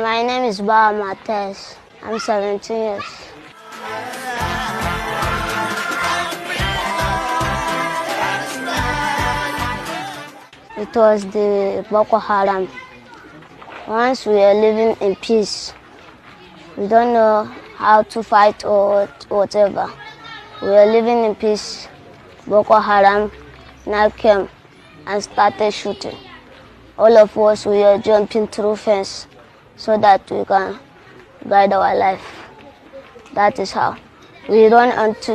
My name is Ba Mates. I'm 17 years. It was the Boko Haram. Once we were living in peace, we don't know how to fight or whatever. We were living in peace. Boko Haram now came and started shooting. All of us, we were jumping through fence so that we can guide our life. That is how. We run onto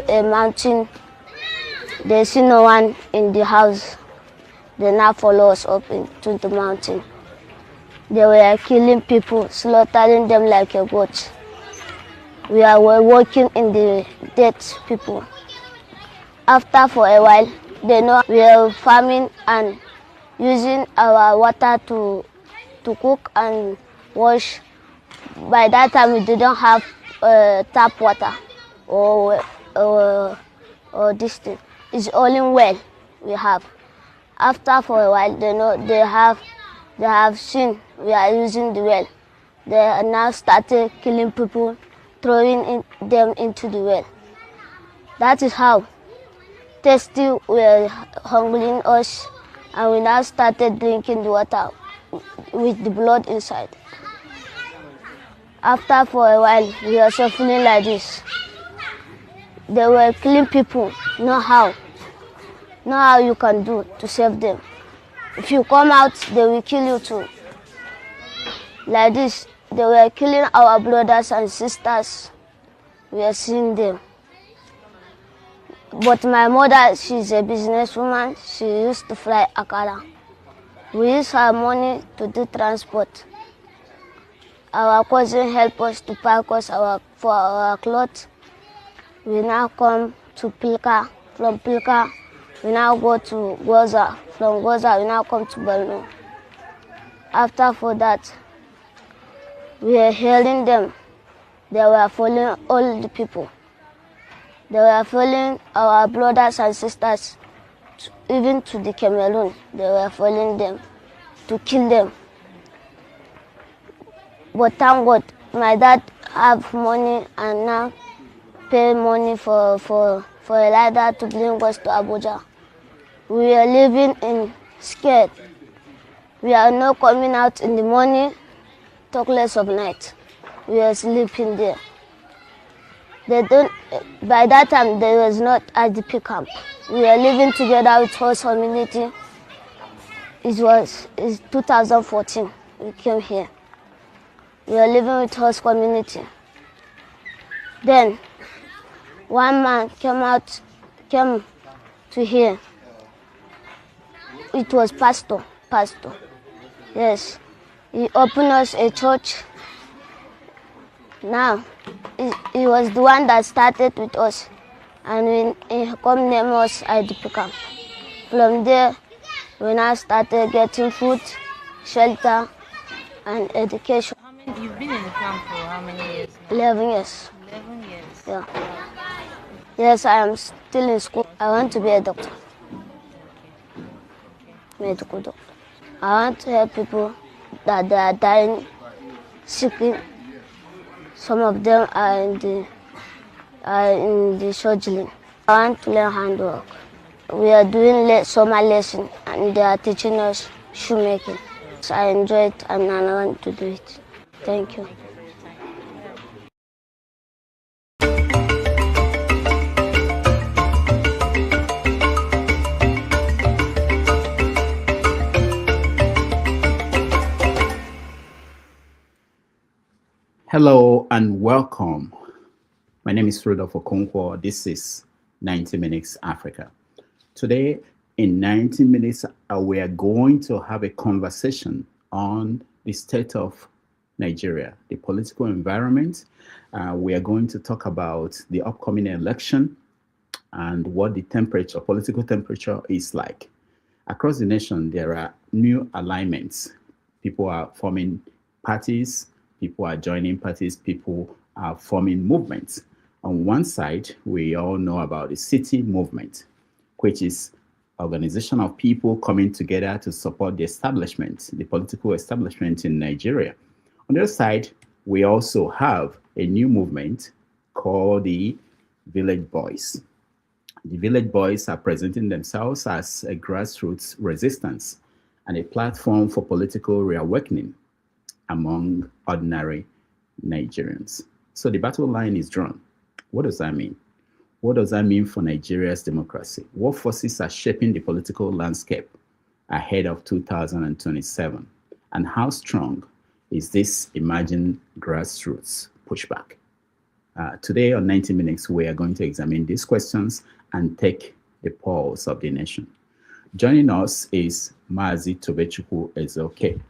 a mountain. They see no one in the house. They now follow us up into the mountain. They were killing people, slaughtering them like a goat. We were walking in the dead people. After for a while, they know we are farming and using our water to cook and wash. By that time, we didn't have tap water or this thing. It's only well we have. After for a while, they know they have seen we are using the well. They now started killing people, throwing them into the well. That is how thirsty were hungering us, and we now started drinking the water with the blood inside. After for a while, we were suffering like this. They were killing people, know how you can do to save them. If you come out, they will kill you too. Like this, they were killing our brothers and sisters. We are seeing them. But my mother, she's a businesswoman. She used to fly Akara. We use her money to do transport. Our cousin helped us to pack us for our clothes. We now come to Pilka. From Pilka, we now go to Goza. From Goza, we now come to Borno. After for that, we were hearing them. They were following all the people. They were following our brothers and sisters, even to the Cameroon. They were following them to kill them. But thank God, my dad have money and now pay money for a rider to bring us to Abuja. We are living in scared. We are not coming out in the morning, talk less of night. We are sleeping there. By that time, there was not IDP camp. We are living together with host community. It's 2014, we came here. We are living with host community. Then, one man came to here. It was pastor. Yes, he opened us a church. Now, he was the one that started with us, and he come name us IDP camp. From there, we now started getting food, shelter, and education. You've been in the camp for how many years? 11 years. 11 years? Yeah. Yes, I am still in school. I want to be a doctor. Medical doctor. I want to help people that they are dying, sick. Some of them are in the surgery. I want to learn handwork. We are doing summer lesson and they are teaching us shoemaking. So I enjoy it and I want to do it. Thank you. Hello and welcome. My name is Rudolph Okonkwo. This is 90 Minutes Africa. Today, in 90 minutes, we are going to have a conversation on the state of Nigeria, the political environment. We are going to talk about the upcoming election and what the political temperature is like. Across the nation, there are new alignments. People are forming parties. People are joining parties, people are forming movements. On one side, we all know about the city movement, which is organization of people coming together to support the establishment, the political establishment in Nigeria. On the other side, we also have a new movement called the Village Boys. The Village Boys are presenting themselves as a grassroots resistance and a platform for political reawakening among ordinary Nigerians. So the battle line is drawn. What does that mean? What does that mean for Nigeria's democracy? What forces are shaping the political landscape ahead of 2027? And how strong is this emerging grassroots pushback? Today on 90 Minutes, we are going to examine these questions and take the pulse of the nation. Joining us is Maazi Ezeoke,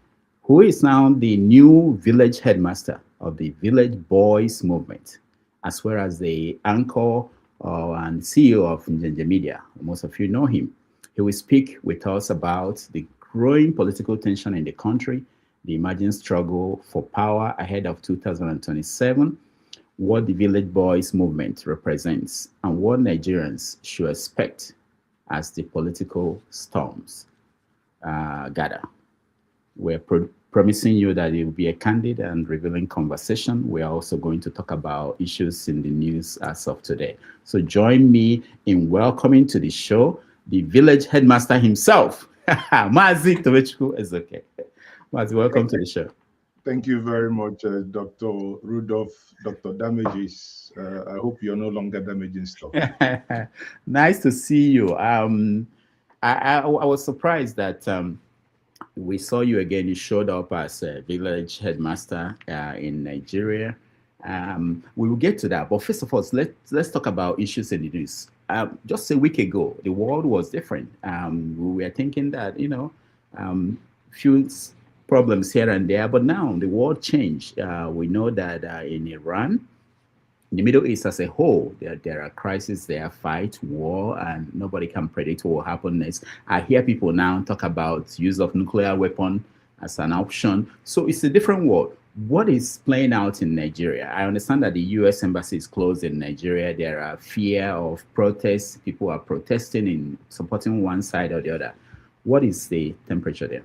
who is now the new village headmaster of the Village Boys movement, as well as the anchor and CEO of Njenje Media. Most of you know him. He will speak with us about the growing political tension in the country, the emerging struggle for power ahead of 2027, what the Village Boys movement represents, and what Nigerians should expect as the political storms gather. We're promising you that it will be a candid and revealing conversation. We are also going to talk about issues in the news as of today. So join me in welcoming to the show the village headmaster himself, Maazi Ezeoke. Maazi, welcome to the show. Thank you very much, Dr. Rudolph, Dr. Damages. I hope you're no longer damaging stuff. Nice to see you. I was surprised that we saw you again. You showed up as a village headmaster in Nigeria. We will get to that. But first of all, let's talk about issues in the news. Just a week ago, the world was different. We were thinking that, few problems here and there, but now the world changed. We know that in Iran, in the Middle East as a whole, there are crises, there are fight, war, and nobody can predict what will happen next. I hear people now talk about use of nuclear weapon as an option. So it's a different world. What is playing out in Nigeria? I understand that the U.S. embassy is closed in Nigeria. There are fear of protests. People are protesting in supporting one side or the other. What is the temperature there?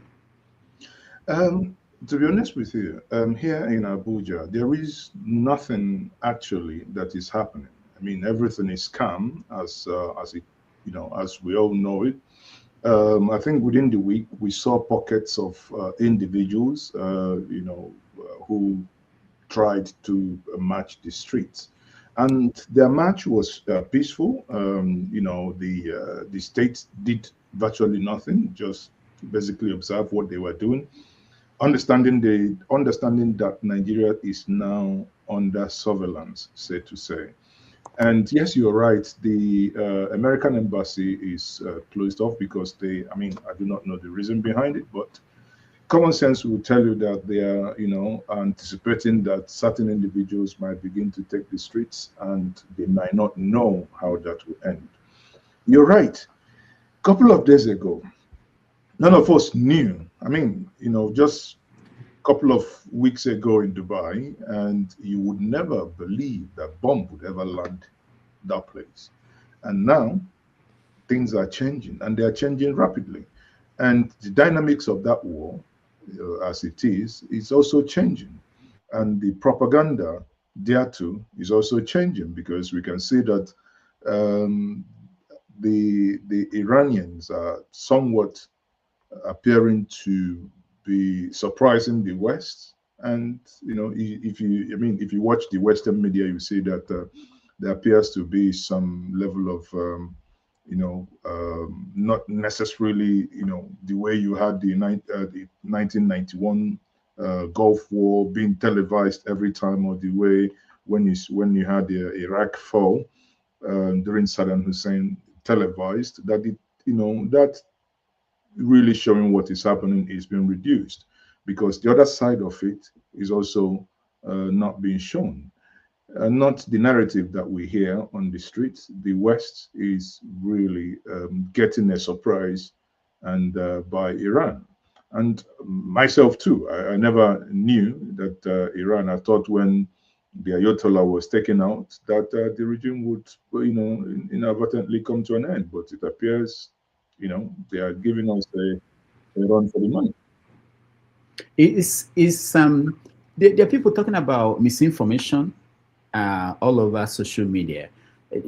To be honest with you, here in Abuja, there is nothing actually that is happening. I mean, everything is calm as it, as we all know it. I think within the week we saw pockets of individuals, who tried to march the streets, and their march was peaceful. The state did virtually nothing, just basically observe what they were doing. Understanding that Nigeria is now under surveillance, so to say. And yes, you're right. The American embassy is closed off because I do not know the reason behind it, but common sense will tell you that they are, anticipating that certain individuals might begin to take the streets and they might not know how that will end. You're right. A couple of days ago, none of us knew. Just a couple of weeks ago in Dubai, and you would never believe that bomb would ever land that place. And now things are changing, and they are changing rapidly. And the dynamics of that war, as it is also changing. And the propaganda thereto is also changing, because we can see that the Iranians are somewhat appearing to be surprising the West. And if you watch the Western media, you see that there appears to be some level of not necessarily the way you had the 1991 Gulf War being televised every time, or the way when you had the Iraq fall during Saddam Hussein televised, that really showing what is happening is being reduced, because the other side of it is also not being shown. Not the narrative that we hear on the streets. The West is really getting a surprise, and by Iran. And myself too, I never knew that Iran. I thought when the Ayatollah was taken out, that the regime would, inadvertently come to an end. But it appears they are giving us a run for the money. There are people talking about misinformation all over social media.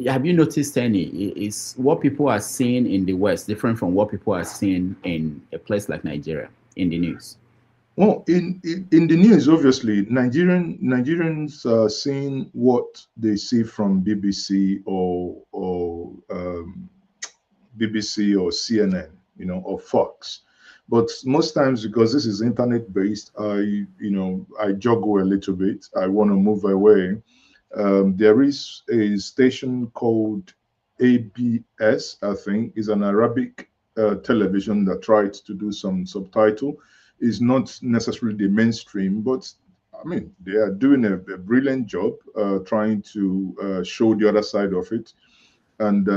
Have you noticed any? Is what people are seeing in the West different from what people are seeing in a place like Nigeria in the news? Well, in the news, obviously, Nigerians are seeing what they see from BBC or BBC or CNN, or Fox. But most times, because this is internet based, I juggle a little bit. I want to move away. There is a station called ABS, I think, is an Arabic television that tried to do some subtitle. Is not necessarily the mainstream, but I mean, they are doing a brilliant job trying to show the other side of it. And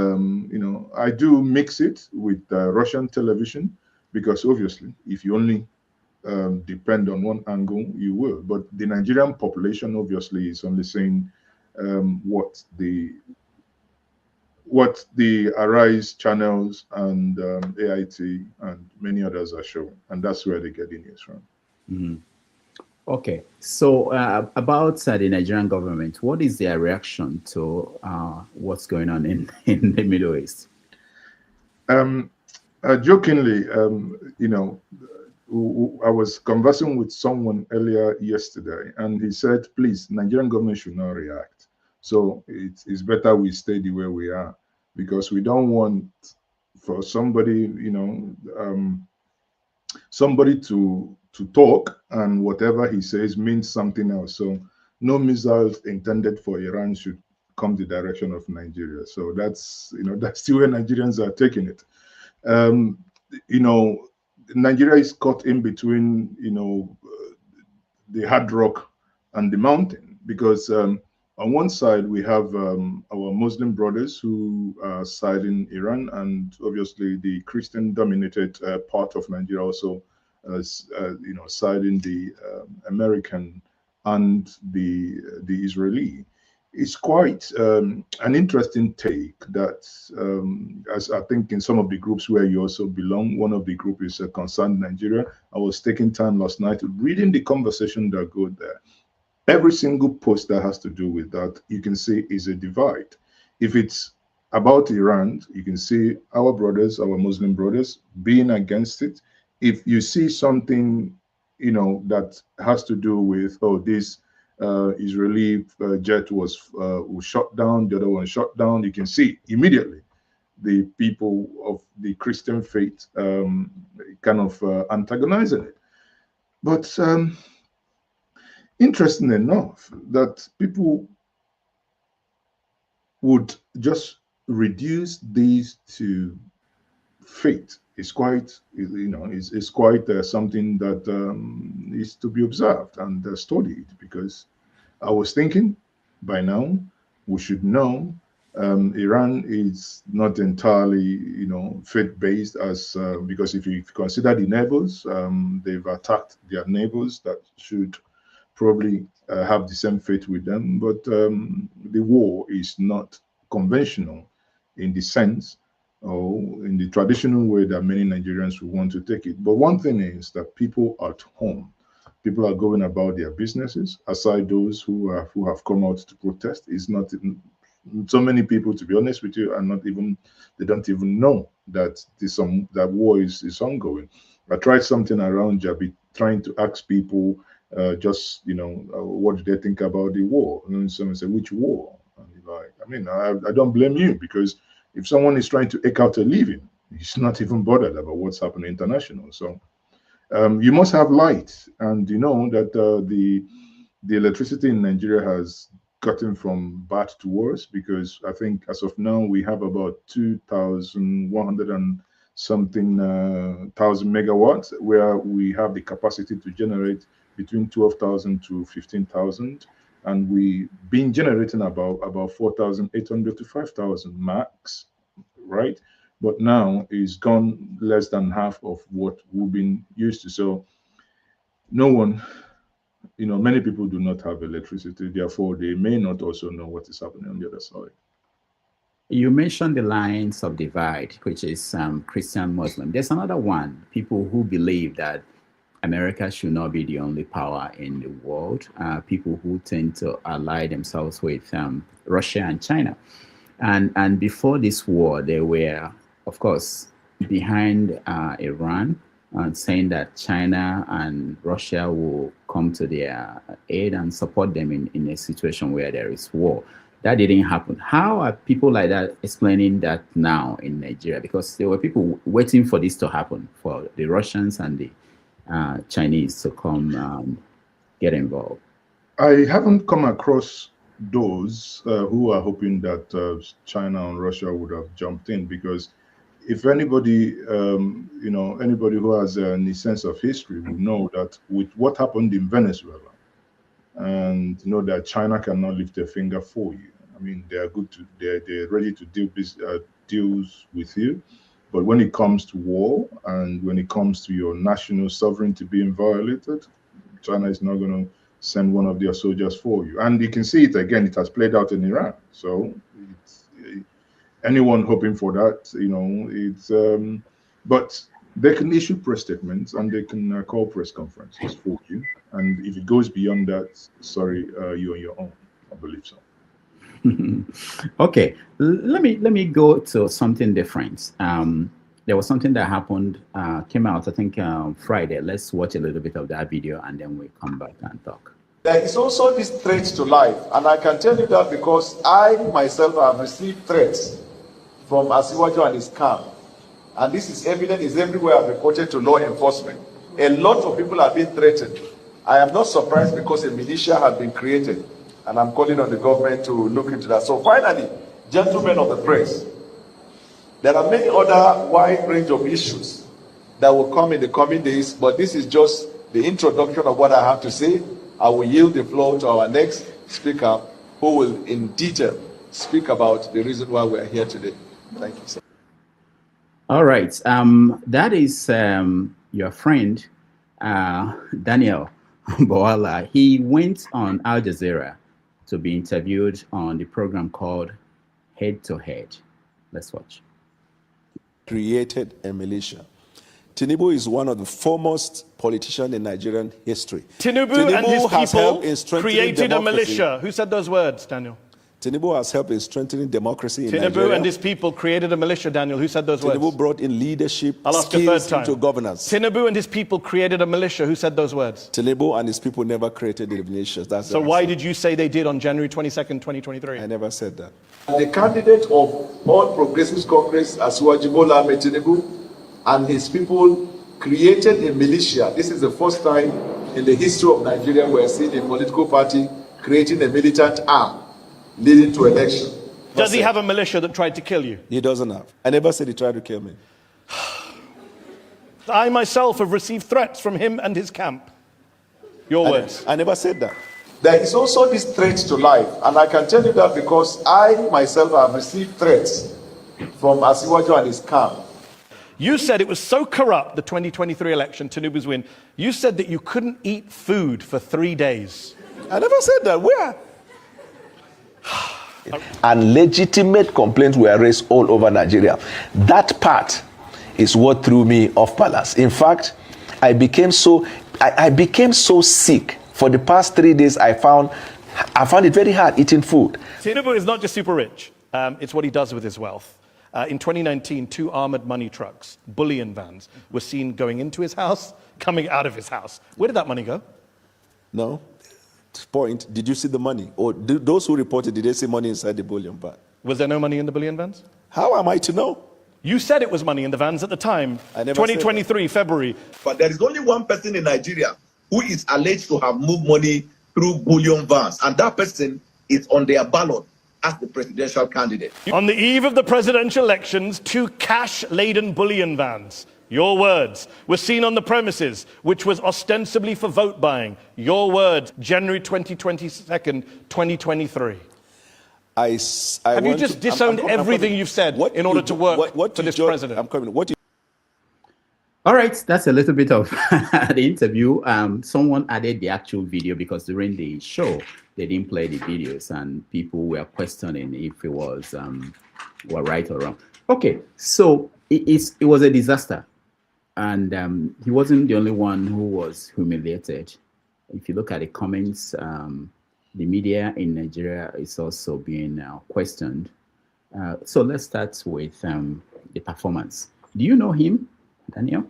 I do mix it with Russian television because obviously, if you only depend on one angle, you will. But the Nigerian population obviously is only saying what the Arise channels and AIT and many others are showing, and that's where they get the news from. Mhm. Okay, so about the Nigerian government, what is their reaction to what's going on in the Middle East? Jokingly, I was conversing with someone earlier yesterday, and he said, "Please, Nigerian government should not react. So it's better we stay the way we are because we don't want for somebody, somebody to talk and whatever he says means something else. So no missiles intended for Iran should come the direction of Nigeria. So that's that's the way Nigerians are taking it. Um, you know, Nigeria is caught in between the hard rock and the mountain because on one side we have our Muslim brothers who are siding Iran, and obviously the Christian-dominated part of Nigeria also, siding the American and the Israeli. It's quite an interesting take that, as I think in some of the groups where you also belong, one of the group is Concerned Nigeria. I was taking time last night reading the conversation that go there. Every single post that has to do with that, you can see is a divide. If it's about Iran, you can see our brothers, our Muslim brothers, being against it. If you see something, that has to do with, this Israeli jet was shot down, the other one shot down, you can see immediately the people of the Christian faith kind of antagonizing it. But interesting enough that people would just reduce these to faith is quite, is quite something that is to be observed and studied, because I was thinking by now we should know Iran is not entirely, faith-based, as because if you consider the neighbors, they've attacked their neighbors that should probably have the same faith with them, but the war is not conventional in the sense or in the traditional way that many Nigerians would want to take it. But one thing is that people at home, people are going about their businesses. Aside those who have come out to protest, is not so many people. To be honest with you, are not even, they don't even know that that war is ongoing. I tried something around Jabi, trying to ask people what do they think about the war? And someone said, which war? And you're like, I mean, I don't blame you, because if someone is trying to eke out a living, he's not even bothered about what's happening international. So you must have light, and you know that the electricity in Nigeria has gotten from bad to worse, because I think as of now we have about 2,100 and something thousand megawatts, where we have the capacity to generate between 12,000 to 15,000, and we've been generating about 4,800 to 5,000 max, right? But now it's gone less than half of what we've been used to. So no one, many people do not have electricity, therefore they may not also know what is happening on the other side. You mentioned the lines of divide, which is Christian Muslim. There's another one, people who believe that America should not be the only power in the world, people who tend to ally themselves with Russia and China. And before this war, they were, of course, behind Iran, saying that China and Russia will come to their aid and support them in a situation where there is war. That didn't happen. How are people like that explaining that now in Nigeria? Because there were people waiting for this to happen, for the Russians and the Chinese to come get involved. I haven't come across those who are hoping that China and Russia would have jumped in, because if anybody, anybody who has any sense of history will know that with what happened in Venezuela, and that China cannot lift a finger for you. I mean, they are they're ready to deal deals with you, but when it comes to war and when it comes to your national sovereignty being violated, China is not going to send one of their soldiers for you. And you can see it again. It has played out in Iran. So anyone hoping for that, but they can issue press statements and they can call press conferences for you. And if it goes beyond that, sorry, you're on your own. I believe so. Okay, let me go to something different. There was something that happened, came out, I think, Friday. Let's watch a little bit of that video and then we come back and talk. There is also this threat to life, and I can tell you that because I myself have received threats from Ezeoke and his camp, and this is evident, is everywhere. I've reported to law enforcement. A lot of people have been threatened. I am not surprised because a militia has been created, and I'm calling on the government to look into that. So finally, gentlemen of the press, there are many other wide range of issues that will come in the coming days, but this is just the introduction of what I have to say. I will yield the floor to our next speaker, who will in detail speak about the reason why we are here today. Thank you, sir. All right. That is your friend, Daniel Boala. He went on Al Jazeera to be interviewed on the program called Head to Head. Let's watch. Created a militia. Tinubu is one of the foremost politicians in Nigerian history. Tinubu and his people created a militia. Who said those words, Daniel? Tinubu has helped in strengthening democracy in Tinubu Nigeria. and his people created a militia, Daniel. Who said those words? Tinubu brought in leadership I'll ask a third skills time. into governance. Tinubu and his people created a militia. Who said those words? Tinubu and his people never created the militias. That's So why did you say they did on January 22nd, 2023? I never said that. The candidate of All Progressives Congress, Asiwaju Bola Ahmed Tinubu, and his people created a militia. This is the first time in the history of Nigeria we are seeing a political party creating a militant arm leading to election. Does he have a militia that tried to kill you? He doesn't have. I never said he tried to kill me. I myself have received threats from him and his camp. Your words. I never said that. There is also this threat to life, and I can tell you that because I myself have received threats from Ezeoke and his camp. You said it was so corrupt, the 2023 election, Tinubu's win. You said that you couldn't eat food for 3 days. I never said that. Where? And legitimate complaints were raised all over Nigeria. That part is what threw me off balance. In fact, I became so sick. For the past 3 days, I found it very hard eating food. Tinubu is not just super rich. It's what he does with his wealth. In 2019, 2 armored money trucks, bullion vans, were seen going into his house, coming out of his house. Where did that money go? No. Point. Did you see the money? Or those who reported, did they see money inside the bullion van? Was there no money in the bullion vans? How am I to know? You said it was money in the vans at the time. I never 2023, February. But there is only one person in Nigeria who is alleged to have moved money through bullion vans, and that person is on their ballot as the presidential candidate. On the eve of the presidential elections, 2 cash-laden bullion vans, your words, were seen on the premises, which was ostensibly for vote buying. Your words, January 22nd, 2023. Have you just disowned everything you've said in order to work for this president? I'm coming. All right, that's a little bit of the interview. Someone added the actual video because during the show, they didn't play the videos and people were questioning if it was were right or wrong. Okay, so it was a disaster, and he wasn't the only one who was humiliated. If you look at the comments, the media in Nigeria is also being questioned. So let's start with the performance. Do you know him, Daniel?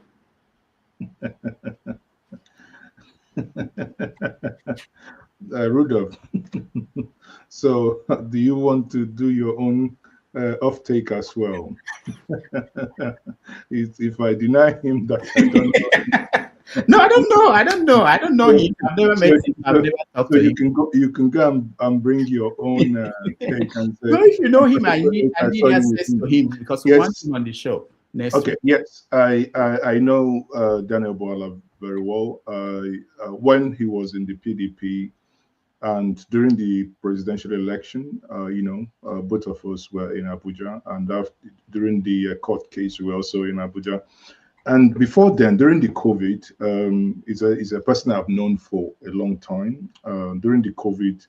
Rudolph. So, do you want to do your own off-take as well? If I deny him that I don't know him. No, I don't know. I don't know him. I've never met him. I've never talked to him. You can go and bring your own take and say. No, if you know him, I need access to him because we want him on the show next week. Yes, I know Daniel Boala very well. When he was in the PDP and during the presidential election, both of us were in Abuja, and during the court case, we were also in Abuja. And before then, during the COVID, is a person I've known for a long time. During the COVID,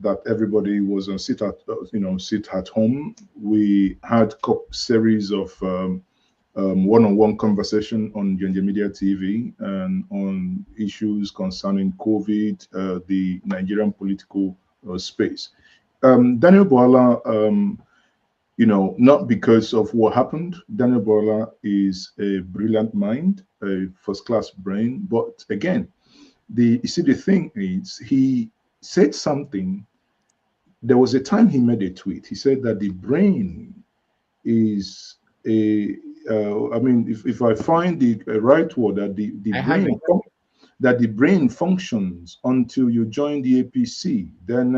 that everybody was on sit at home. We had a series of one-on-one conversation on Njenje Media TV and on issues concerning COVID, the Nigerian political space. Daniel Boala, not because of what happened. Daniel Boala is a brilliant mind, a first-class brain. But again, the thing is, he said something. There was a time he made a tweet. He said that the brain is if I find the right word, that the brain functions until you join the APC, then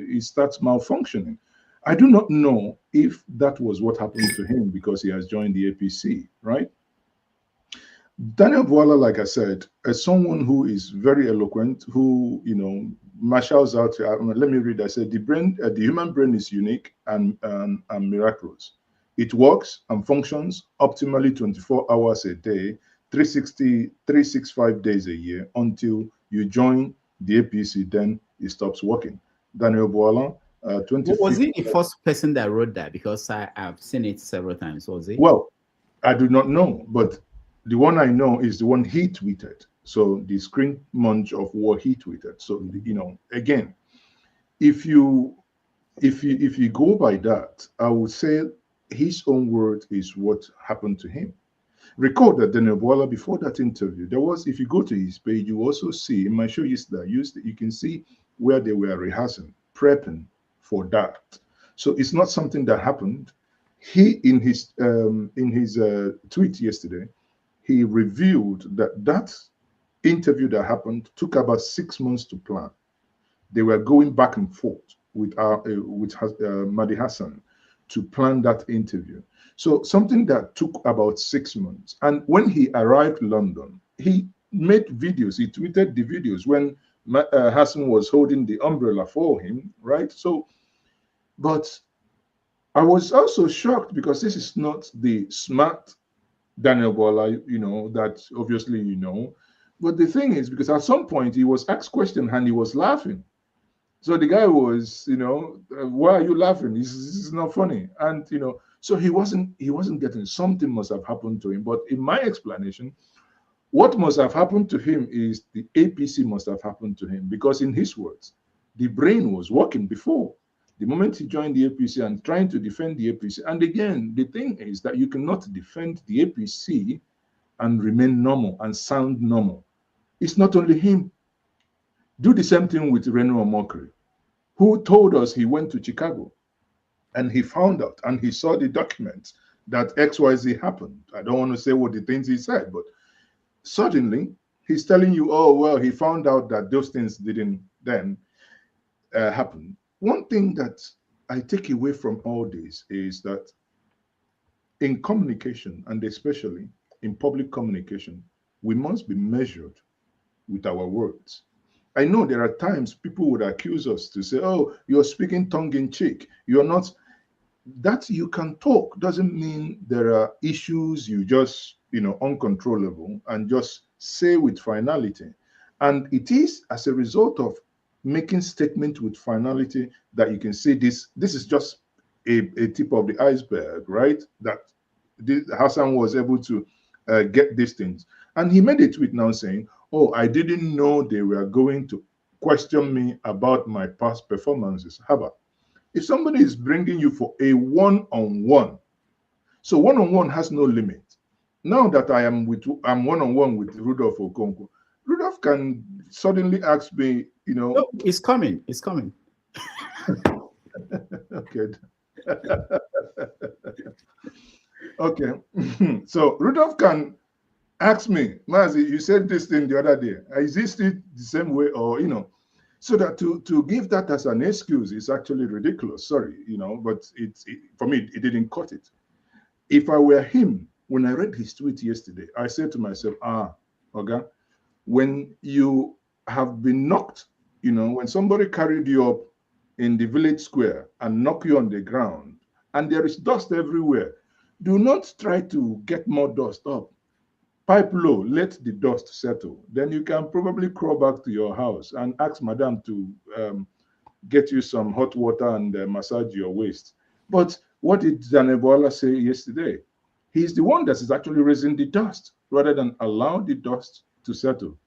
it starts malfunctioning. I do not know if that was what happened to him because he has joined the APC, right? Daniel Boala, like I said, is someone who is very eloquent, who, marshals out. Let me read. I said, the human brain is unique and miraculous. It works and functions optimally 24 hours a day, 365 days a year until you join the APC, then it stops working. Daniel Boala, was he the first person that wrote that? Because I've seen it several times. Was he? Well, I do not know, but the one I know is the one he tweeted. So the screen munch of what he tweeted. So again, if you go by that, I would say his own word is what happened to him. Recall that Daniel Boala, before that interview, if you go to his page, you also see, in my show yesterday, you can see where they were rehearsing, prepping for that. So it's not something that happened. He, in his tweet yesterday, he revealed that interview that happened took about 6 months to plan. They were going back and forth with Mahdi Hassan to plan that interview. So something that took about 6 months. And when he arrived in London, he made videos. He tweeted the videos when Hassan was holding the umbrella for him, right? So, but I was also shocked because this is not the smart Daniel Boala, that obviously But the thing is, because at some point he was asked question and he was laughing. So the guy was, why are you laughing? This is not funny. And, so he wasn't getting, something must have happened to him. But in my explanation, what must have happened to him is the APC must have happened to him, because in his words, the brain was working before. The moment he joined the APC and trying to defend the APC. And again, the thing is that you cannot defend the APC and remain normal and sound normal. It's not only him. Do the same thing with Reno Omokri, who told us he went to Chicago and he found out and he saw the documents that XYZ happened. I don't want to say what the things he said, but suddenly he's telling you, oh, well, he found out that those things didn't then happen. One thing that I take away from all this is that in communication, and especially in public communication, we must be measured with our words. I know there are times people would accuse us to say, oh, you're speaking tongue-in-cheek. You're not. That you can talk doesn't mean there are issues you just, uncontrollable and just say with finality. And it is as a result of making statement with finality that you can say this is just a tip of the iceberg, right? That Hassan was able to get these things. And he made a tweet now saying, oh, I didn't know they were going to question me about my past performances. Haba, if somebody is bringing you for a one-on-one, so one-on-one has no limit. Now that I'm one-on-one with Rudolph Okonkwo, Rudolph can suddenly ask me, you know. No, it's coming. It's coming. Okay. Okay. So Rudolph can ask me, Maazi, you said this thing the other day. Is this still the same way, or so that to give that as an excuse is actually ridiculous. Sorry, but for me it didn't cut it. If I were him, when I read his tweet yesterday, I said to myself, okay, when you have been knocked, when somebody carried you up in the village square and knock you on the ground, and there is dust everywhere, do not try to get more dust up. Pipe low, let the dust settle. Then you can probably crawl back to your house and ask madam to get you some hot water and massage your waist. But what did Zanebola say yesterday? He's the one that is actually raising the dust rather than allow the dust to settle.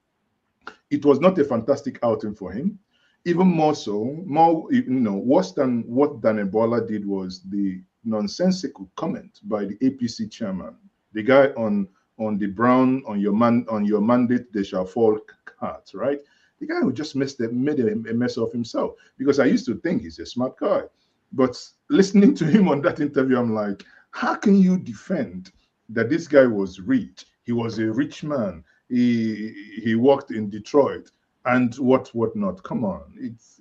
It was not a fantastic outing for him. Even more so, worse than what Danebola did was the nonsensical comment by the APC chairman, the guy on the brown, on your mandate they shall fall cards, right? The guy who just made a mess of himself, because I used to think he's a smart guy. But listening to him on that interview, I'm like, how can you defend that this guy was rich? He was a rich man. He worked in Detroit and what not. Come on. It's,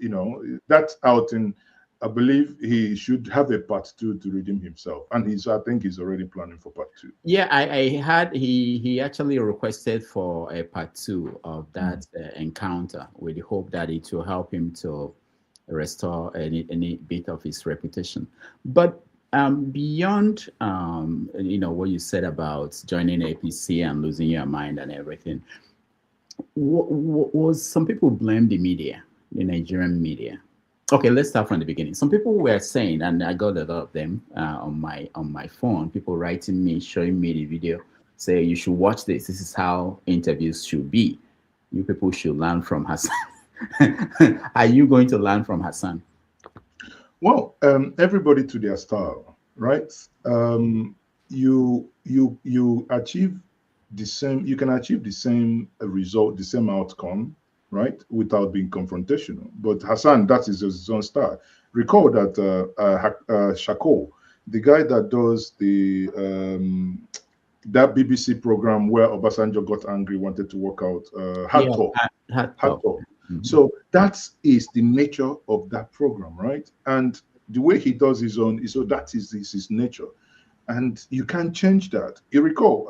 that outing, I believe he should have a part 2 to redeem himself. And I think he's already planning for part 2. Yeah, I had, he actually requested for a part 2 of that encounter with the hope that it will help him to restore any bit of his reputation. But beyond what you said about joining APC and losing your mind and everything, was some people blame the media, the Nigerian media. Okay, let's start from the beginning. Some people were saying, and I got a lot of them on my phone, people writing me, showing me the video, say you should watch this. This is how interviews should be. You people should learn from Hassan. Are you going to learn from Hassan? Well, everybody to their style, right? You achieve the same. You can achieve the same result, the same outcome, right, without being confrontational. But Hassan, that is his own style. Recall that Shako, the guy that does that BBC program where Obasanjo got angry, wanted to walk out, Hard Talk. So that is the nature of that program, right? And the way he does his own, so that is his nature. And you can't change that. You recall,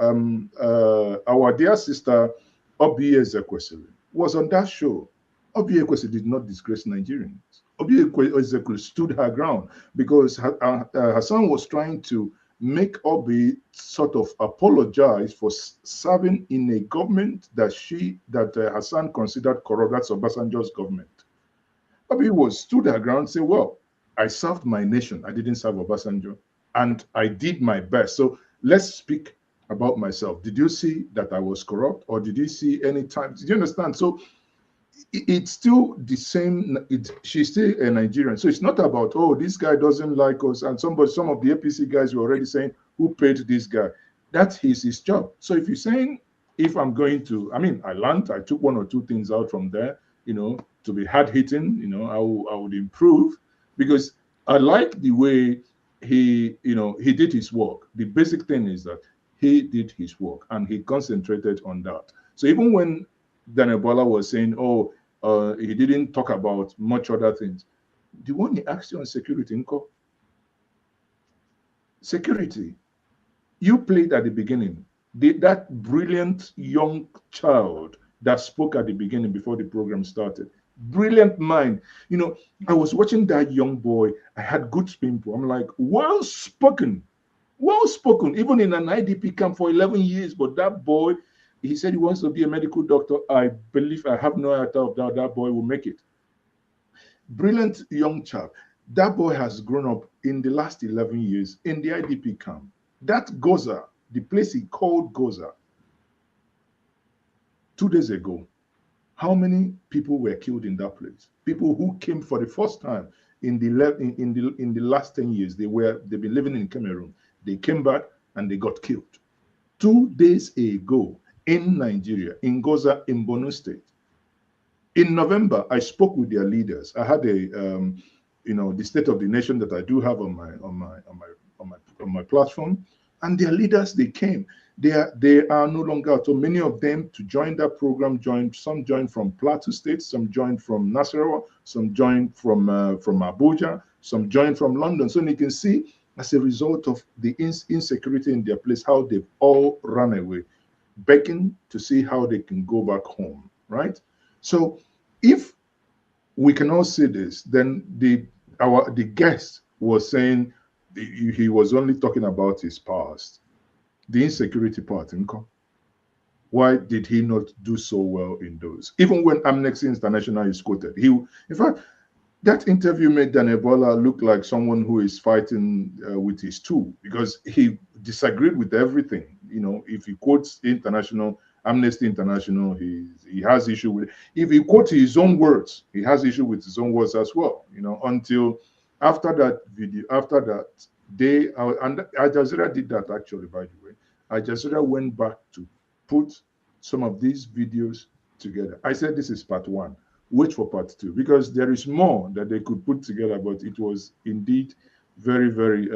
our dear sister, Obi Ezeoke, was on that show. Obi Ezeoke did not disgrace Nigerians. Obi Ezeoke stood her ground because Hassan was trying to make Obi sort of apologize for serving in a government that Hassan considered corrupt. That's Obasanjo's government. Obi stood her ground and said, well, I served my nation. I didn't serve Obasanjo. And I did my best. So let's speak about myself. Did you see that I was corrupt? Or did you see any time? Did you understand? So it's still the same. She's still a Nigerian. So it's not about, oh, this guy doesn't like us. And some of the APC guys were already saying, who paid this guy? That's his job. So if you're saying, if I'm going to, I took 1 or 2 things out from there, to be hard hitting, I would improve, because I like the way he did his work. The basic thing is that he did his work and he concentrated on that. So even when Danebola was saying, he didn't talk about much other things, the one he asked you on security, Nko, security, you played at the beginning. That brilliant young child that spoke at the beginning before the program started, brilliant mind. I was watching that young boy. I had good spin. I'm like, well spoken, even in an IDP camp for 11 years. But that boy, he said he wants to be a medical doctor. I believe, I have no idea of that boy will make it. Brilliant young child. That boy has grown up in the last 11 years in the IDP camp. That Goza, the place he called Goza, 2 days ago, how many people were killed in that place? People who came for the first time in the last 10 years. They've been living in Cameroon. They came back and they got killed. 2 days ago in Nigeria, in Goza, in Borno State. In November, I spoke with their leaders. I had a the State of the Nation that I do have on my platform, and their leaders, they came. They are no longer, so many of them to join that program some joined from Plateau State, some joined from Nasarawa, some joined from Abuja, some joined from London. So you can see, as a result of the insecurity in their place, how they've all run away, begging to see how they can go back home, right? So if we can all see this, then the guest was saying he was only talking about his past, the insecurity part. Why did he not do so well in those? Even when Amnesty International is quoted, in fact, that interview made Daniel Bola look like someone who is fighting with his tool, because he disagreed with everything. If he quotes Amnesty International, he has issue with it. If he quotes his own words, he has issue with his own words as well. Until after that video, after that day, and Al Jazeera did that actually, by the way. Al Jazeera went back to put some of these videos together. I said this is part 1. Wait for part 2, because there is more that they could put together, but it was indeed very, very,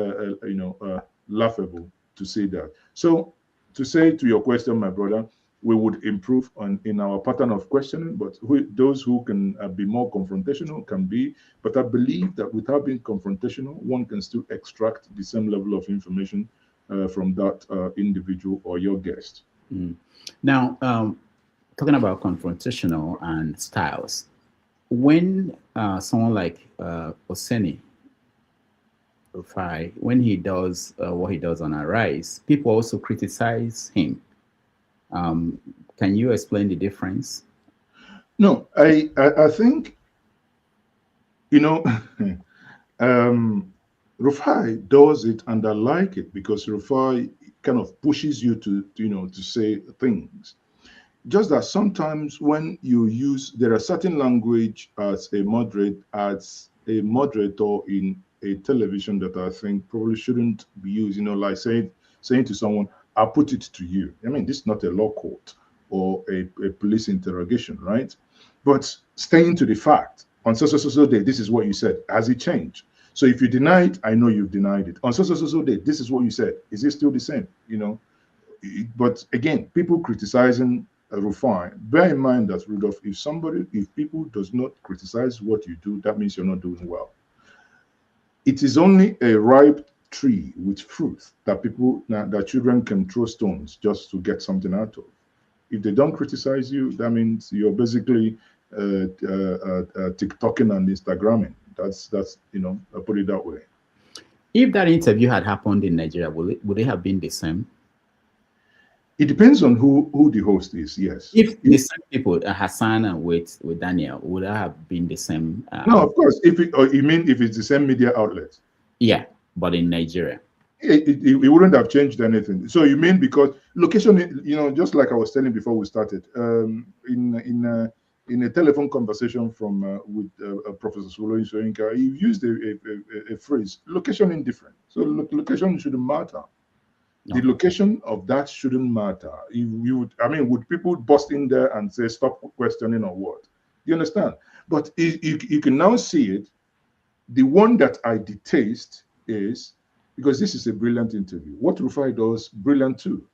laughable to say that. So to say to your question, my brother, we would improve in our pattern of questioning, but those who can be more confrontational can be. But I believe that without being confrontational, one can still extract the same level of information from that individual or your guest. Now, talking about confrontational and styles, when someone like Oseni Rufai, when he does what he does on Arise, people also criticize him. Can you explain the difference? No, I think, Rufai does it, and I like it, because Rufai kind of pushes you to say things. Just that sometimes when there are certain language as a moderator in a television that I think probably shouldn't be used, like saying to someone, I'll put it to you. I mean, this is not a law court or a police interrogation, right? But staying to the fact, on so day, this is what you said. Has it changed? So if you deny it, I know you've denied it. On so day, this is what you said. Is it still the same? But again, people criticizing Rufai, bear in mind that, Rudolph, if people does not criticize what you do, that means you're not doing well. It is only a ripe tree with fruit that children can throw stones just to get something out of. If they don't criticize you, that means you're basically TikToking and Instagramming. That's I put it that way. If that interview had happened in Nigeria, would it have been the same? It depends on who the host is. Yes. If the same people, Hassan with Daniel, would it have been the same? No, of course. You mean if it's the same media outlet? Yeah, but in Nigeria, it wouldn't have changed anything. So you mean because location, just like I was telling before we started, in a telephone conversation with Professor Soloin Soyinka, he used a phrase, location indifferent. So location shouldn't matter. No. The location of that shouldn't matter. Would people bust in there and say, stop questioning or what? You understand? But you can now see it. The one that I detest is, because this is a brilliant interview. What Rufai does, brilliant too.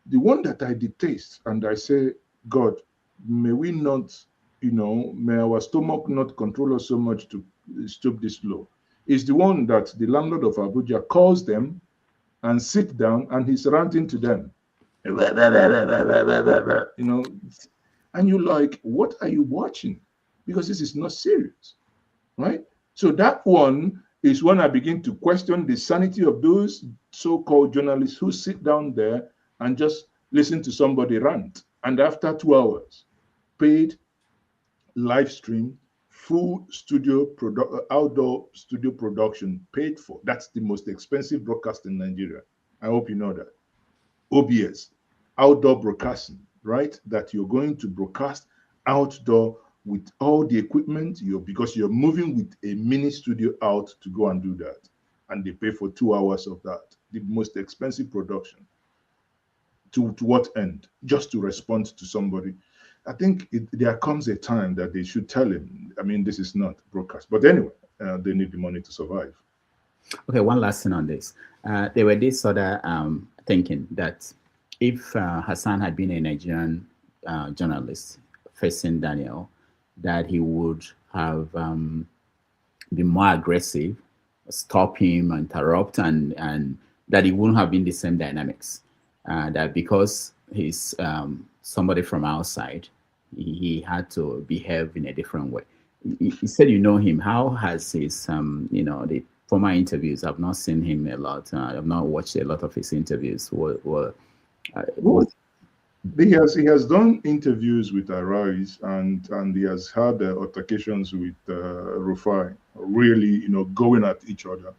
The one that I detest, and I say, God, may we not, may our stomach not control us so much to stoop this low, is the one that the landlord of Abuja calls them and sit down, and he's ranting to them. And you're like, what are you watching? Because this is not serious, right? So that one is when I begin to question the sanity of those so-called journalists who sit down there and just listen to somebody rant. And after 2 hours, paid, live stream, full outdoor studio production paid for. That's the most expensive broadcast in Nigeria. I hope you know that. OBS, outdoor broadcasting, right? That you're going to broadcast outdoor with all the equipment, because you're moving with a mini studio out to go and do that. And they pay for 2 hours of that. The most expensive production. To what end? Just to respond to somebody. I think there comes a time that they should tell him, I mean, this is not broadcast. But anyway, they need the money to survive. Okay, one last thing on this. There were this other thinking that if Hassan had been a Nigerian journalist facing Daniel, that he would have been more aggressive, stop him, interrupt, and that it wouldn't have been the same dynamics. That because he's somebody from outside, he had to behave in a different way. You said you know him. How has his, the former interviews? I've not seen him a lot. I've not watched a lot of his interviews. He has done interviews with Arise, and he has had altercations with Rufai, really, going at each other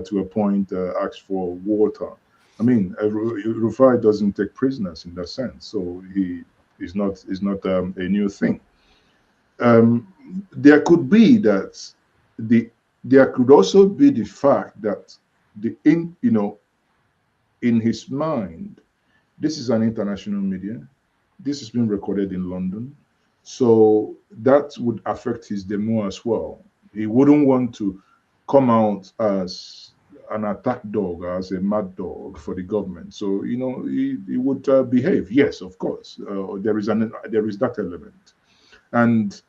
to a point, asked for water. I mean, Rufai doesn't take prisoners in that sense, so he is not a new thing. There could be that there could also be the fact that in his mind, this is an international media. This has been recorded in London, so that would affect his demo as well. He wouldn't want to come out as an attack dog, as a mad dog for the government. So he would behave. Yes, of course, there is that element, and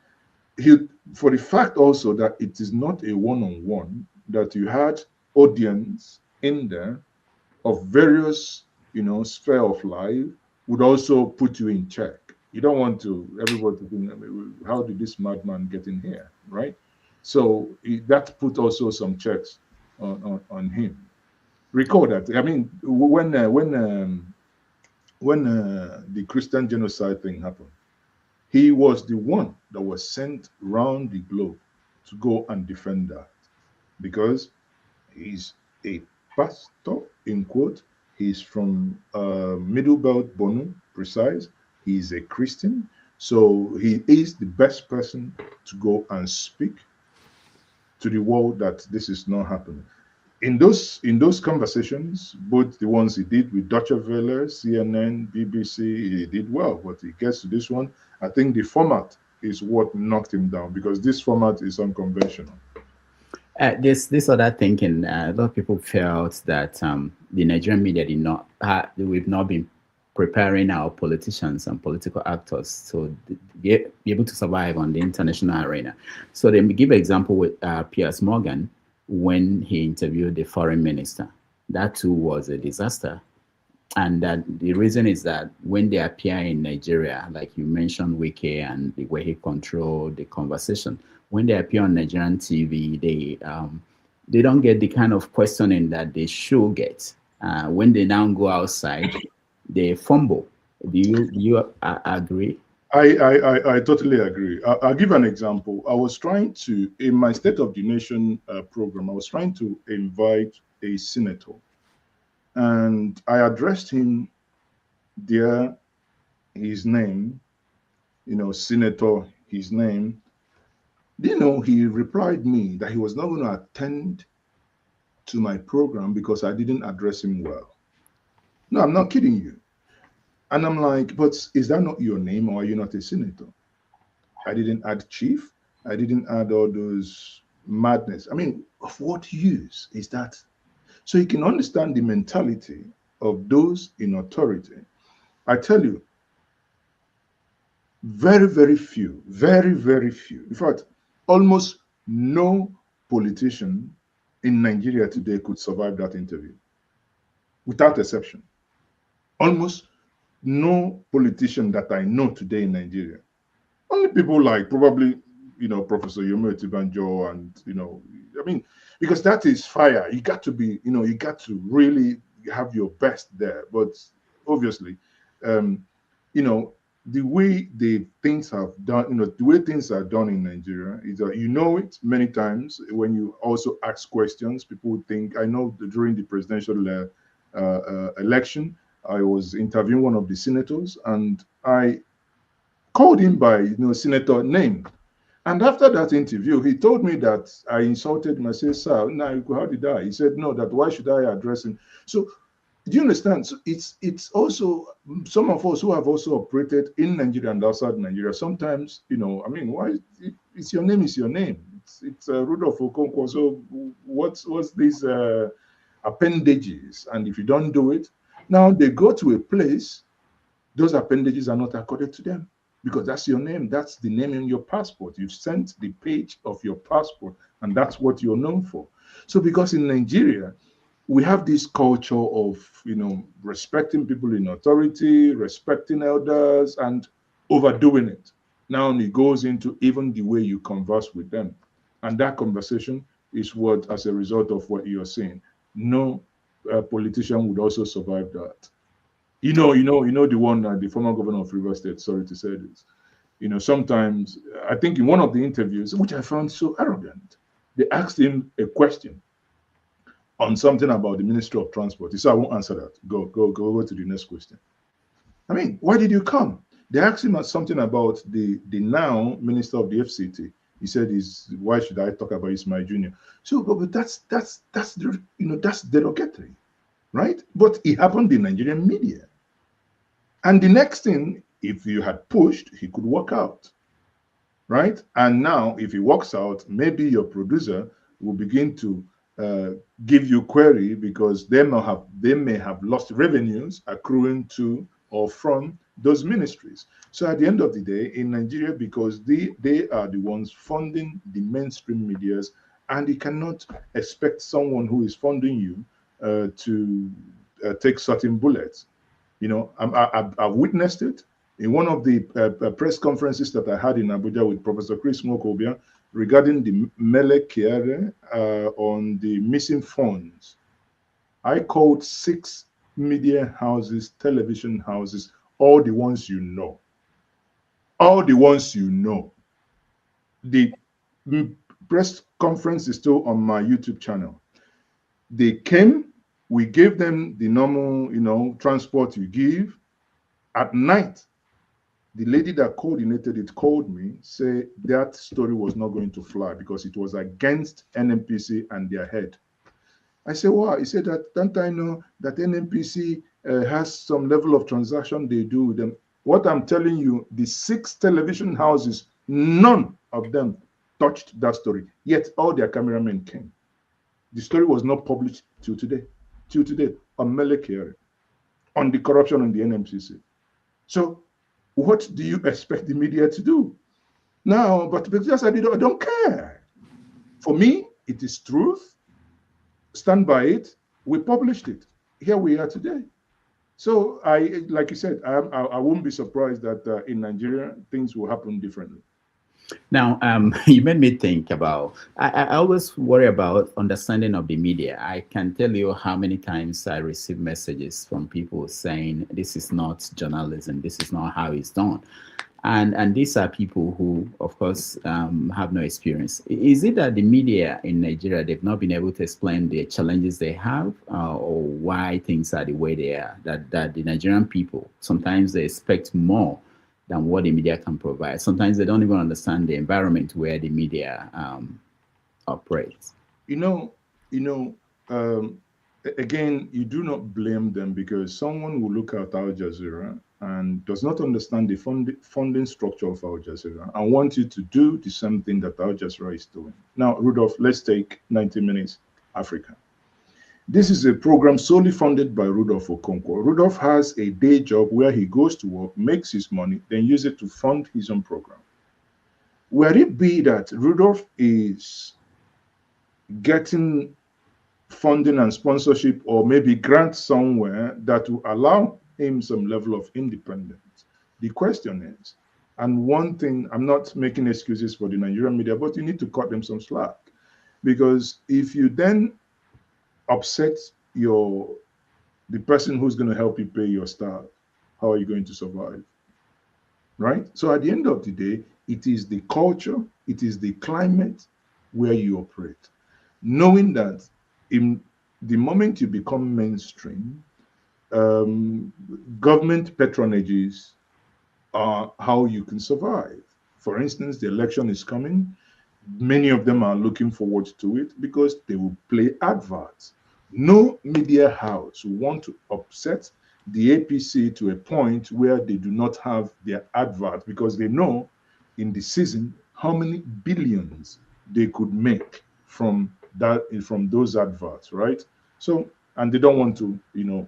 for the fact also that it is not a one-on-one, that you had audience in there of various sphere of life, would also put you in check. You don't want everybody to think, how did this madman get in here, right? So that put also some checks on him. Recall that. I mean, when the Christian genocide thing happened, he was the one that was sent round the globe to go and defend that, because he's a pastor, in quote. He's from Middle Belt, Bono, precise. He's a Christian, so he is the best person to go and speak to the world that this is not happening. In those conversations, both the ones he did with Deutsche Welle, CNN, BBC, he did well. But he gets to this one, I think the format is what knocked him down, because this format is unconventional. This other thinking, a lot of people felt that the Nigerian media we've not been preparing our politicians and political actors to be able to survive on the international arena. So they give an example with Piers Morgan when he interviewed the foreign minister. That too was a disaster. And that the reason is that when they appear in Nigeria, like you mentioned Wike and the way he controlled the conversation, when they appear on Nigerian TV, they don't get the kind of questioning that they should get. When they now go outside, they fumble. Do you agree? I totally agree. I'll give an example. I was trying to, in my State of the Nation program, I was trying to invite a senator, and I addressed him there, his name, senator, his name. He replied me that he was not going to attend to my program because I didn't address him well. No, I'm not kidding you. And I'm like, but is that not your name, or are you not a senator? I didn't add chief. I didn't add all those madness. I mean, of what use is that? So you can understand the mentality of those in authority. I tell you, very, very few, very, very few. In fact, almost no politician in Nigeria today could survive that interview, without exception. Almost no politician that I know today in Nigeria. Only people like probably, Professor Yomi Otibanjo, and, because that is fire. You got to be, you got to really have your best there. But obviously, the way the things have done, the way things are done in Nigeria is that it many times when you also ask questions, people would think, I know that during the presidential election, I was interviewing one of the senators and I called him by, senator name. And after that interview, he told me that I insulted him. I said, sir, now how did I? He said, no, that why should I address him? So do you understand? So it's also some of us who have also operated in Nigeria and outside Nigeria. Sometimes, why it's your name is your name. It's Rudolph Okonkwo. So what's these appendages? And if you don't do it, now they go to a place, those appendages are not accorded to them because that's your name. That's the name in your passport. You've sent the page of your passport, and that's what you're known for. So because in Nigeria, we have this culture of, respecting people in authority, respecting elders, and overdoing it. Now it goes into even the way you converse with them. And that conversation is what, as a result of what you're saying, no politician would also survive that. The one, the former governor of Rivers State, sorry to say this, sometimes, I think in one of the interviews, which I found so arrogant, they asked him a question on something about the Ministry of Transport. He said, I won't answer that. Go to the next question. I mean, why did you come? They asked him something about the now Minister of the FCT. He said, why should I talk about Ismail Jr.? So, but that's derogatory, right? But it happened in Nigerian media. And the next thing, if you had pushed, he could walk out, right? And now, if he walks out, maybe your producer will begin to give you query because they may have lost revenues accruing to or from those ministries. So at the end of the day, in Nigeria, because they are the ones funding the mainstream medias, and you cannot expect someone who is funding you to take certain bullets. I've witnessed it in one of the press conferences that I had in Abuja with Professor Chris Nwokobia regarding the Mele Kiare on the missing funds. I called 6 media houses, television houses, all the ones you know. All the ones you know. The press conference is still on my YouTube channel. They came, we gave them the normal, transport you give. At night, the lady that coordinated it called me, say that story was not going to fly because it was against NNPC and their head. I said, wow. He said, don't I know that NNPC has some level of transaction they do with them? What I'm telling you, the 6 television houses, none of them touched that story. Yet all their cameramen came. The story was not published till today on Mele Kiare, on the corruption on the NMCC. So what do you expect the media to do? Now, but because I don't care. For me, it is truth. Stand by it. We published it. Here we are today. So like you said, I won't be surprised that in Nigeria, things will happen differently. Now, you made me think about, I always worry about understanding of the media. I can tell you how many times I receive messages from people saying, this is not journalism, this is not how it's done. And these are people who, of course, have no experience. Is it that the media in Nigeria, they've not been able to explain the challenges they have or why things are the way they are, that the Nigerian people, sometimes they expect more than what the media can provide. Sometimes they don't even understand the environment where the media operates. Again, you do not blame them because someone will look at Al Jazeera and does not understand the funding structure of Al Jazeera and want you to do the same thing that Al Jazeera is doing. Now, Rudolph, let's take 90 Minutes Africa. This is a program solely funded by Rudolph Okonkwo. Rudolph has a day job where he goes to work, makes his money, then uses it to fund his own program. Where it be that Rudolph is getting funding and sponsorship or maybe grant somewhere that will allow him some level of independence? The question is, and one thing, I'm not making excuses for the Nigerian media, but you need to cut them some slack. Because if you then upset the person who's going to help you pay your staff, how are you going to survive? right? So at the end of the day, it is the culture, it is the climate where you operate. Knowing that in the moment you become mainstream, um, government patronages are how you can survive. For instance, the election is coming. Many of them are looking forward to it because they will play adverts. No media house will want to upset the APC to a point where they do not have their advert because they know in the season how many billions they could make from those adverts, right? So, and they don't want to,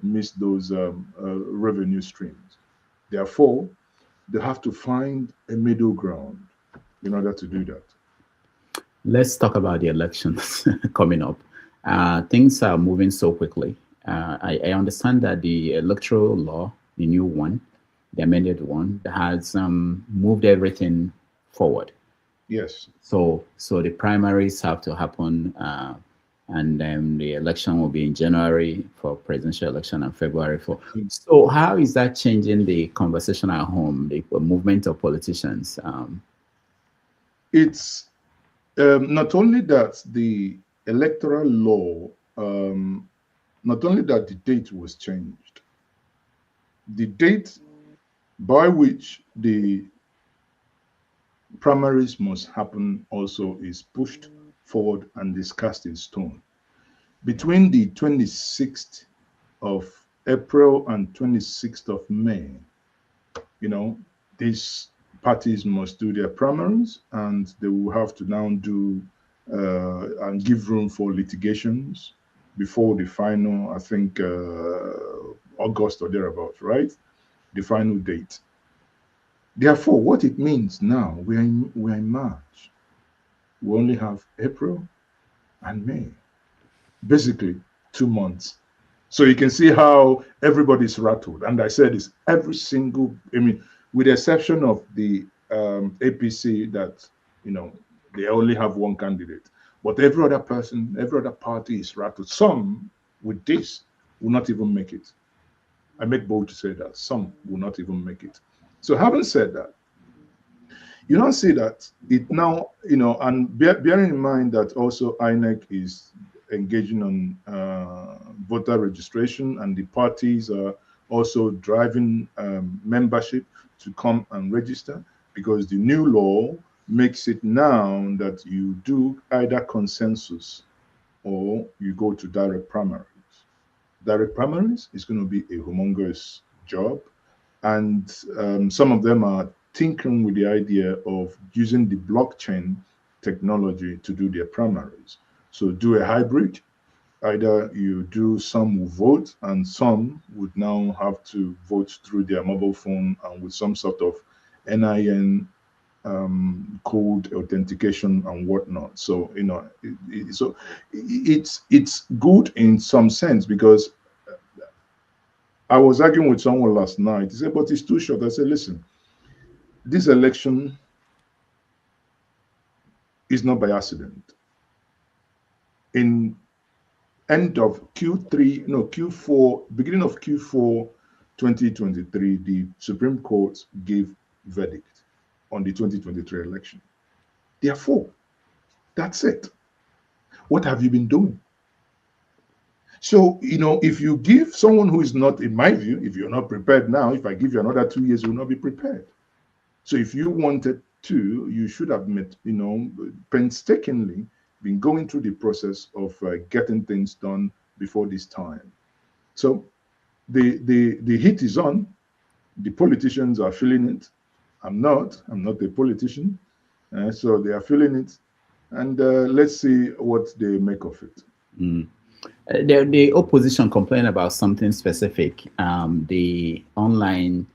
miss those revenue streams. Therefore, they have to find a middle ground in order to do that. Let's talk about the elections coming up. Things are moving so quickly. I understand that the electoral law, the new one, the amended one, has moved everything forward. Yes. So the primaries have to happen, and then the election will be in January for presidential election and February for. So how is that changing the conversation at home, the movement of politicians? It's not only that the electoral law, not only that the date was changed, the date by which the primaries must happen also is pushed forward and is cast in stone. Between the 26th of April and 26th of May, these parties must do their primaries and they will have to now do and give room for litigations before the final, I think, August or thereabouts, right? The final date. Therefore, what it means now, we're in March. We only have April and May, basically 2 months. So you can see how everybody's rattled. And I said it's every single, with the exception of the APC that, they only have one candidate. But every other person, every other party is rattled. Some with this will not even make it. I make bold to say that. Some will not even make it. So having said that, you don't see that it now, and bearing in mind that also INEC is engaging on voter registration and the parties are also driving membership to come and register because the new law makes it now that you do either consensus or you go to direct primaries. Direct primaries is going to be a humongous job, and some of them are tinkering with the idea of using the blockchain technology to do their primaries. So do a hybrid. Either you do some will vote and some would now have to vote through their mobile phone and with some sort of NIN code authentication and whatnot. So it's good in some sense because I was arguing with someone last night. He said, but it's too short. I said, listen, this election is not by accident. In end of Q4, beginning of Q4 2023, the Supreme Court gave verdict on the 2023 election. Therefore, that's it. What have you been doing? So, if you give someone who is not, in my view, if you're not prepared now, if I give you another 2 years, you will not be prepared. So if you wanted to, you should have painstakingly been going through the process of getting things done before this time. So the heat is on. The politicians are feeling it. I'm not a politician. So they are feeling it. And let's see what they make of it. The opposition complained about something specific, the online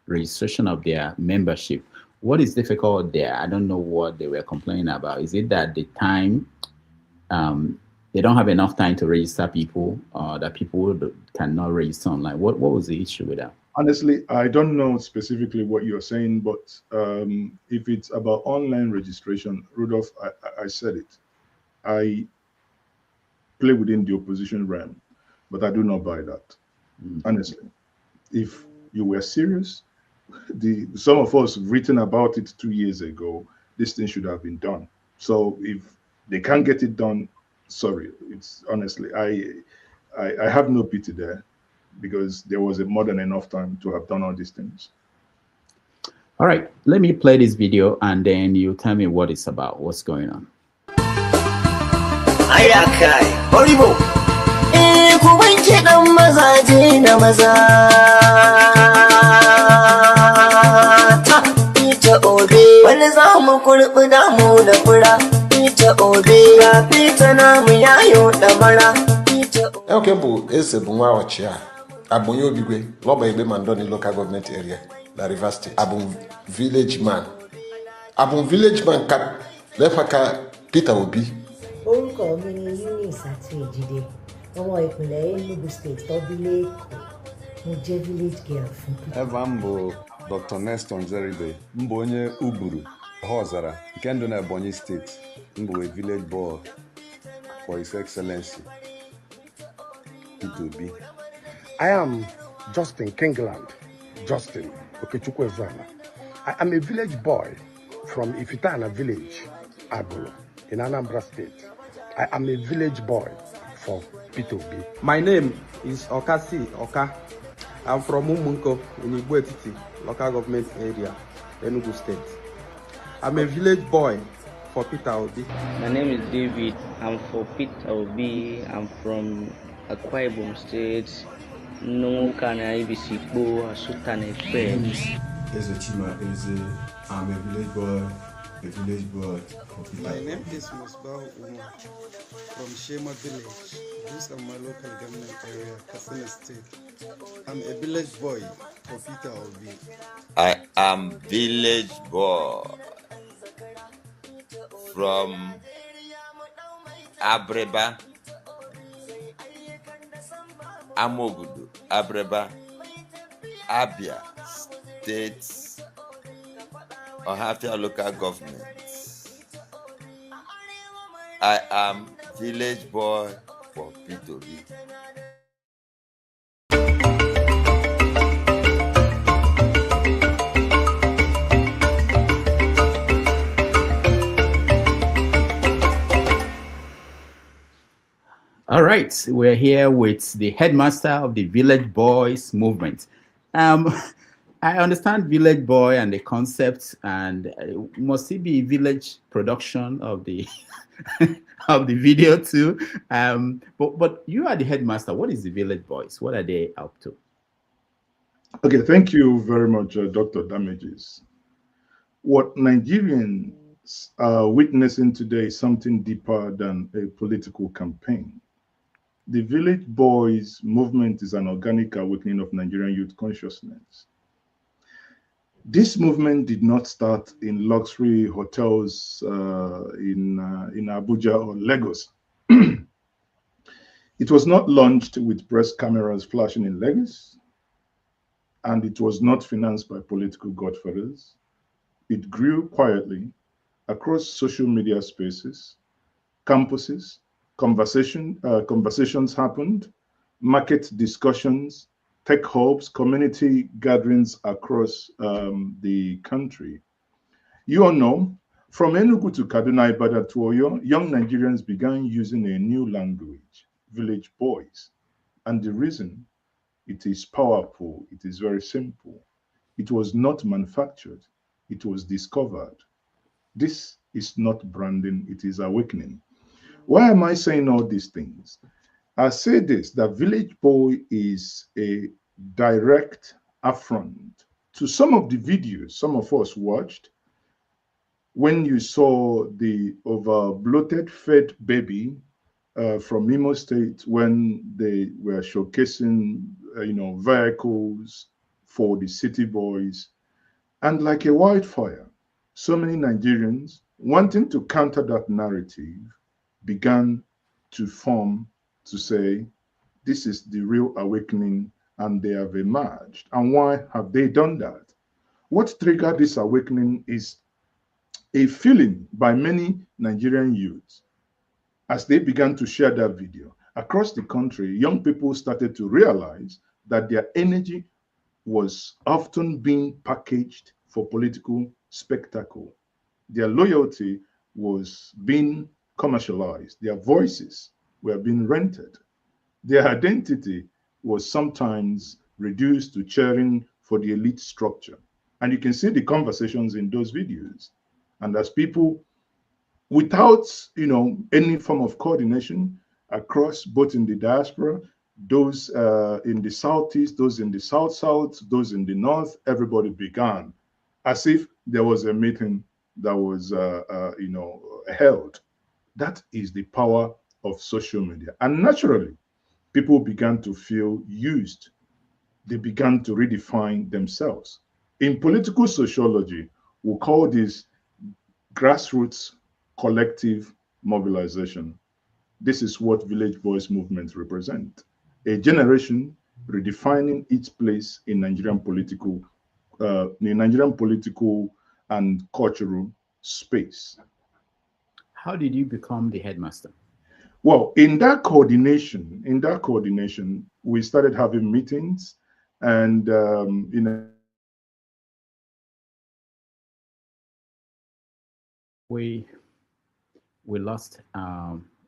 registration of their membership. What is difficult there? I don't know what they were complaining about. Is it that the time, they don't have enough time to register people, or that people cannot register online? What was the issue with that? Honestly, I don't know specifically what you're saying, but if it's about online registration, Rudolph, I said it. I play within the opposition realm, but I do not buy that. Honestly, if you were serious some of us written about it 2 years ago. This thing should have been done. So if they can't get it done, sorry. It's honestly, I have no pity there, because there was a more than enough time to have done all these things. All right, let me play this video and then you tell me what it's about, what's going on. Ayakai, Horibo. Ku wanke dan mazaje na maza. Ta ita obe, wani za mu kurbi damu da fura. Ita obe, ya fita namu yayo da mara. Okay, bu ese bu nwa ochia. Abunye obigwe, loba igbe mandoni local government area, la River State. Abun village man. Abun village man kap lefaka Peter Obi. Orúkọ mi ni Eunice àti Èjìdé, ọmọ ìpínlẹ̀ Enugu State tọ́bílẹ̀ Èkó. Mo jẹ́ village girl fún Peter. Eva mbụ Dr. Nestor Nzeribe, mbụ onye Uburu, Ọhazara, nke ndụ na Ebonyi State, mbụ a village boy for His Excellency Peter Obi. I am Justin Kingland, Justin Okechukwu-Ezeana. I am a village boy from Ifitana village, Agolo, in Anambra State. I am a village boy for Peter Obi. My name is Okasi Oka. I'm from Umunko in Igbo-Etiti, local government area, Enugu State. I'm a village boy for Peter Obi. My name is David. I'm for Peter Obi. I'm from Akwa Ibom State. No can I be Sikbo, Sultan Ekpe. Ezeoke, I'm a village boy. My name is Musbah Umar from Shema village. This is my local government area, Katsina State. I'm a village boy for Peter Obi. I am village boy from Abreba, Amogudu, Abreba, Abia State, Ohafia local government. I am village boy for Peter Obi. All right, we're here with the headmaster of the Village Boys movement. I understand Village Boy and the concept, and must it be village production of the of the video too? But you are the headmaster. What is the Village Boys? What are they up to? Okay, thank you very much, Dr. Damages. What Nigerians are witnessing today is something deeper than a political campaign. The Village Boys movement is an organic awakening of Nigerian youth consciousness. This movement did not start in luxury hotels in Abuja or Lagos. It was not launched with press cameras flashing in Lagos, and it was not financed by political godfathers. It grew quietly across social media spaces, campuses. Conversations happened, market discussions, tech hubs, community gatherings across the country. You all know, from Enugu to Kaduna, Ibadan to Oyo, young Nigerians began using a new language, Village Boys. And the reason, it is powerful, it is very simple. It was not manufactured, it was discovered. This is not branding, it is awakening. Why am I saying all these things? I say this, that Village Boy is a direct affront to some of the videos some of us watched when you saw the over-bloated fed baby from Imo State when they were showcasing vehicles for the city boys. And like a wildfire, so many Nigerians wanting to counter that narrative began to form to say, this is the real awakening, and they have emerged. And why have they done that? What triggered this awakening is a feeling by many Nigerian youths as they began to share that video. Across the country, young people started to realize that their energy was often being packaged for political spectacle. Their loyalty was being commercialized. Their voices were being rented. Their identity was sometimes reduced to cheering for the elite structure. And you can see the conversations in those videos. And as people, without any form of coordination across, both in the diaspora, those in the southeast, those in the south, those in the north, everybody began as if there was a meeting that was held. That is the power of social media. And naturally, people began to feel used. They began to redefine themselves. In political sociology, we call this grassroots collective mobilization. This is what Village Voice movements represent. A generation redefining its place in Nigerian political and cultural space. How did you become the headmaster? Well, in that coordination, we started having meetings, and we lost.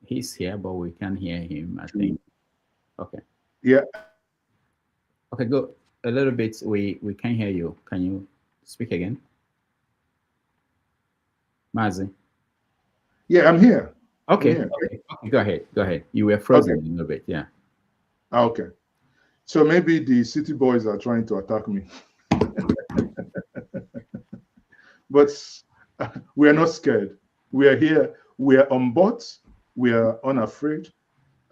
He's here, but we can't hear him, I think. Okay. Yeah. Okay, go a little bit. We can't hear you. Can you speak again? Maazi? Yeah, I'm here. Okay. I'm here. Okay. Go ahead. Go ahead. You were frozen a little bit. Yeah. Okay. So maybe the city boys are trying to attack me. But we are not scared. We are here. We are on board. We are unafraid,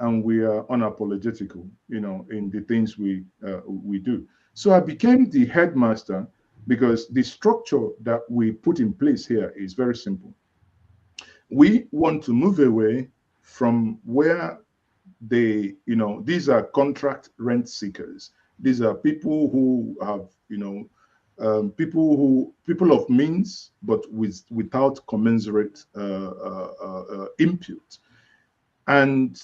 and we are unapologetical, in the things we do. So I became the headmaster because the structure that we put in place here is very simple. We want to move away from where these are contract rent seekers. These are people who have, people of means, but without commensurate input. And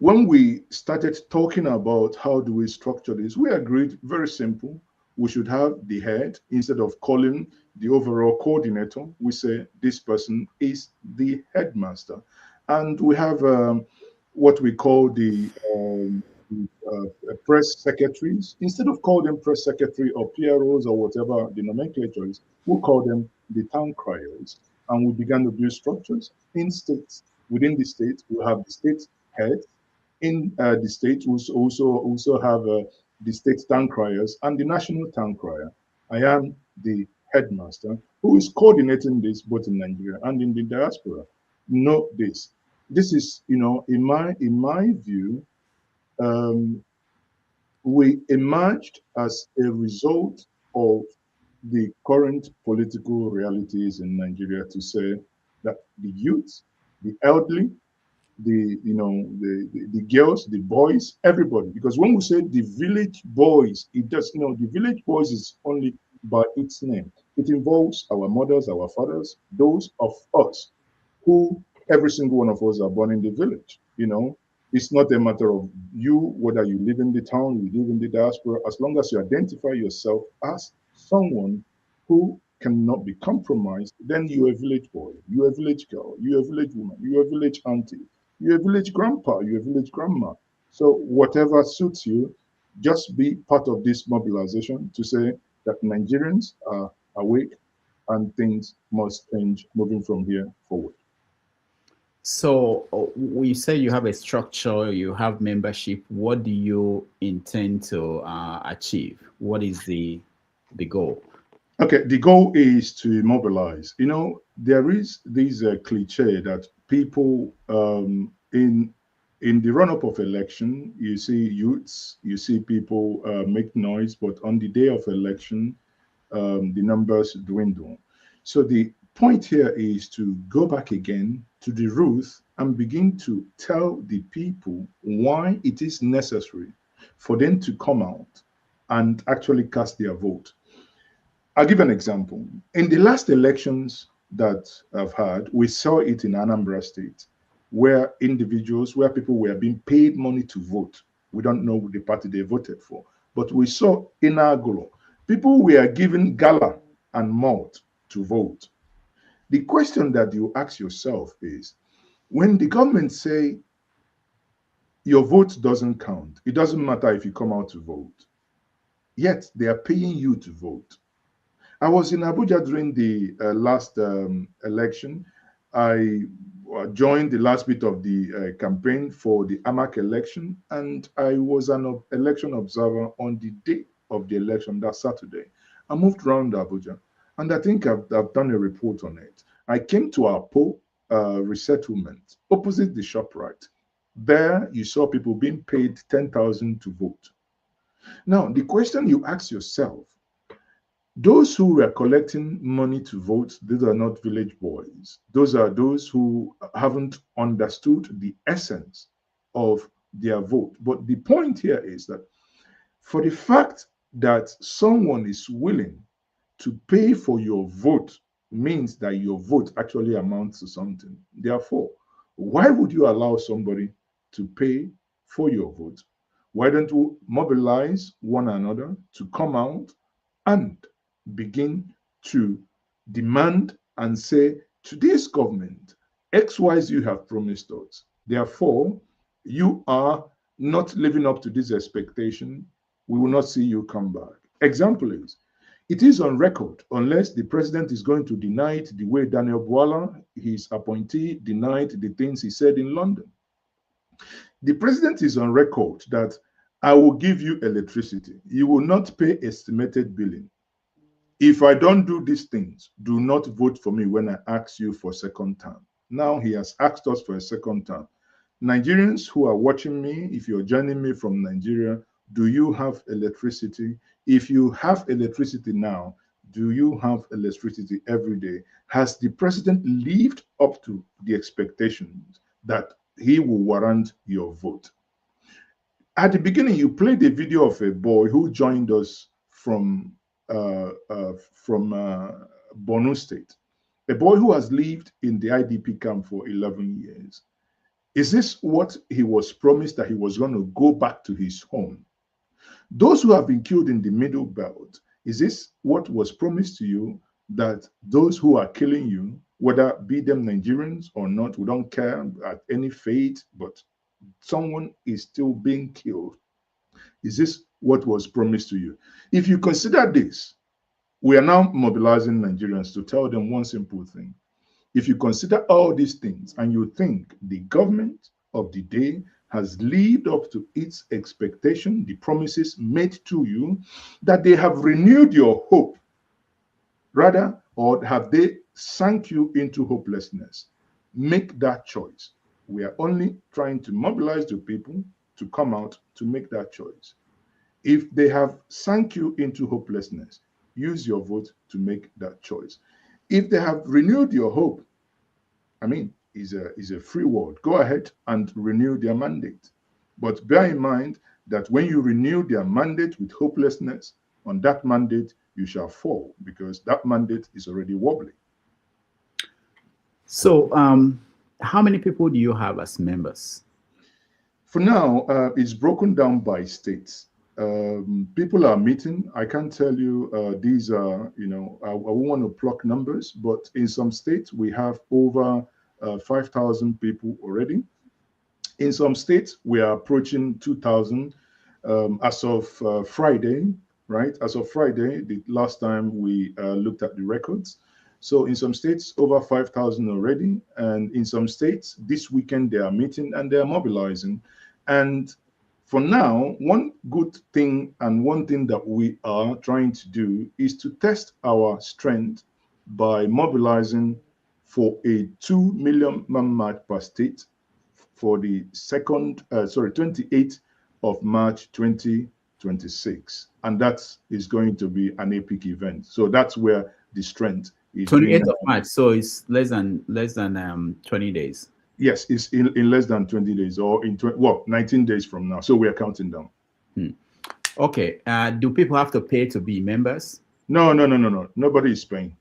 when we started talking about how do we structure this, we agreed very simple. We should have the head instead of calling the overall coordinator. We say this person is the headmaster, and we have what we call the press secretaries. Instead of calling them press secretary or PROs or whatever the nomenclature is, we'll call them the town criers. And we began to build structures in states. Within the state, we have the state head. In the state, we also have the state town criers and the national town crier. I am the headmaster who is coordinating this both in Nigeria and in the diaspora. Note this. This is, in my view, we emerged as a result of the current political realities in Nigeria to say that the youth, the elderly, the girls, the boys, everybody. Because when we say the village boys, it does, the village boys is only by its name. It involves our mothers, our fathers, those of us who every single one of us are born in the village. It's not a matter of you, whether you live in the town, you live in the diaspora, as long as you identify yourself as someone who cannot be compromised, then you're a village boy, you're a village girl, you're a village woman, you're a village auntie, you're a village grandpa, you're a village grandma. So whatever suits you, just be part of this mobilization to say that Nigerians are awake and things must change moving from here forward. So we say you have a structure, you have membership. What do you intend to achieve? What is the goal? Okay, the goal is to mobilize. There is this cliche that people in the run-up of election, you see youths, you see people make noise, but on the day of election, the numbers dwindle. So the point here is to go back again to the roots and begin to tell the people why it is necessary for them to come out and actually cast their vote. I'll give an example. In the last elections that I've had, we saw it in Anambra State, where people were being paid money to vote. We don't know the party they voted for, but we saw in Agolo People were given gala and malt to vote. The question that you ask yourself is, when the government say your vote doesn't count, it doesn't matter if you come out to vote, yet they are paying you to vote. I was in Abuja during the last election. I joined the last bit of the campaign for the AMAC election, and I was an election observer on the day of the election, that Saturday. I moved around Abuja, and I think I've done a report on it. I came to our Po resettlement opposite the ShopRite. There, you saw people being paid 10,000 to vote. Now, the question you ask yourself, those who were collecting money to vote, these are not village boys. Those are those who haven't understood the essence of their vote. But the point here is that for the fact that someone is willing to pay for your vote means that your vote actually amounts to something. Therefore, why would you allow somebody to pay for your vote? Why don't we mobilize one another to come out and begin to demand and say, to this government, XYZ you have promised us. Therefore, you are not living up to this expectation. We will not see you come back. Example is, it is on record, unless the president is going to deny it the way Daniel Bwala, his appointee, denied the things he said in London. The president is on record that I will give you electricity. You will not pay estimated billing. If I don't do these things, do not vote for me when I ask you for second term. Now he has asked us for a second term. Nigerians who are watching me, if you're joining me from Nigeria, do you have electricity? If you have electricity now, do you have electricity every day? Has the president lived up to the expectations that he will warrant your vote? At the beginning, you played a video of a boy who joined us from Borno State, a boy who has lived in the IDP camp for 11 years. Is this what he was promised, that he was going to go back to his home? Those who have been killed in the Middle Belt, is this what was promised to you, that those who are killing you, whether be them Nigerians or not, we don't care at any fate, but someone is still being killed? Is this what was promised to you? If you consider this, we are now mobilizing Nigerians to tell them one simple thing. If you consider all these things and you think the government of the day has lived up to its expectation, the promises made to you, that they have renewed your hope, rather, or have they sunk you into hopelessness, make that choice. We are only trying to mobilize the people to come out to make that choice. If they have sunk you into hopelessness, use your vote to make that choice. If they have renewed your hope, I mean, is a free word. Go ahead and renew their mandate. But bear in mind that when you renew their mandate with hopelessness, on that mandate, you shall fall, because that mandate is already wobbly. So, how many people do you have as members? For now, it's broken down by states. People are meeting. I can't tell you these are, I won't want to pluck numbers, but in some states, we have over 5,000 people already. In some states, we are approaching 2,000 as of Friday, right? As of Friday, the last time we looked at the records. So in some states, over 5,000 already. And in some states, this weekend, they are meeting and they are mobilizing. And for now, one good thing and one thing that we are trying to do is to test our strength by mobilizing for a 2 million man march per state for the 28th of March 2026. And that is going to be an epic event. So that's where the strength is. 28th of March, so it's less than 20 days. Yes, it's in less than 20 days, or in 19 days from now. So we are counting down. Okay. Do people have to pay to be members? No. Nobody is paying.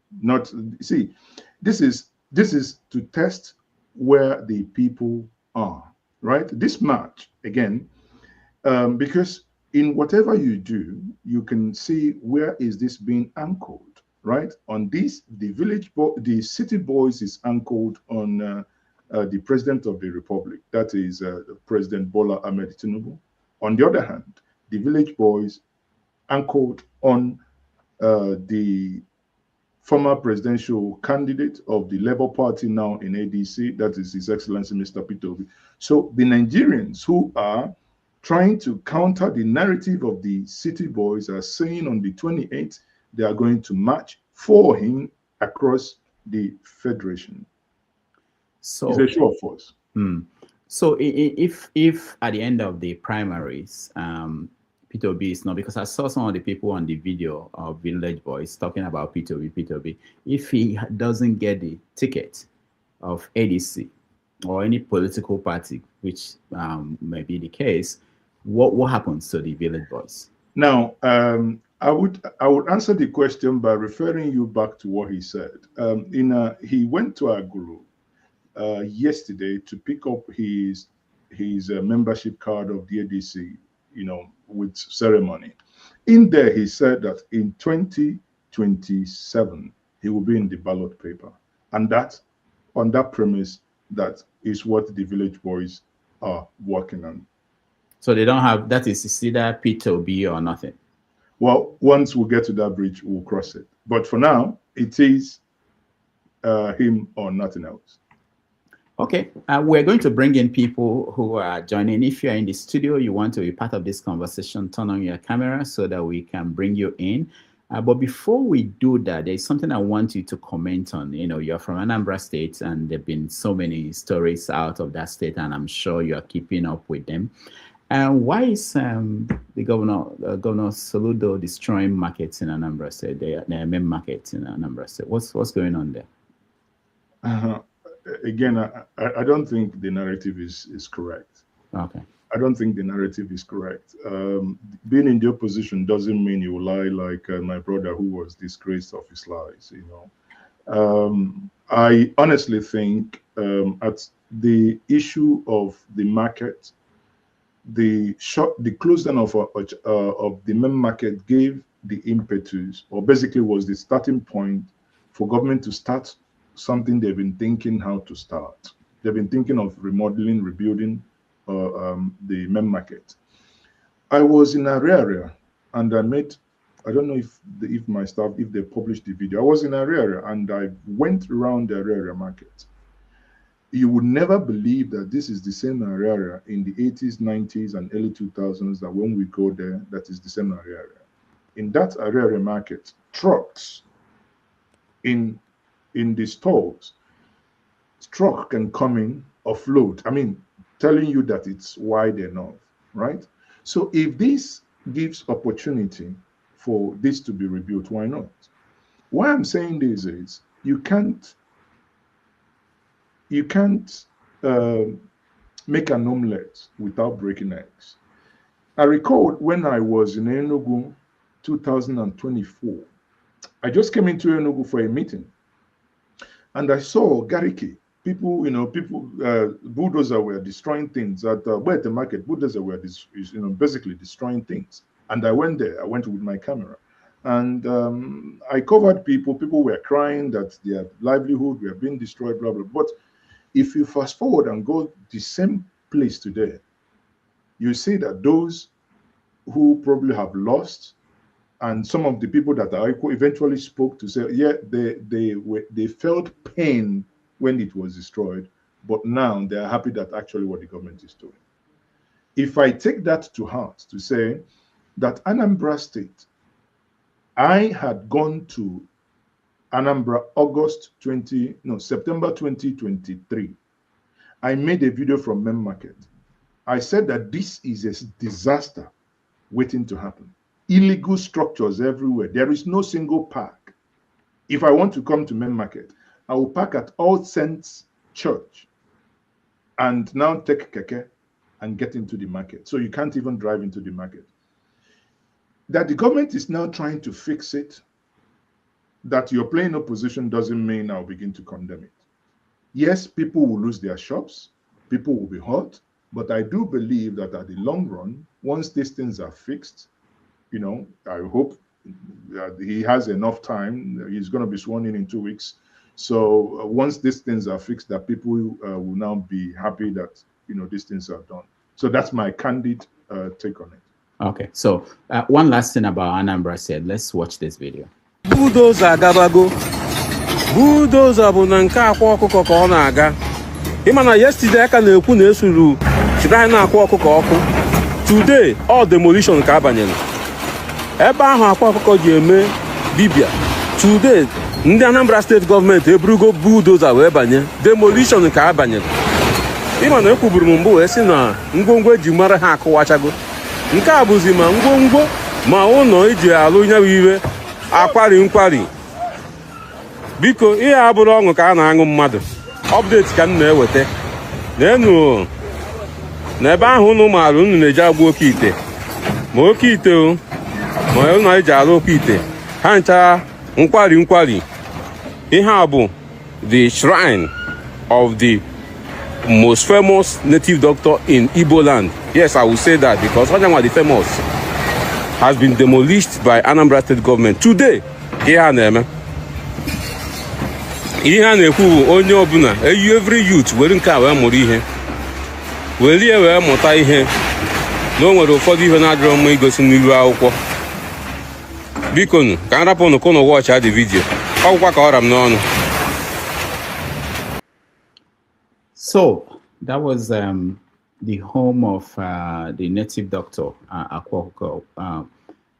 See, this is to test where the people are, right? This March, again, because in whatever you do, you can see where is this being anchored, right? On this, the city boys is anchored on the president of the republic, that is President Bola Ahmed Tinubu. On the other hand, the village boys anchored on the former presidential candidate of the Labour Party now in ADC, that is His Excellency Mr. Peter Obi. So the Nigerians who are trying to counter the narrative of the city boys are saying on the 28th they are going to march for him across the federation. So it's a show of force. So if at the end of the primaries, Peter Obi is not, because I saw some of the people on the video of Village Boys talking about Peter Obi, if he doesn't get the ticket of ADC or any political party, which may be the case, what happens to the Village Boys? Now, I would answer the question by referring you back to what he said. He went to Agulu yesterday to pick up his membership card of the ADC, with ceremony. In there, he said that in 2027 he will be in the ballot paper, and that on that premise, that is what the Village Boys are working on. So they don't have, that is either Peter Obi or nothing. Well, once we get to that bridge, we'll cross it. But for now, it is him or nothing else. Okay, we're going to bring in people who are joining. If you're in the studio, you want to be part of this conversation, turn on your camera so that we can bring you in. But before we do that, there's something I want you to comment on. You're from Anambra State, and there have been so many stories out of that state, and I'm sure you're keeping up with them. And why is the Governor Soludo destroying markets in Anambra State, the main markets in Anambra State? What's going on there? Again, I don't think the narrative is correct. Okay. I don't think the narrative is correct. Being in the opposition doesn't mean you will lie like my brother who was disgraced of his lies. I honestly think at the issue of the market, the close down of the main market gave the impetus, or basically was the starting point for government to start something they've been thinking how to start. They've been thinking of remodeling, rebuilding the main market. I was in Ariaria and I don't know if my staff, if they published the video. I was in Ariaria and I went around the Ariaria market. You would never believe that this is the same Ariaria in the 80s, 90s, and early 2000s, that when we go there, that is the same Ariaria. In that Ariaria market, trucks in the stores, truck can come in, offload. I mean, telling you that it's wide enough, right? So if this gives opportunity for this to be rebuilt, why not? Why I'm saying this is you can't make an omelette without breaking eggs. I recall when I was in Enugu 2024, I just came into Enugu for a meeting. And I saw Gariki, people, bulldozer were destroying things at the market. Bulldozer were, basically destroying things. And I went there. I went with my camera, and I covered people. People were crying that their livelihood were being destroyed, blah blah. But if you fast forward and go the same place today, you see that those who probably have lost, and some of the people that I eventually spoke to say, yeah, they felt pain when it was destroyed, but now they are happy that actually what the government is doing. If I take that to heart to say that Anambra State, I had gone to Anambra September 2023. I made a video from Main Market. I said that this is a disaster waiting to happen. Illegal structures everywhere. There is no single park. If I want to come to Main Market, I will park at All Saints Church and now take keke and get into the market. So you can't even drive into the market. That the government is now trying to fix it, that you're playing opposition doesn't mean I'll begin to condemn it. Yes, people will lose their shops. People will be hurt. But I do believe that at the long run, once these things are fixed, you know, I hope that he has enough time. He's going to be sworn in 2 weeks. So once these things are fixed, that people will now be happy that, you know, these things are done. So that's my candid take on it. Okay, so one last thing about Anambra said. Let's watch this video. Bulldozer agabago. Bulldozer bụ na nke akwa ọkụkọ ka ọ na-aga. Ịma na yesterday aka na-ekwu na esuru chịrị na-akwa ọkụkọ ọkụ. Today all demolition ka abanyere. Ebe ahụ akwa ọkụkọ ji eme dibia. Today ndị Anambra State gọọmenti eburugo bulldozer wee banye. Demolition ka abanyere. Ịma na ekwuburu m mbụ wee sị na ngwongwo eji mara ha akụwachago. Nke a bụzi ma ngwongwo ma ụlọ iji alụ nya iwe akwari nkwari. Biko ihe abụrụ ọṅụ ka a na-aṅụ mmadụ. Update ka m na-eweta. N'enu n'ebe ahụ unu maara unu na-eji agba oke ite. Ma oke ite o ma unu eji alụ oke ite. Ha ncha nkwari. Ihe a bụ the shrine of the most famous native doctor in Igbo land. Yes, I will say that because Onyanwa the famous has been demolished by Anambra State government. Today, ihe a na-eme. Ihe a na-ekwu onye ọbụla, every youth were nke a wee mụrụ ihe. Were wee mụta ihe. Na o nwere ụfọdụ ihe na-adịrọ mma igosi n'ilu akwụkwọ. Biko nụ, ka m rapụ unu ka unu watch the video. Ọgwụkwa ka ọra m n'ọnụ. So that was the home of the native doctor, Akwoko.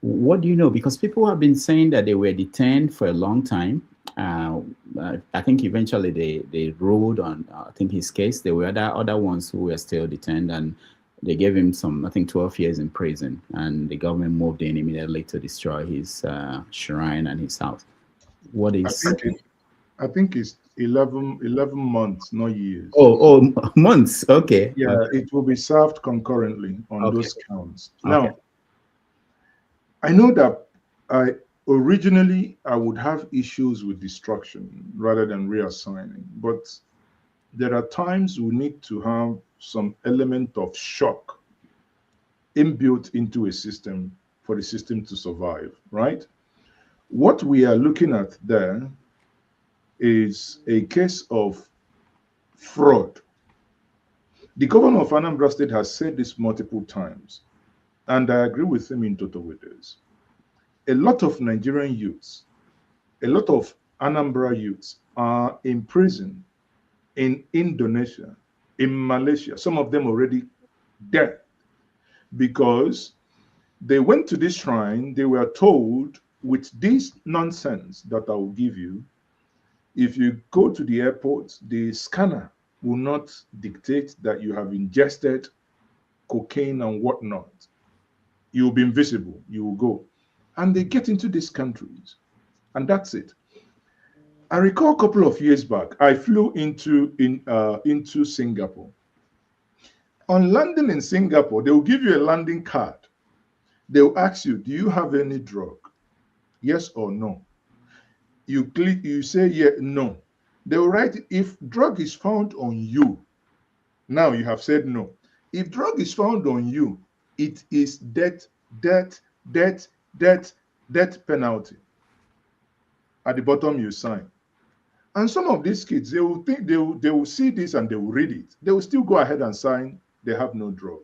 What do you know? Because people have been saying that they were detained for a long time. I think eventually they ruled on, I think, his case. There were other ones who were still detained, and they gave him some, I think, 12 years in prison. And the government moved in immediately to destroy his shrine and his house. What is... I think it's 11 months, not years. Oh, months. Okay. Yeah, okay. It will be served concurrently on those counts. Now, I know that originally I would have issues with destruction rather than reassigning, but there are times we need to have some element of shock inbuilt into a system for the system to survive, right? What we are looking at there is a case of fraud. The governor of Anambra State has said this multiple times, and I agree with him in total with this. A lot of Nigerian youths, a lot of Anambra youths are in prison in Indonesia, in Malaysia, some of them already dead, because they went to this shrine, they were told with this nonsense that I will give you, if you go to the airport, the scanner will not dictate that you have ingested cocaine and whatnot. You'll be invisible, you will go. And they get into these countries, and that's it. I recall a couple of years back, I flew into Singapore. On landing in Singapore, they will give you a landing card. They will ask you, do you have any drug? Yes or no? You click, you say yeah, no. They will write, if drug is found on you, now you have said no. If drug is found on you, it is death penalty. At the bottom you sign. And some of these kids, they will think they will see this and they will read it. They will still go ahead and sign they have no drug.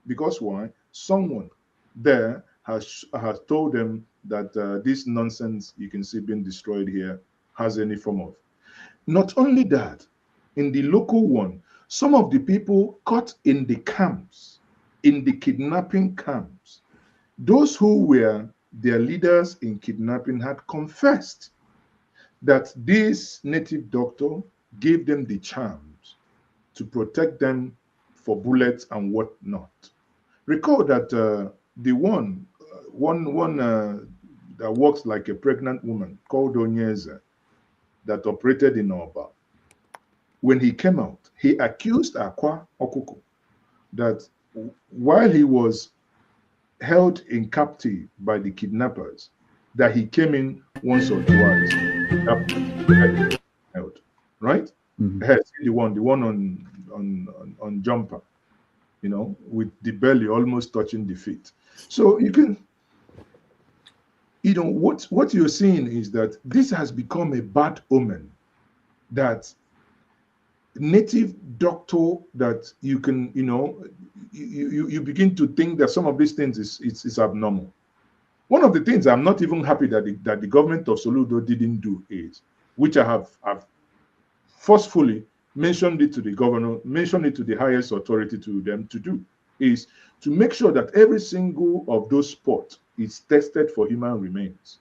Because why? Someone there has told them that this nonsense you can see being destroyed here has any form of. Not only that, in the local one, some of the people caught in the camps, in the kidnapping camps, those who were their leaders in kidnapping had confessed that this native doctor gave them the charms to protect them for bullets and whatnot. Recall that the one that works like a pregnant woman called Njenje that operated in Oba, when he came out, he accused Akwa Okuko that while he was held in captive by the kidnappers, that he came in once or twice. Held, right? Mm-hmm. The one on Jumper. with the belly almost touching the feet. So you can, what you're seeing is that this has become a bad omen, that native doctor, that you can, you begin to think that some of these things is abnormal. One of the things I'm not even happy that the government of Soludo didn't do is, which I have forcefully mentioned it to the governor, mentioned it to the highest authority to them to do, is to make sure that every single of those spots is tested for human remains.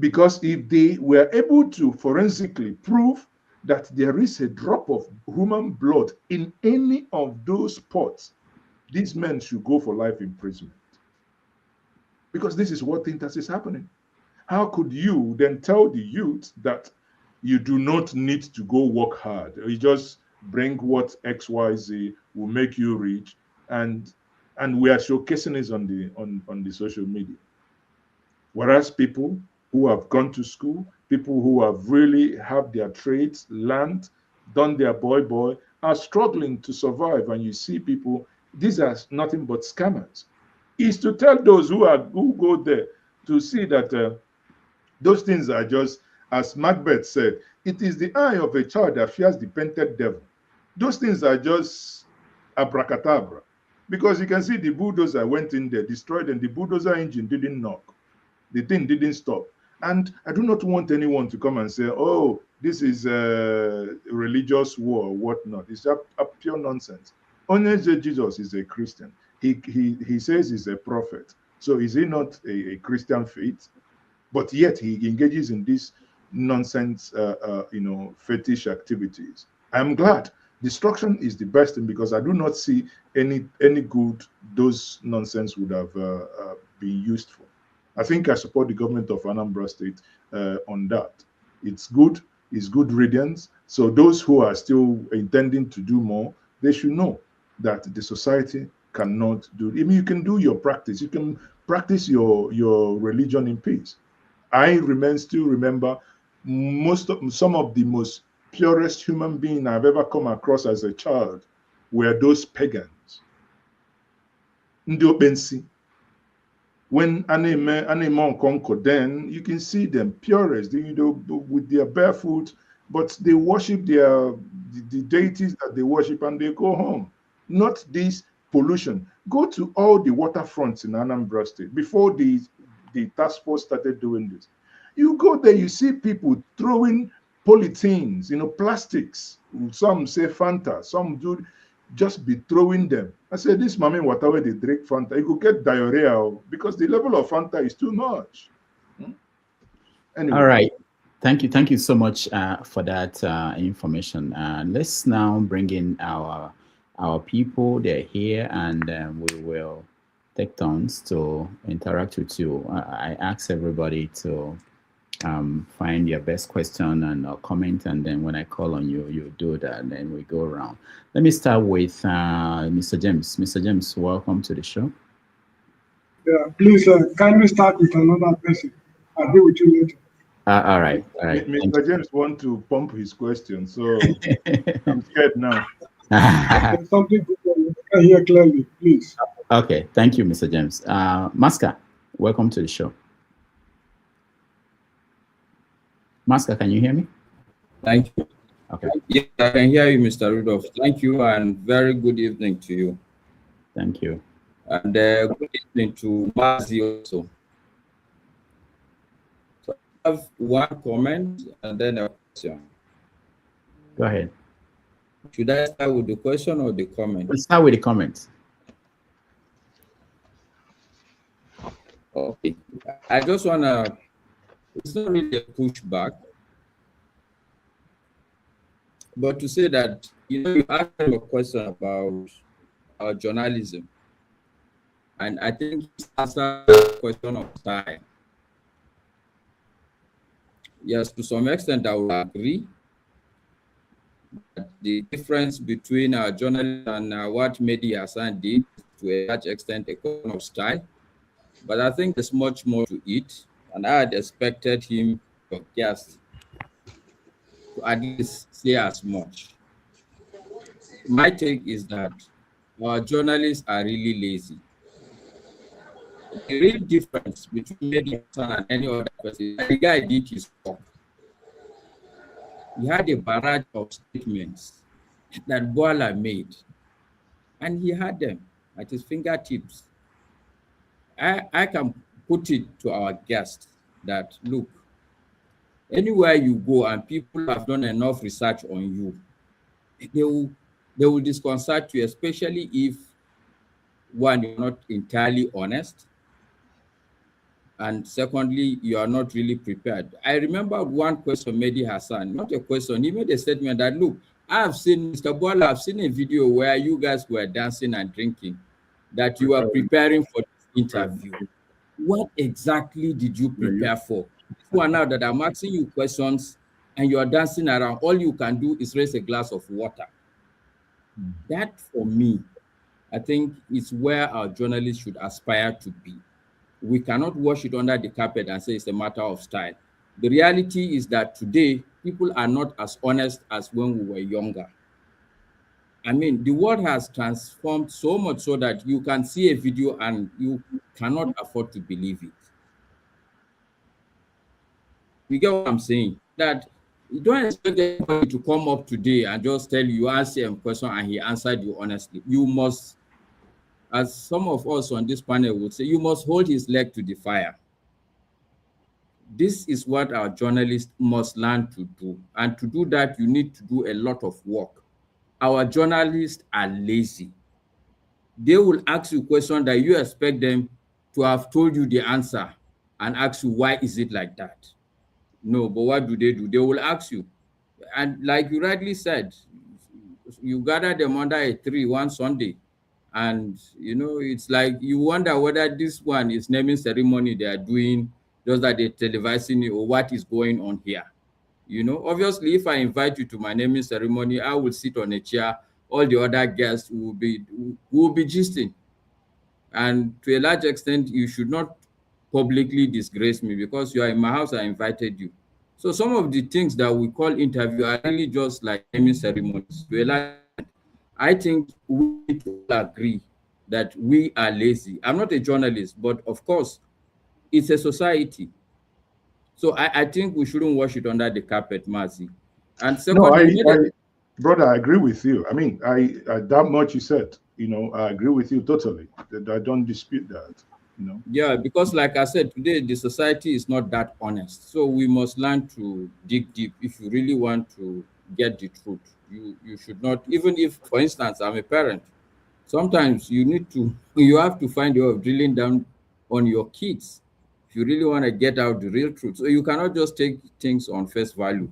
Because if they were able to forensically prove that there is a drop of human blood in any of those spots, these men should go for life imprisonment. Because this is what thinks is happening. How could you then tell the youth that you do not need to go work hard? You just bring what XYZ will make you rich, and we are showcasing this on the social media. Whereas people who have gone to school, people who have really have their trades learned, done their boy, are struggling to survive. And you see people, these are nothing but scammers. Is to tell those who go there to see that those things are just, as Macbeth said, it is the eye of a child that fears the painted devil. Those things are just abracadabra. Because you can see the bulldozer went in there, destroyed, and the bulldozer engine didn't knock. The thing didn't stop. And I do not want anyone to come and say, oh, this is a religious war or whatnot. It's a pure nonsense. Only Jesus is a Christian. He says he's a prophet. So is he not a Christian faith? But yet he engages in this nonsense, fetish activities. I'm glad. Destruction is the best thing, because I do not see any good those nonsense would have been used for. I think I support the government of Anambra State on that. It's good riddance. So those who are still intending to do more, they should know that the society cannot do. I mean, you can do your practice. You can practice your religion in peace. I still remember some of the most purest human beings I've ever come across as a child were those pagans. Ndị Opensi. When Anime Conquer, then you can see them purest, with their barefoot, but they worship the deities that they worship, and they go home. Not this pollution. Go to all the waterfronts in Anambra State before the task force started doing this. You go there, you see people throwing polythenes, plastics. Some say Fanta, some do just be throwing them. I said, this mommy, whatever they drink Fanta, you could get diarrhea because the level of Fanta is too much. Anyway. All right. Thank you so much for that information. Let's now bring in our people. They're here, and we will take turns to interact with you. I ask everybody to find your best question and comment, and then when I call on you, you do that, and then we go around. Let me start with Mr. James. Mr. James, welcome to the show. Yeah, please kindly start with another person. I'll be with you later. All right. Mr. James wants to pump his question, so I'm scared now. Something you can hear clearly, please. Okay, thank you, Mr. James. Maska, welcome to the show. Maska, can you hear me? Thank you. Okay. Yeah, I can hear you, Mr. Rudolph. Thank you, and very good evening to you. Thank you. And good evening to Maazi also. So I have one comment and then a question. Go ahead. Should I start with the question or the comment? Let's start with the comments. Okay. I just want to, it's not really a pushback, but to say that, you asked me a question about journalism. And I think it's answered the question of time. Yes, to some extent, I will agree that the difference between our journalism and what Mehdi Hassan did, to a large extent, a question of style. But I think there's much more to it, and I had expected him to just to at least say as much. My take is that our journalists are really lazy. The real difference between Mehdi Hassan and any other person is that the guy did his work. He had a barrage of statements that Bola made, and he had them at his fingertips. I can put it to our guests that, look, anywhere you go and people have done enough research on you, they will disconcert you, especially if, one, you're not entirely honest, and secondly, you are not really prepared. I remember one question Mehdi Hassan, not a question, he made a statement that, look, I've seen, Mr. Bola, I've seen a video where you guys were dancing and drinking, that you are preparing for this interview. What exactly did you prepare for? This one now that I'm asking you questions and you are dancing around, all you can do is raise a glass of water. That, for me, I think is where our journalists should aspire to be. We cannot wash it under the carpet and say it's a matter of style. The reality is that today, people are not as honest as when we were younger. I mean, the world has transformed so much so that you can see a video and you cannot afford to believe it. You get what I'm saying? That you don't expect anybody to come up today and just tell you, answer a question, and he answered you honestly. You must, as some of us on this panel would say, you must hold his leg to the fire. This is what our journalists must learn to do. And to do that, you need to do a lot of work. Our journalists are lazy. They will ask you questions that you expect them to have told you the answer and ask you, why is it like that? No, but what do? They will ask you. And like you rightly said, you gather them under a tree one Sunday, and it's like you wonder whether this one is naming ceremony they are doing, just that they're televising it, or what is going on here. Obviously, if I invite you to my naming ceremony, I will sit on a chair. All the other guests will be gisting. And to a large extent, you should not publicly disgrace me because you are in my house, I invited you. So some of the things that we call interview are really just like naming ceremonies. To a large extent, I think we need to agree that we are lazy. I'm not a journalist, but of course, it's a society. So I think we shouldn't wash it under the carpet, Maazi. And secondly, brother, I agree with you. I mean, I that much you said, I agree with you totally. I don't dispute that. Yeah, because like I said, today the society is not that honest. So we must learn to dig deep. If you really want to get the truth, you should not, even if, for instance, I'm a parent, sometimes you have to find a way of drilling down on your kids if you really want to get out the real truth. So you cannot just take things on face value.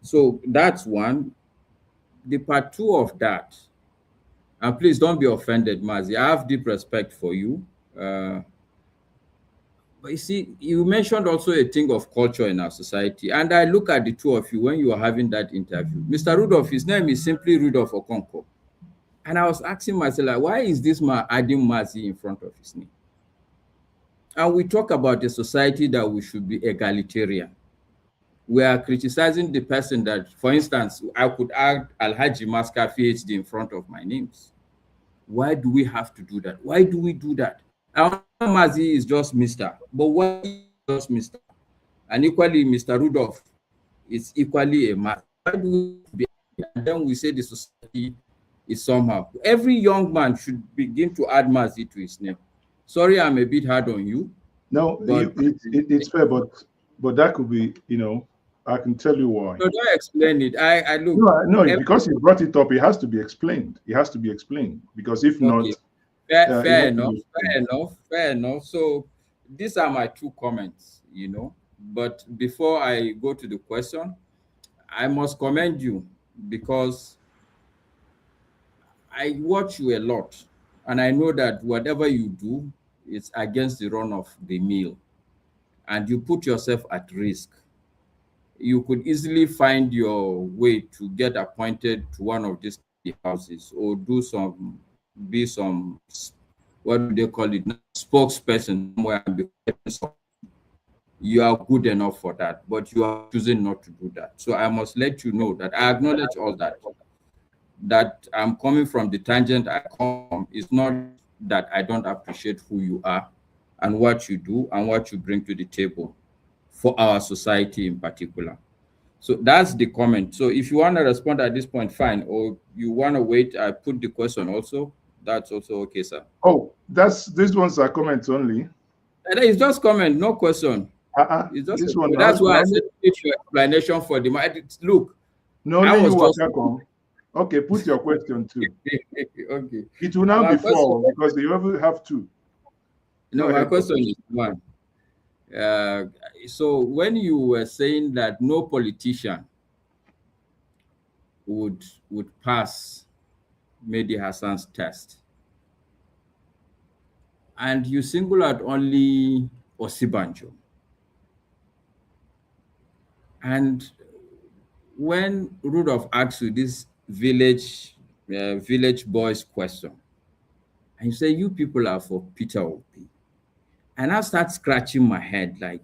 So that's one. The part two of that, and please don't be offended, Maazi, I have deep respect for you. But you see, you mentioned also a thing of culture in our society. And I look at the two of you when you were having that interview. Mr. Rudolph, his name is simply Rudolph Okonkwo. And I was asking myself, like, why is this man adding Maazi in front of his name? And we talk about a society that we should be egalitarian. We are criticizing the person that, for instance, I could add Alhaji Maska PhD in front of my names. Why do we have to do that? Why do we do that? Maazi is just Mr. But why is just Mr.? And equally, Mr. Rudolph is equally a man. Why do we be? And then we say the society is somehow. Every young man should begin to add Maazi to his name. Sorry, I'm a bit hard on you. No, it's fair, but that could be, I can tell you why. No, don't explain it. I look. No, because you brought it up, it has to be explained. It has to be explained because if not. Fair enough. So these are my two comments, But before I go to the question, I must commend you because I watch you a lot. And I know that whatever you do is against the run of the mill. And you put yourself at risk. You could easily find your way to get appointed to one of these houses or be some, what do they call it, spokesperson somewhere. You are good enough for that, but you are choosing not to do that. So I must let you know that I acknowledge all that. that I'm coming from the tangent I come from is not that I don't appreciate who you are and what you do and what you bring to the table for our society in particular. So that's the comment. So if you want to respond at this point, fine. Or you want to wait, I put the question also. That's also okay, sir. Oh, these ones are comments only. And it's just comment, no question. It's just this one. that's why I said it's your explanation for the look. No, I was you just okay. Put your question too. Okay. It will now be 4 because you ever have 2. No, my question is 1. So when you were saying that no politician would pass Mehdi Hassan's test, and you single out only Osibanjo, and when Rudolph asks you this village boys question, and you say you people are for Peter Obi, and I start scratching my head like,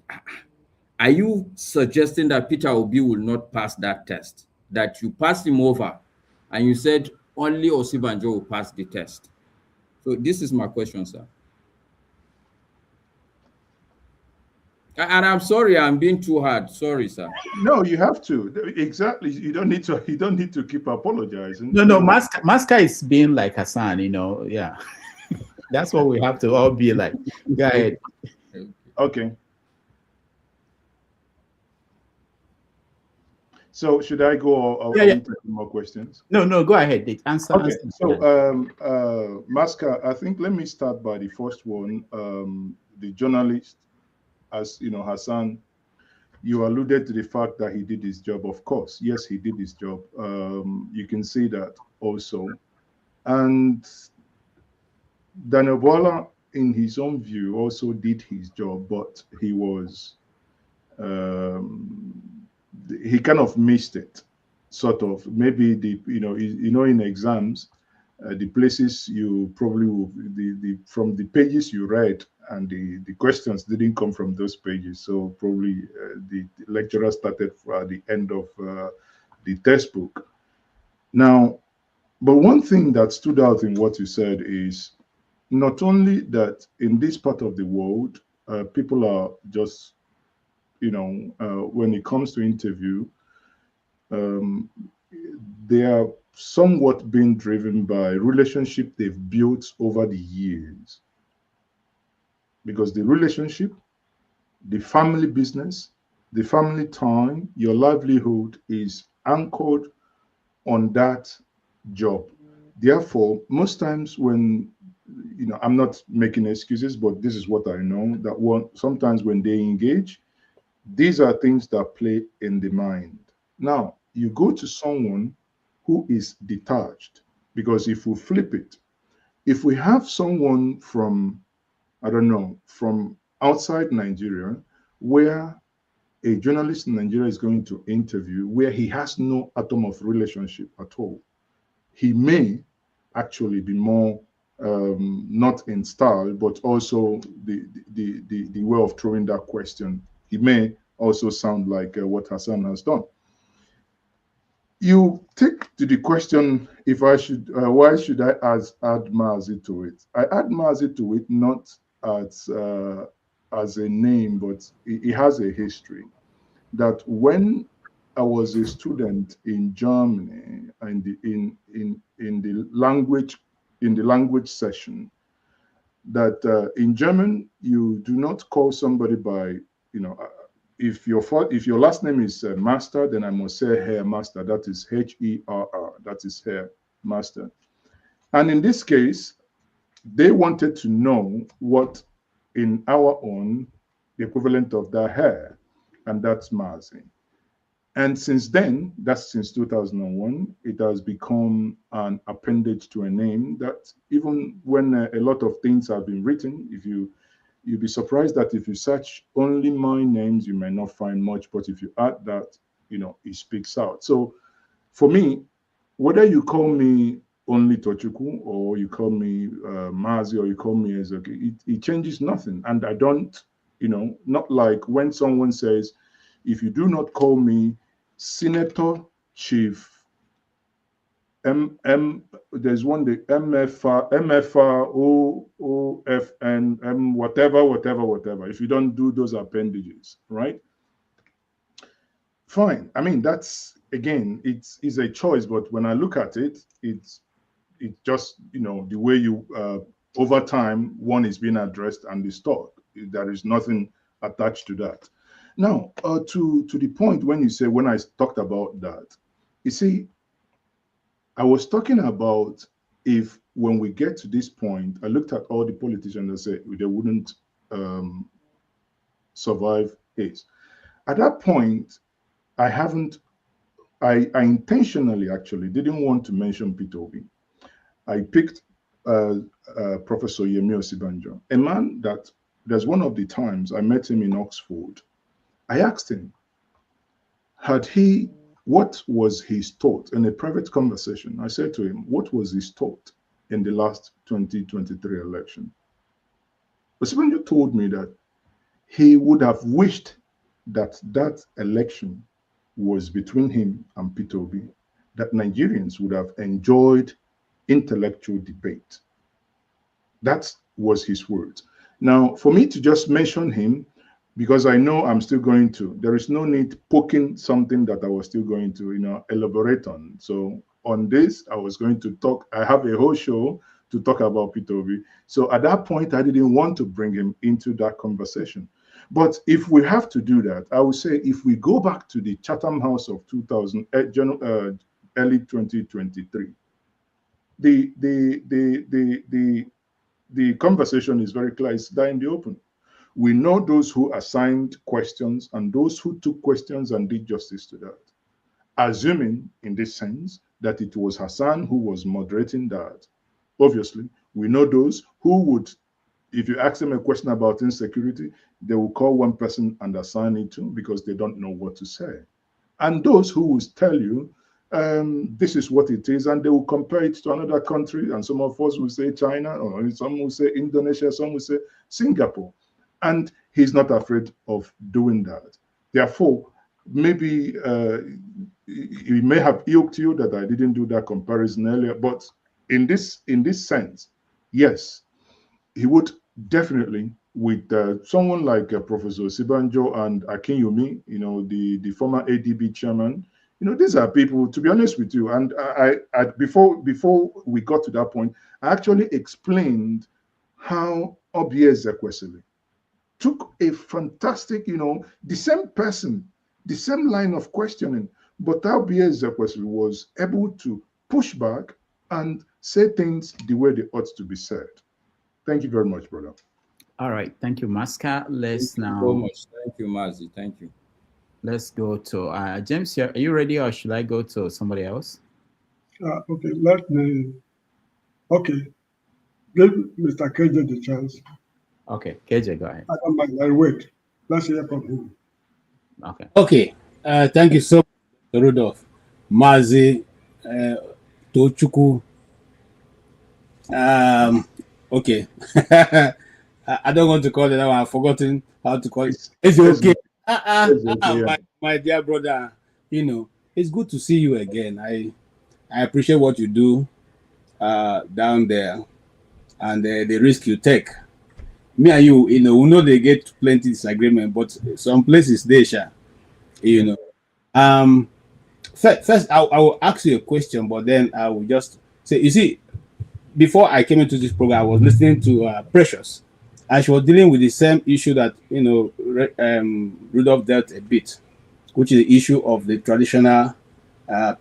are you suggesting that Peter Obi will not pass that test? That you passed him over, and you said only Osibanjo will pass the test? So this is my question, sir. And I'm sorry, I'm being too hard. Sorry, sir. No, you have to. Exactly. You don't need to keep apologizing. No, Maska is being like Hassan, yeah. That's what we have to all be like. Go ahead. Okay. So should I go or yeah. more questions? No, go ahead. Answer. Okay. So Maska, I think let me start by the first one. The journalist, as you know, Hassan, you alluded to the fact that he did his job. Of course, yes, he did his job. You can see that also. And Daniel Bola, in his own view, also did his job, but he was he kind of missed it, sort of. Maybe in exams, the places you probably will, from the pages you read and the questions didn't come from those pages, so probably the lecturer started at the end of the textbook. Now, but one thing that stood out in what you said is not only that in this part of the world, people are just, when it comes to interview, they are somewhat being driven by relationship they've built over the years. Because the relationship, the family business, the family time, your livelihood is anchored on that job. Therefore, most times when, I'm not making excuses, but this is what I know, that sometimes when they engage, these are things that play in the mind. Now, you go to someone who is detached, because if we flip it, if we have someone from, I don't know, from outside Nigeria, where a journalist in Nigeria is going to interview, where he has no atom of relationship at all, he may actually be more not in style, but also the way of throwing that question. He may also sound like what Hassan has done. You take to the question, if I should, why should I add Maazi to it? I add Maazi to it not as a name, but it has a history. That when I was a student in Germany and in the language session, that in German you do not call somebody by, if your last name is Master, then I must say Herr Master. That is Herr. That is Herr Master. And in this case, they wanted to know what in our own the equivalent of that Herr, and that's Maazi. And since then, that's since 2001, it has become an appendage to a name that even when a lot of things have been written, you'll be surprised that if you search only my names, you may not find much, but if you add that, it speaks out. So for me, whether you call me only Tochukwu or you call me Maazi or you call me Ezeoke, it changes nothing. And I don't, not like when someone says, if you do not call me Senator Chief there's one, the MFR, OFN, whatever. If you don't do those appendages, right? Fine. I mean, that's, again, it's a choice, but when I look at it, it's just, the way you, over time, one is being addressed and restored. There is nothing attached to that. Now, to the point when I talked about that, you see, I was talking about if when we get to this point, I looked at all the politicians that said they wouldn't survive AIDS. At that point, I intentionally actually didn't want to mention Peter Obi. I picked Professor Yemi Osibanjo, a man that there's one of the times I met him in Oxford. I asked him, what was his thought in a private conversation? I said to him, what was his thought in the last 2023 election? Osibanjo told me that he would have wished that election was between him and Peter Obi, that Nigerians would have enjoyed intellectual debate. That was his words. Now, for me to just mention him, because I know I'm still going to, there is no need poking something that I was still going to, elaborate on. So on this, I was going to talk, I have a whole show to talk about Peter Obi. So at that point, I didn't want to bring him into that conversation. But if we have to do that, I would say if we go back to the Chatham House of early 2023, the conversation is very clear. It's there in the open. We know those who assigned questions and those who took questions and did justice to that. Assuming, in this sense, that it was Hassan who was moderating that, obviously, we know those who would, if you ask them a question about insecurity, they will call one person and assign it to because they don't know what to say. And those who will tell you, this is what it is, and they will compare it to another country, and some of us will say China, or some will say Indonesia, some will say Singapore. And he's not afraid of doing that. Therefore, maybe it may have irked you that I didn't do that comparison earlier, but in this sense, yes, he would definitely, with someone like Professor Sibanjo and Akinyumi, the former ADB chairman, these are people, to be honest with you, and before we got to that point, I actually explained how Obi Ezekwesili took a fantastic, the same person, the same line of questioning, but Obi Ezekwesili was able to push back and say things the way they ought to be said. Thank you very much, brother. All right, thank you, Maska. Let's Thank you now. so much. Thank you, Maazi. Thank you. Let's go to James. Are you ready, or should I go to somebody else? Okay, let me. Okay, give Mr. KJ the chance. Okay, KJ, go ahead. I don't mind. I wait. Let's hear from him. Okay. Okay. Thank you so much, Rudolph. Maazi, Tochukwu. Okay. I don't want to call it that one. I've forgotten how to call it. It's okay. My dear brother, it's good to see you again. I appreciate what you do down there and the risk you take. Me and you, we know they get plenty disagreement, but some places they share, First, I will ask you a question, but then I will just say, you see, before I came into this program, I was listening to Precious, and she was dealing with the same issue that Rudolph dealt a bit, which is the issue of the traditional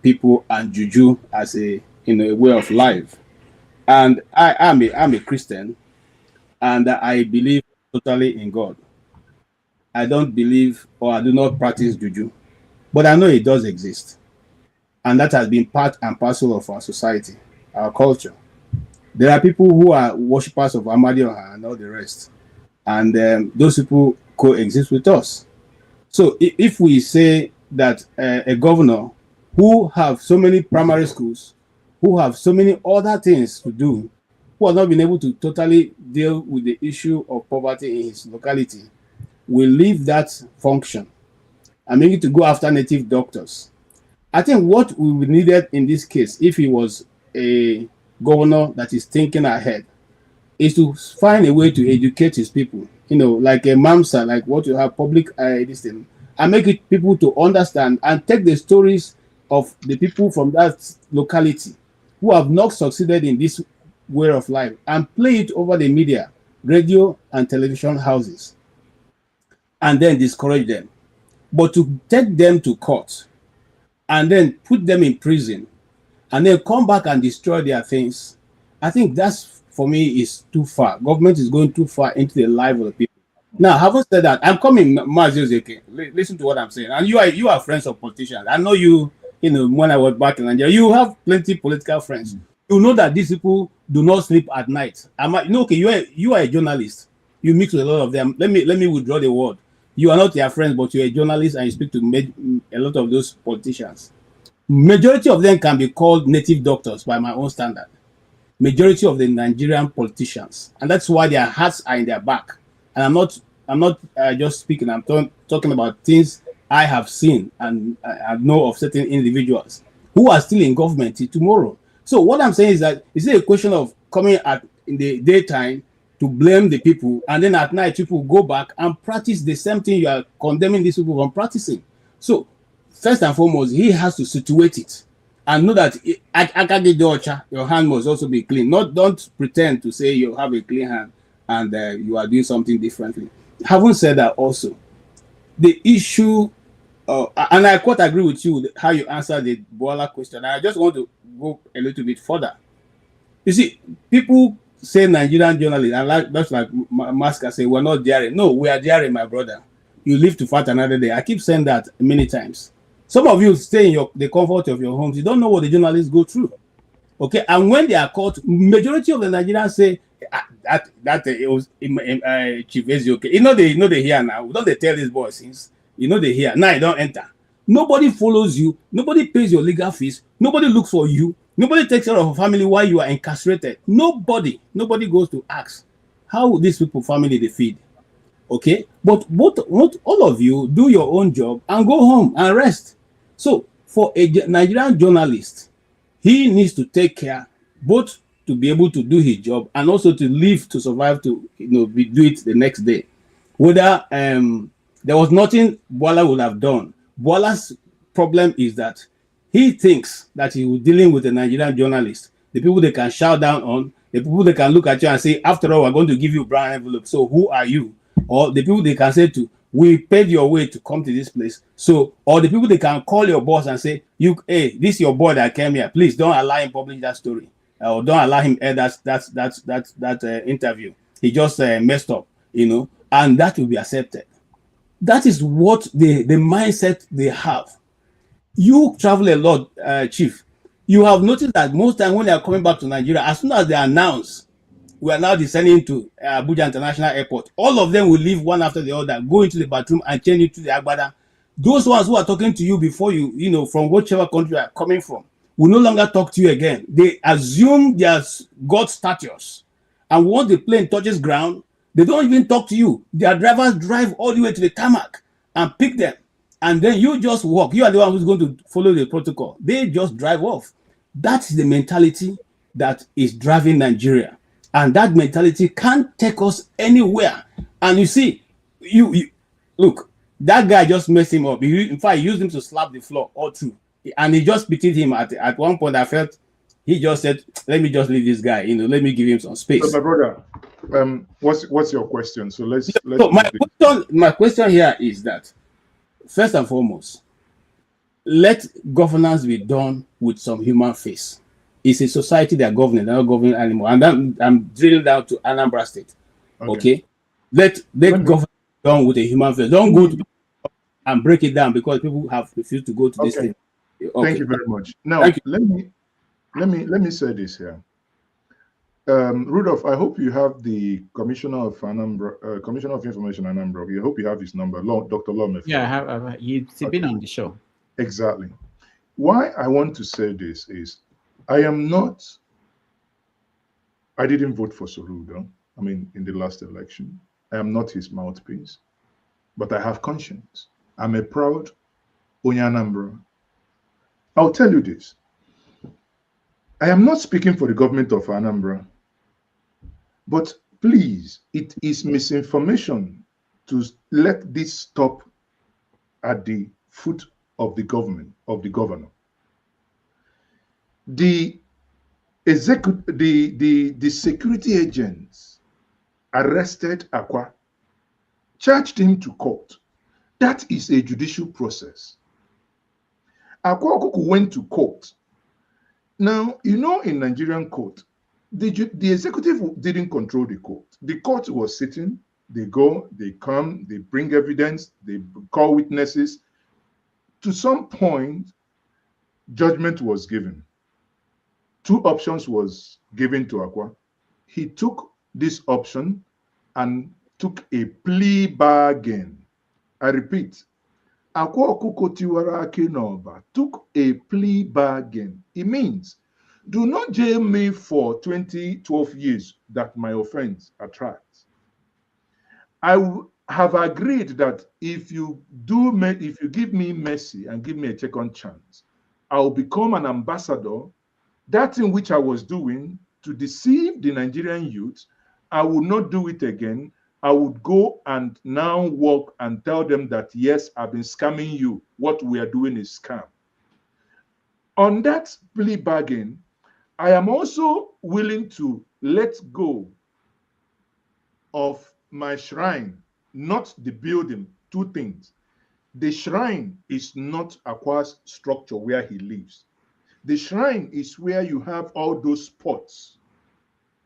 people and juju as a way of life. And I'm a Christian, and I believe totally in God. I don't believe or I do not practice juju, but I know it does exist, and that has been part and parcel of our society, our culture. There are people who are worshippers of Amadioha and all the rest, and those people coexist with us. So if we say that a governor who have so many primary schools, who have so many other things to do, who has not been able to totally deal with the issue of poverty in his locality, will leave that function and maybe to go after native doctors I think what we needed in this case, if he was a governor that is thinking ahead, is to find a way to educate his people. Like a MAMSA, like what you have public this thing, and make it people to understand and take the stories of the people from that locality who have not succeeded in this way of life and play it over the media, radio and television houses, and then discourage them. But to take them to court and then put them in prison and then come back and destroy their things, I think that's, for me, is too far. Government is going too far into the life of the people. Now, having said that, I'm coming, Maazi Ezeoke. Listen to what I'm saying. And you are friends of politicians. I know you, when I was back in Nigeria, you have plenty political friends. You know that these people do not sleep at night. Okay, you are a journalist. You mix with a lot of them. Let me withdraw the word. You are not their friends, but you're a journalist and you speak to a lot of those politicians. Majority of them can be called native doctors by my own standard. Majority of the Nigerian politicians, and that's why their hearts are in their back. And I'm not just speaking. I'm talking about things I have seen and I know of certain individuals who are still in government till tomorrow. So what I'm saying is that it's a question of coming in the daytime to blame the people, and then at night people go back and practice the same thing you are condemning these people from practicing. So first and foremost, he has to situate it and know that your hand must also be clean. Don't pretend to say you have a clean hand and you are doing something differently. Having said that, also the issue, and I quite agree with you how you answered the Bola question. I just want to go a little bit further. You see, people say Nigerian journalists, and that's like Maska say, we're not daring. No, we are daring, my brother. You live to fight another day. I keep saying that many times. Some of you stay in the comfort of your homes. You don't know what the journalists go through. Okay, and when they are caught, majority of the Nigerians say that it was Chief Ezeoke. They hear now. Don't they tell these boys things? They hear. Now you don't enter. Nobody follows you. Nobody pays your legal fees. Nobody looks for you. Nobody takes care of a family while you are incarcerated. Nobody goes to ask how these people family they feed. Okay, but all of you do your own job and go home and rest. So for a Nigerian journalist, he needs to take care both to be able to do his job and also to live to survive to do it the next day. Whether there was nothing Bola would have done. Bola's problem is that he thinks that he was dealing with a Nigerian journalist, the people they can shout down on, the people they can look at you and say, after all, we're going to give you a brown envelope. So who are you? Or the people they can say to, we paid your way to come to this place. So, or the people they can call your boss and say, hey, this is your boy that came here. Please don't allow him publish that story, or don't allow him air that interview. He just messed up, and that will be accepted. That is what the mindset they have. You travel a lot, Chief. You have noticed that most time when they are coming back to Nigeria, as soon as they announce we are now descending to Abuja International Airport, all of them will leave one after the other, go into the bathroom and change into the agbada. Those ones who are talking to you before you, from whichever country you are coming from, will no longer talk to you again. They assume their God status. And once the plane touches ground, they don't even talk to you. Their drivers drive all the way to the tarmac and pick them. And then you just walk. You are the one who's going to follow the protocol. They just drive off. That's the mentality that is driving Nigeria. And that mentality can't take us anywhere. And you see, you look, that guy just messed him up. In fact, he used him to slap the floor all through. And he just pitied him at one point. I felt he just said, let me just leave this guy, let me give him some space. So my brother, what's your question? So let's so my question here is that, first and foremost, let governance be done with some human face. It's a society that governing, they're not governing anymore. And I'm drilling down to Anambra State. Okay. Let governance be done with a human face. Don't go to and break it down because people have refused to go to this thing. Okay. Thank you very much. Now let me say this here. Rudolph, I hope you have the Commissioner of Anambra, Commissioner of Information Anambra. I hope you have his number, Dr. Lome. Yeah, I have. He's been on the show. Exactly. Why I want to say this is, I didn't vote for Soludo. In the last election, I am not his mouthpiece, but I have conscience. I'm a proud Onyanambra. I'll tell you this. I am not speaking for the government of Anambra, but please, it is misinformation to let this stop at the foot of the government, of the governor. The security agents arrested Akwa, charged him to court. That is a judicial process. Akwa Okuku went to court. Now, you know, in Nigerian court, the executive didn't control the court. The court was sitting. They go, they come, they bring evidence, they call witnesses. To some point, judgment was given. Two options was given to Akwa. He took this option and took a plea bargain. I repeat, Akwa Okuko Tiwara Akinoba took a plea bargain. It means, do not jail me for 12 years that my offense attracts. I have agreed that if you give me mercy and give me a second chance, I will become an ambassador. That in which I was doing to deceive the Nigerian youth, I will not do it again. I would go and now work and tell them that, yes, I've been scamming you. What we are doing is scam. On that plea bargain, I am also willing to let go of my shrine, not the building. Two things. The shrine is not Akwa's structure where he lives. The shrine is where you have all those spots.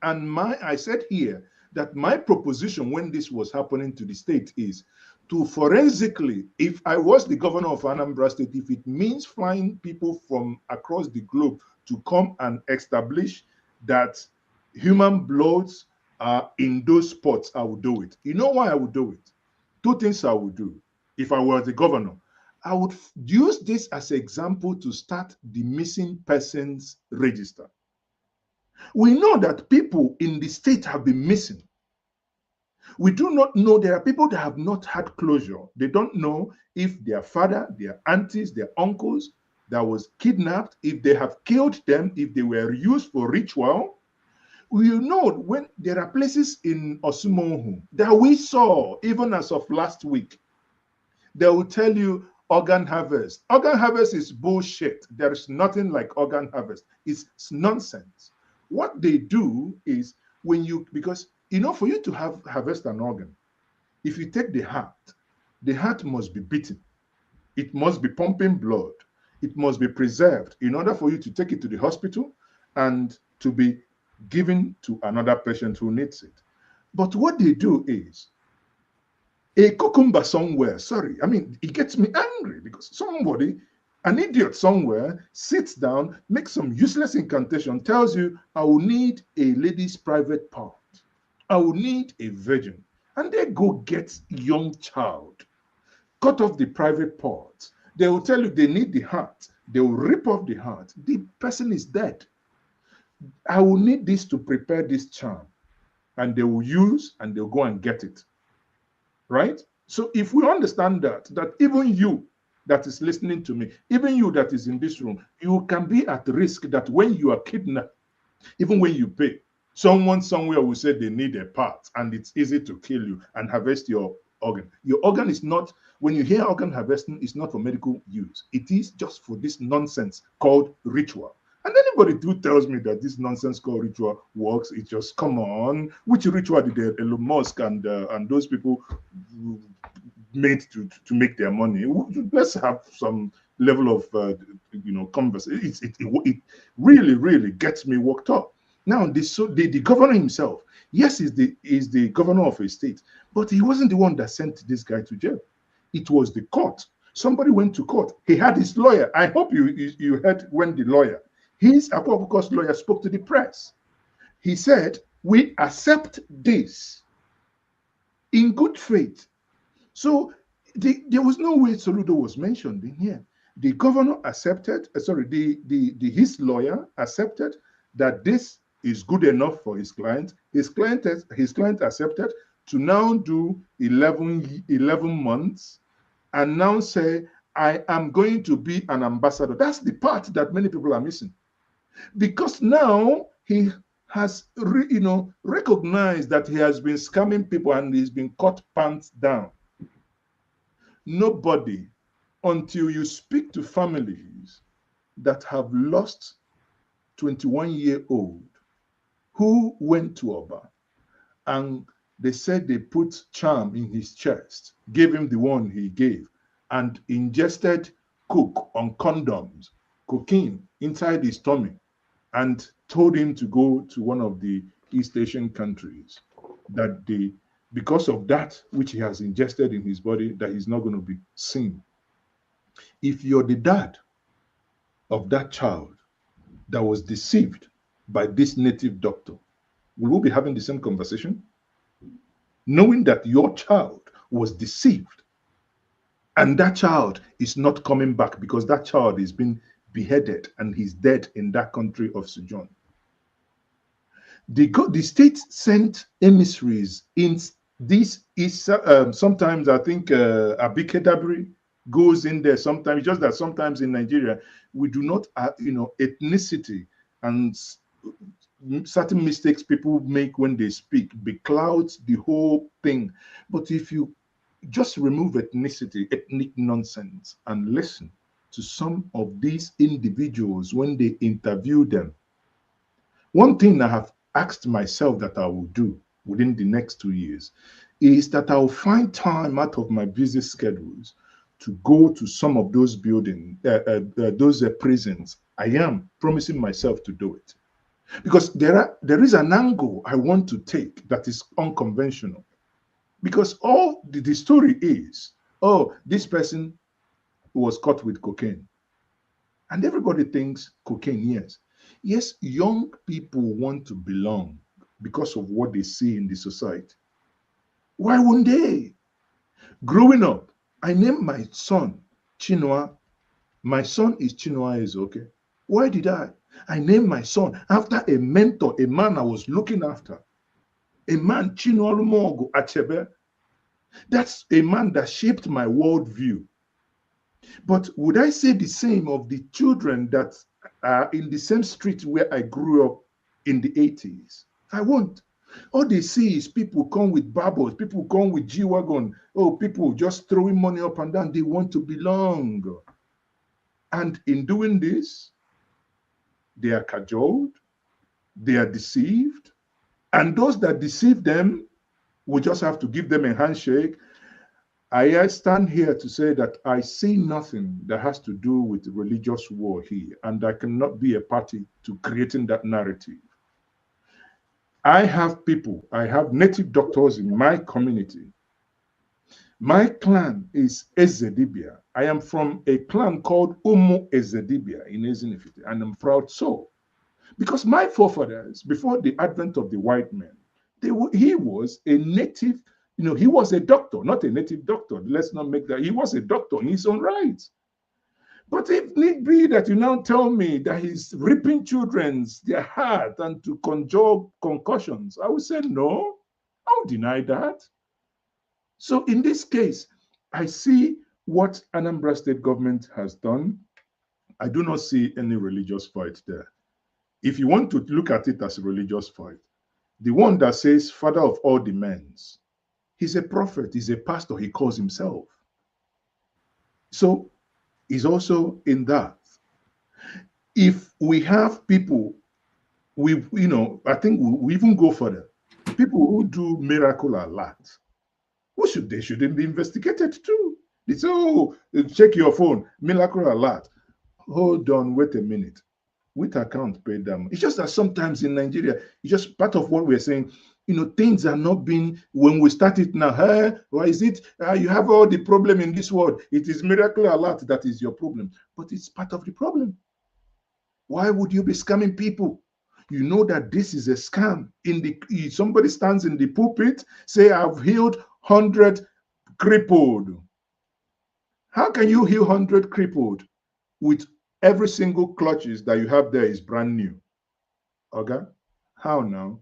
And I said here that my proposition when this was happening to the state is to forensically, if I was the governor of Anambra State, if it means flying people from across the globe to come and establish that human bloods are in those spots, I would do it. You know why I would do it? Two things I would do if I were the governor. I would use this as an example to start the missing persons register. We know that people in the state have been missing. We do not know, there are people that have not had closure. They don't know if their father, their aunties, their uncles that was kidnapped, if they have killed them, if they were used for ritual. We know when there are places in Osumohu that we saw, even as of last week, they will tell you organ harvest. Organ harvest is bullshit. There is nothing like organ harvest. It's nonsense. What they do is because, you know, for you to harvest an organ, if you take the heart must be beaten. It must be pumping blood. It must be preserved in order for you to take it to the hospital and to be given to another patient who needs it. But what they do is, a cucumber somewhere, it gets me angry because somebody, an idiot somewhere, sits down, makes some useless incantation, tells you, I will need a lady's private part. I will need a virgin. And they go get young child, cut off the private parts. They will tell you they need the heart. They will rip off the heart. The person is dead. I will need this to prepare this charm. And they will use and they'll go and get it. Right? So if we understand that even you that is listening to me, even you that is in this room, you can be at risk that when you are kidnapped, even when you pay, someone somewhere will say they need a part and it's easy to kill you and harvest your organ. Your organ is not, when you hear organ harvesting, it's not for medical use. It is just for this nonsense called ritual. And anybody who tells me that this nonsense called ritual works, it just, come on. Which ritual did Elon Musk and those people made to make their money? Let's have some level of conversation. It really, really gets me worked up. Now, the governor himself, yes, is the governor of a state, but he wasn't the one that sent this guy to jail. It was the court. Somebody went to court. He had his lawyer. I hope you heard when the lawyer, his Akwa Okuko's lawyer, spoke to the press. He said, we accept this in good faith. So there was no way Soludo was mentioned in here. The governor accepted, his lawyer accepted that this is good enough for his client. His client accepted to now do 11 months and now say, I am going to be an ambassador. That's the part that many people are missing. Because now he has recognized that he has been scamming people and he's been caught pants down. Nobody, until you speak to families that have lost 21-year-old who went to Oba and they said they put charm in his chest, gave him the one he gave, and ingested coke on condoms, cocaine inside his tummy, and told him to go to one of the East Asian countries, that because of that which he has ingested in his body, that he's not going to be seen. If you're the dad of that child that was deceived by this native doctor, will we be having the same conversation? Knowing that your child was deceived and that child is not coming back because that child is being beheaded and he's dead in that country of sojourn. The state sent emissaries in this is sometimes I think Abike Dabiri goes in there sometimes, just that sometimes in Nigeria we do not ethnicity and certain mistakes people make when they speak beclouds the whole thing. But if you just remove ethnicity, ethnic nonsense, and listen to some of these individuals when they interview them, one thing I have asked myself that I will do within the next 2 years is that I'll find time out of my busy schedules to go to some of those buildings, those prisons. I am promising myself to do it. Because there is an angle I want to take that is unconventional. Because all the story is, oh, this person was caught with cocaine. And everybody thinks cocaine, yes. Yes, young people want to belong because of what they see in the society. Why wouldn't they? Growing up, I named my son Chinua. My son is Chinua Ezeoke. Why did I? I named my son after a mentor, a man I was looking after. A man, Chinua Lumogo Achebe. That's a man that shaped my worldview. But would I say the same of the children that are in the same street where I grew up in the 80s? I won't. All they see is people come with bubbles, people come with G-Wagon. Oh, people just throwing money up and down. They want to belong. And in doing this, they are cajoled, they are deceived, and those that deceive them, we just have to give them a handshake. I stand here to say that I see nothing that has to do with religious war here, and I cannot be a party to creating that narrative. I have people, I have native doctors in my community. My clan is Ezedibia. I am from a clan called Umu Ezedibia in Ezinifite, and I'm proud so. Because my forefathers, before the advent of the white man, he was a native, he was a doctor, not a native doctor. Let's not make that. He was a doctor in his own right. But if need be that you now tell me that he's ripping children's their heart and to conjure concussions, I would say no, I would deny that. So in this case, I see what Anambra State government has done. I do not see any religious fight there. If you want to look at it as a religious fight, the one that says father of all the men, he's a prophet, he's a pastor, he calls himself. So he's also in that. If we have people, I think we even go further. People who do miracle a lot, they shouldn't be investigated too. They say, oh, check your phone, miracle alert. Hold on, wait a minute. Which account paid them? It's just that sometimes in Nigeria, it's just part of what we're saying. Things are not being, when we start it now, why is it? You have all the problem in this world. It is miracle alert that is your problem. But it's part of the problem. Why would you be scamming people? You know that this is a scam. Somebody stands in the pulpit, say, I've healed 100 crippled. How can you heal 100 crippled with every single clutches that you have there is brand new? Okay? How now?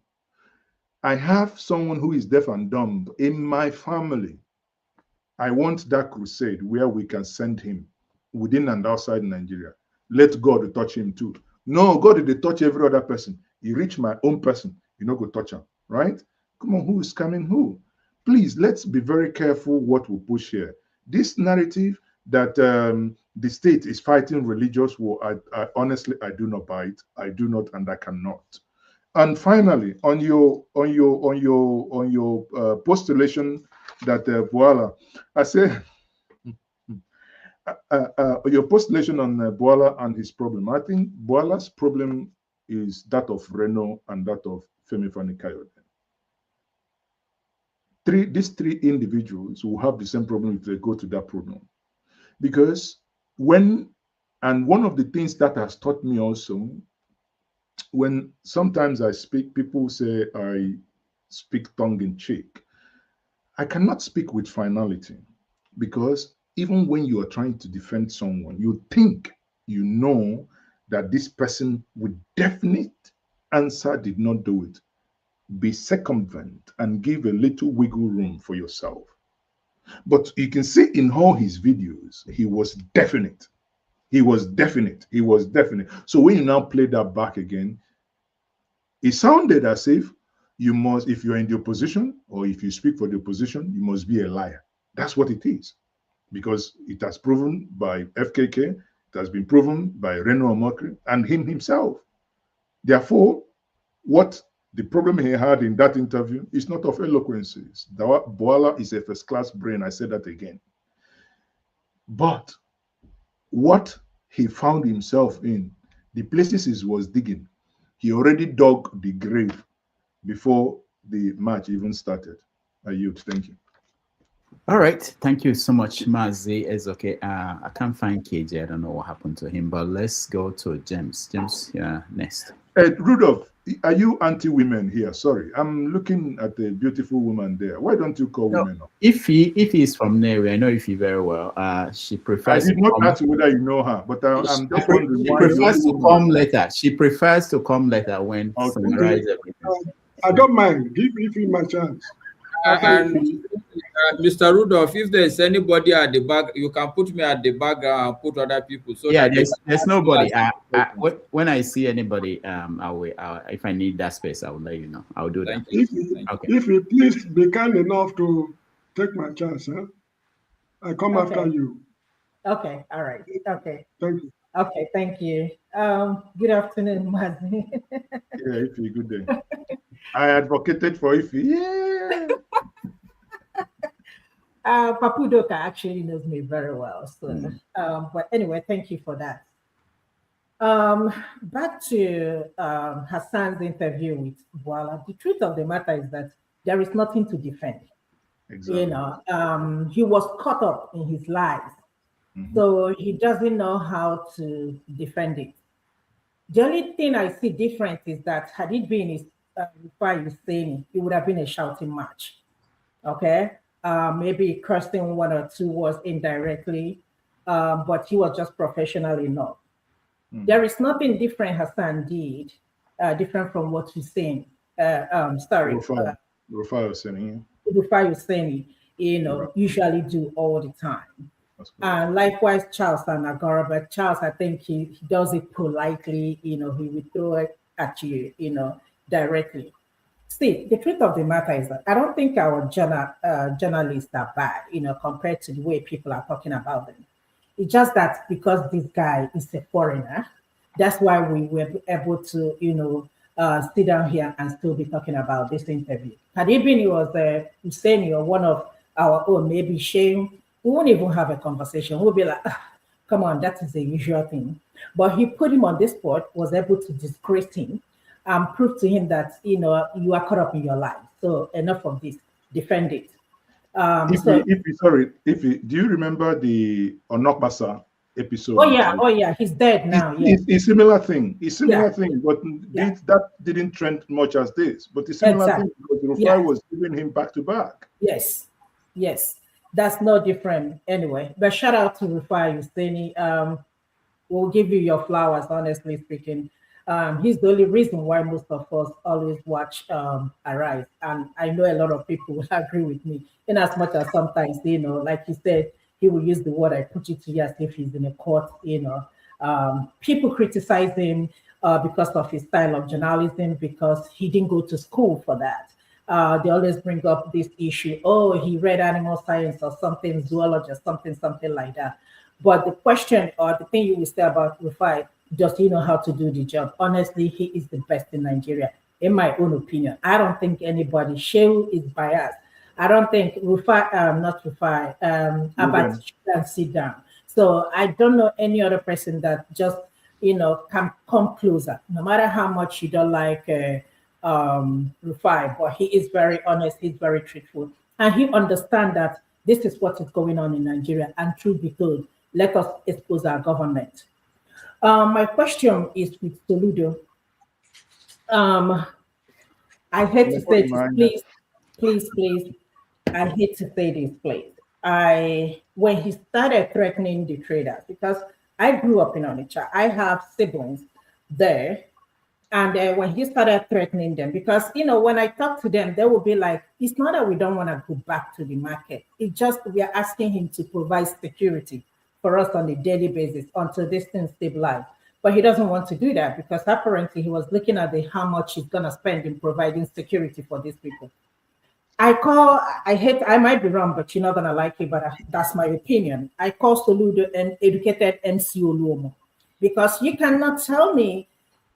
I have someone who is deaf and dumb in my family. I want that crusade where we can send him within and outside Nigeria. Let God touch him too. No, God did touch every other person. He reached my own person. You know, go touch him, right? Come on, who is coming who? Please, let's be very careful what we push here. This narrative that the state is fighting religious war, I honestly, I do not buy it. I do not, and I cannot. And finally, on your postulation that Boala, I say your postulation on Boala and his problem. I think Boala's problem is that of Reno and that of Femi Fani-Kayode. These three individuals will have the same problem if they go to that program. Because one of the things that has taught me also, when sometimes I speak, people say I speak tongue in cheek. I cannot speak with finality, because even when you are trying to defend someone, you think you know that this person with definite answer did not do it. Be circumvent and give a little wiggle room for yourself. But you can see in all his videos, he was definite. He was definite. He was definite. So when you now play that back again, it sounded as if you must, if you're in the opposition or if you speak for the opposition, you must be a liar. That's what it is. Because it has proven by FKK, it has been proven by Reno Omokri and him himself. Therefore, what the problem he had in that interview is not of eloquences. Boala is a first-class brain. I said that again. But what he found himself in, the places he was digging, he already dug the grave before the match even started. I yield. Thank you. All right. Thank you so much, Maazi. Ezeoke. I can't find KJ. I don't know what happened to him, but let's go to James. James, next. Rudolph, are you anti-women here? Sorry, I'm looking at the beautiful woman there. Why don't you call women up? If he is from Nairobi, I know Ify very well. She prefers. I did not ask whether you know her, but I'm just wondering why. She prefers to come later. She prefers to come later when summarize everything. I don't mind. Give Ify my chance. And Mr. Rudolph, if there's anybody at the back, you can put me at the background and put other people. So yeah, that there's nobody. When I see anybody, if I need that space, I will let you know. I'll do that. If you please be kind enough to take my chance, huh? I come after you. Okay, all right. Okay. Thank you. Okay, thank you. Good afternoon, Maazi. Yeah, Ify, good day. I advocated for Ify. Yeah. Papu Doka actually knows me very well. So, but anyway, thank you for that. Back to Hassan's interview with Boala. The truth of the matter is that there is nothing to defend. Exactly. You know, he was caught up in his lies. So he doesn't know how to defend it. The only thing I see different is that had it been his saying, it would have been a shouting match. Okay, maybe cursing one or two words indirectly, but he was just professional enough. There is nothing different Hassan did, different from what he's saying. Rufai Husseini, you know, usually do all the time. And likewise, Charles Anagora, but Charles, I think he does it politely, you know, he will throw it at you, you know, directly. See, the truth of the matter is that I don't think our journalists are bad, you know, compared to the way people are talking about them. It's just that because this guy is a foreigner, that's why we were able to, you know, sit down here and still be talking about this interview. Had it been he was Husseini or one of our own, maybe Shane, we won't even have a conversation. We'll be like, come on, that is the usual thing. But he put him on this spot, was able to disgrace him and prove to him that, you know, you are caught up in your life. So enough of this, defend it. If do you remember the Onokbasa episode? Oh yeah, he's dead now. It's a similar thing. It's similar thing, but that didn't trend much as this. But the similar thing because Rufai was giving him back to back. Yes, that's no different anyway. But shout out to Rufai Husseini. We'll give you your flowers, honestly speaking. He's the only reason why most of us always watch Arise. And I know a lot of people will agree with me, in as much as sometimes, you know, like you said, he will use the word, I put it to you, as if he's in a court, people criticize him because of his style of journalism, because he didn't go to school for that. They always bring up this issue, oh, he read animal science or something, zoology or something like that. But the question or the thing you will say about Rufai, does he know how to do the job? Honestly, he is the best in Nigeria, in my own opinion. I don't think anybody, Shehu is biased. I don't think Rufai, not Rufai, Abat can sit down. So I don't know any other person that just, can come closer, no matter how much you don't like Rufai, but he is very honest, he's very truthful, and he understands that this is what is going on in Nigeria, and truth be told, let us expose our government. My question is with Soludo. I hate to say this, please. I hate to say this, please. When he started threatening the traders, because I grew up in Onitsha, I have siblings there. And when he started threatening them, because, when I talk to them, they will be like, it's not that we don't want to go back to the market. It's just we are asking him to provide security for us on a daily basis until this thing stabilizes. But he doesn't want to do that because apparently he was looking at how much he's going to spend in providing security for these people. I might be wrong, but you're not going to like it, but that's my opinion. I call Soludo an educated MC Oluomo, because you cannot tell me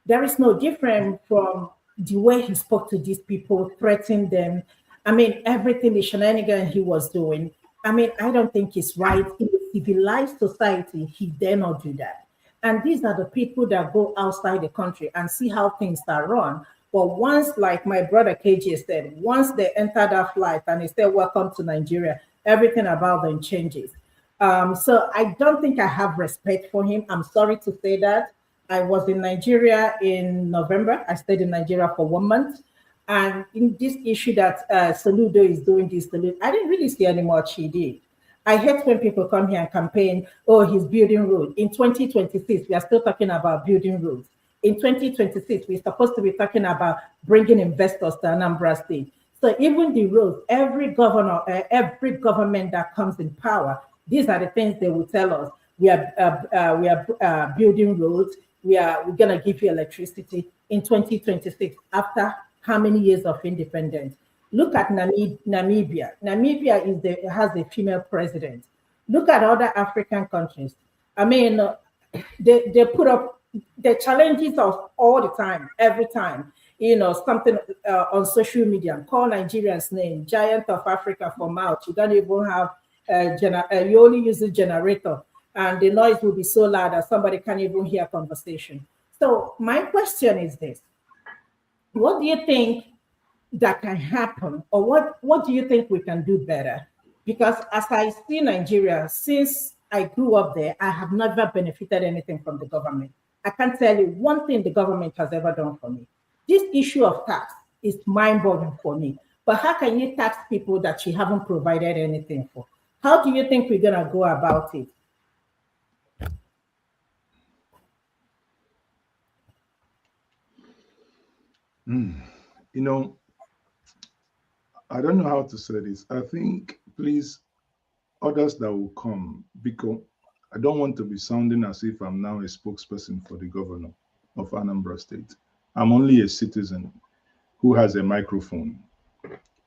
there is no different from the way he spoke to these people, threatening them. I mean, everything, the shenanigan he was doing, I don't think it's right. In a civilized society, he dare not do that. And these are the people that go outside the country and see how things are run. But once, like my brother KJ said, once they enter that flight and they say, welcome to Nigeria, everything about them changes. So I don't think I have respect for him. I'm sorry to say that. I was in Nigeria in November. I stayed in Nigeria for 1 month. And in this issue that Soludo is doing this, I didn't really see any much he did. I hate when people come here and campaign, oh, he's building roads. In 2026, we are still talking about building roads. In 2026, we're supposed to be talking about bringing investors to Anambra State. So even the roads, every governor, every government that comes in power, these are the things they will tell us. We are building roads. We're going to give you electricity in 2026 after how many years of independence. Look at Namibia. Namibia has a female president. Look at other African countries. They put up the challenges of all the time, every time. Something on social media, call Nigerians name, giant of Africa for mouth. You don't even have you only use a generator, and the noise will be so loud that somebody can't even hear conversation. So my question is this: what do you think that can happen, or what do you think we can do better? Because as I see Nigeria, since I grew up there, I have never benefited anything from the government. I can't tell you one thing the government has ever done for me. This issue of tax is mind-boggling for me. But how can you tax people that you haven't provided anything for? How do you think we're going to go about it? I don't know how to say this. I think, please, others that will come, because I don't want to be sounding as if I'm now a spokesperson for the governor of Anambra State. I'm only a citizen who has a microphone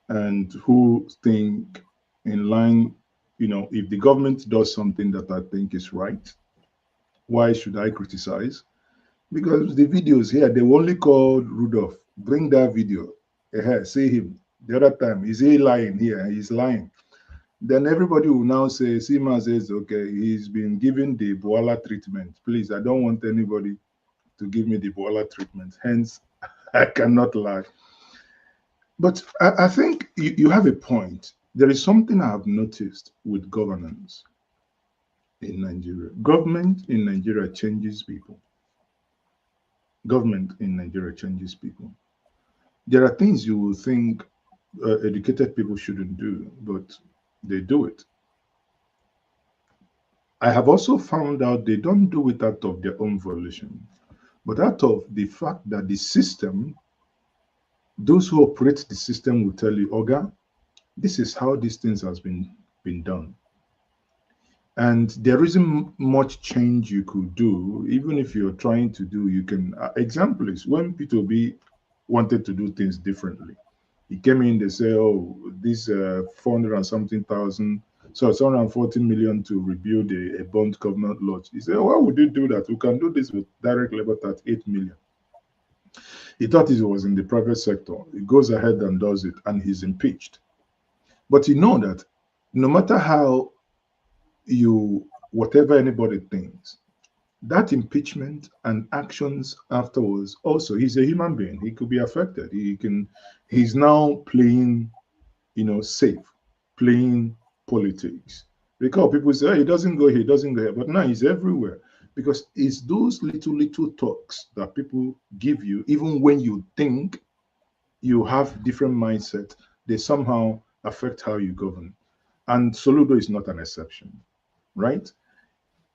and who think in line, if the government does something that I think is right, why should I criticize? Because the videos here, they only called Rudolph. Bring that video. See him. The other time, is he lying here? He's lying. Then everybody will now say, see Maazi Ezeoke, he's been given the Boala treatment. Please, I don't want anybody to give me the Boala treatment. Hence, I cannot lie. But I think you have a point. There is something I have noticed with governance in Nigeria. Government in Nigeria changes people. Government in Nigeria changes people. There are things you will think educated people shouldn't do, but they do it. I have also found out they don't do it out of their own volition, but out of the fact that the system, those who operate the system will tell you, Oga, this is how these things has been done. And there isn't much change you could do. Even if you're trying to do, you can. Example is when P2B wanted to do things differently. He came in, they say, oh, this 400 and something thousand, so it's 140 million to rebuild a bond government lodge. He said, why would you do that? We can do this with direct labor at 8 million. He thought it was in the private sector. He goes ahead and does it, and he's impeached. But you know that no matter how whatever anybody thinks, that impeachment and actions afterwards, also, he's a human being. He could be affected. He's now playing, safe, playing politics. Because people say, oh, he doesn't go here, he doesn't go here. But now he's everywhere. Because it's those little talks that people give you, even when you think you have different mindset, they somehow affect how you govern. And Soludo is not an exception, right?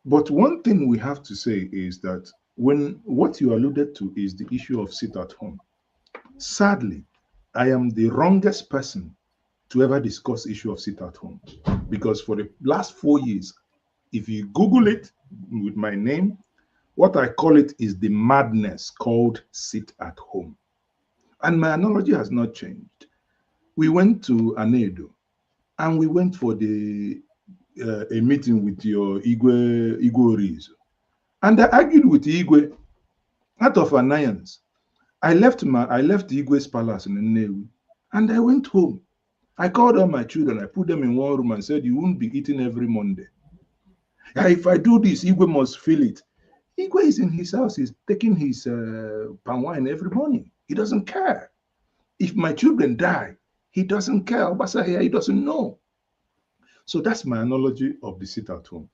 But one thing we have to say is that what you alluded to is the issue of sit at home. Sadly, I am the wrongest person to ever discuss issue of sit at home, because for the last 4 years, if you Google it with my name, what I call it is the madness called sit at home. And my analogy has not changed. We went to Anedo and we went for a meeting with your Igwe Orizo. And I argued with Igwe out of annoyance. I left Igwe's palace in Nnewi and I went home. I called all my children, I put them in one room and said, you won't be eating every Monday. If I do this, Igwe must feel it. Igwe is in his house, he's taking his palm wine every morning. He doesn't care. If my children die, he doesn't care. Obasa here, he doesn't know. So that's my analogy of the sit at home.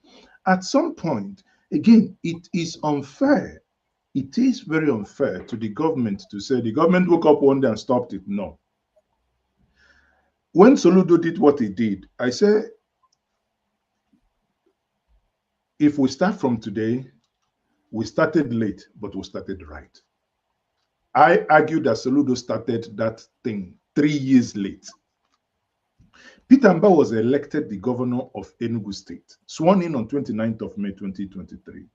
At some point, again, it is unfair. It is very unfair to the government to say the government woke up one day and stopped it. No. When Soludo did what he did, I said, if we start from today, we started late, but we started right. I argued that Soludo started that thing 3 years late. Peter Mba was elected the governor of Enugu State, sworn in on 29th of May 2023.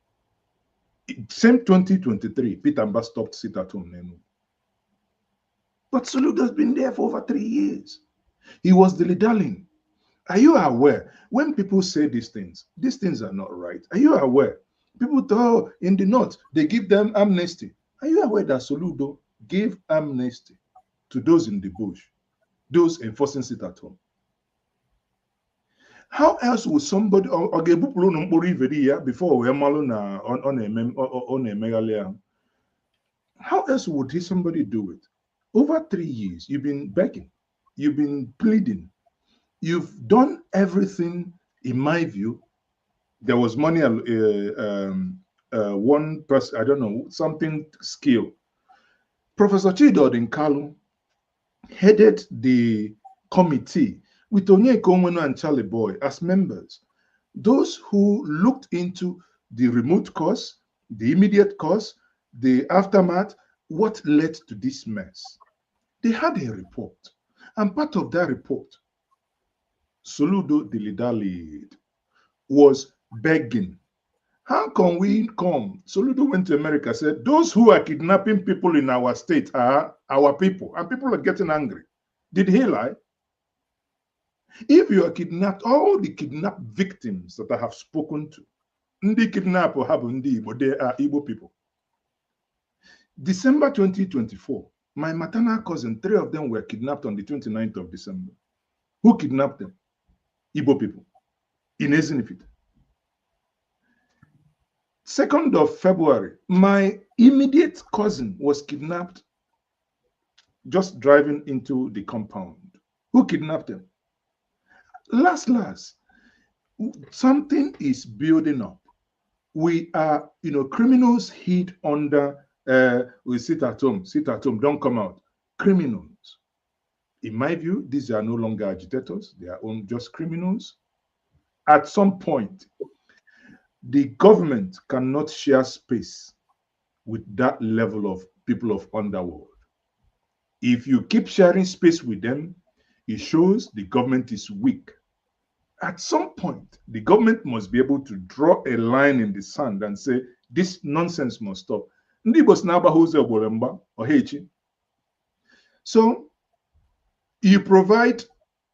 Same 2023, Peter Mba stopped sit at home in Enugu. But Soludo has been there for over 3 years. He was dilly-dallying. Are you aware, when people say these things are not right. Are you aware? People thought in the north, they give them amnesty. Are you aware that Soludo gave amnesty to those in the bush, those enforcing sit at home? How else would somebody before we how else would somebody do it? Over 3 years, you've been begging, you've been pleading, you've done everything. In my view, there was money, one person, I don't know, something skill. Professor Chido Dinkalu headed the committee with Onyeka Onwenu and Charlie Boy as members. Those who looked into the remote cause, the immediate cause, the aftermath, what led to this mess. They had a report. And part of that report, Soludo dilly-dallied, was begging. How can we come? Soludo went to America, said, those who are kidnapping people in our state are our people. And people are getting angry. Did he lie? If you are kidnapped, all the kidnapped victims that I have spoken to, Ndi kidnap or have Ndi Igbo, they are Igbo people. December 2024, my maternal cousin, 3 of them were kidnapped on the 29th of December. Who kidnapped them? Igbo people in Ezinifit. 2nd of February, my immediate cousin was kidnapped just driving into the compound. Who kidnapped them? Last, something is building up. We are, criminals hid under, we sit at home, don't come out. Criminals. In my view, these are no longer agitators. They are just criminals. At some point, the government cannot share space with that level of people of underworld. If you keep sharing space with them, it shows the government is weak at some point, the government must be able to draw a line in the sand and say, this nonsense must stop. So you provide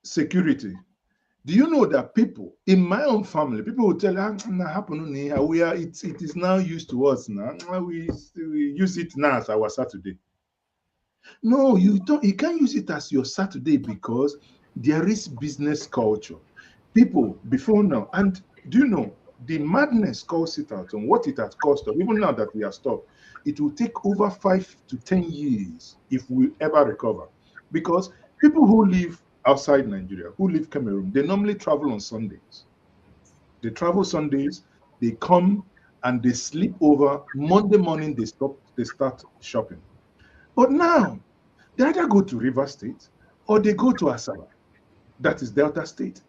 security. Do you know that people in my own family, people will tell you, it is now used to us now. We use it now as our Saturday. No, you don't. You can't use it as your Saturday because there is business culture. People before now, and do you know the madness calls it out on what it has cost us? Even now that we are stopped, it will take over 5 to 10 years if we ever recover, because people who live outside Nigeria, who live Cameroon, they normally travel on Sundays. They travel Sundays, they come and they sleep over. Monday morning they start shopping. But now they either go to River State or they go to Asaba, that is Delta State.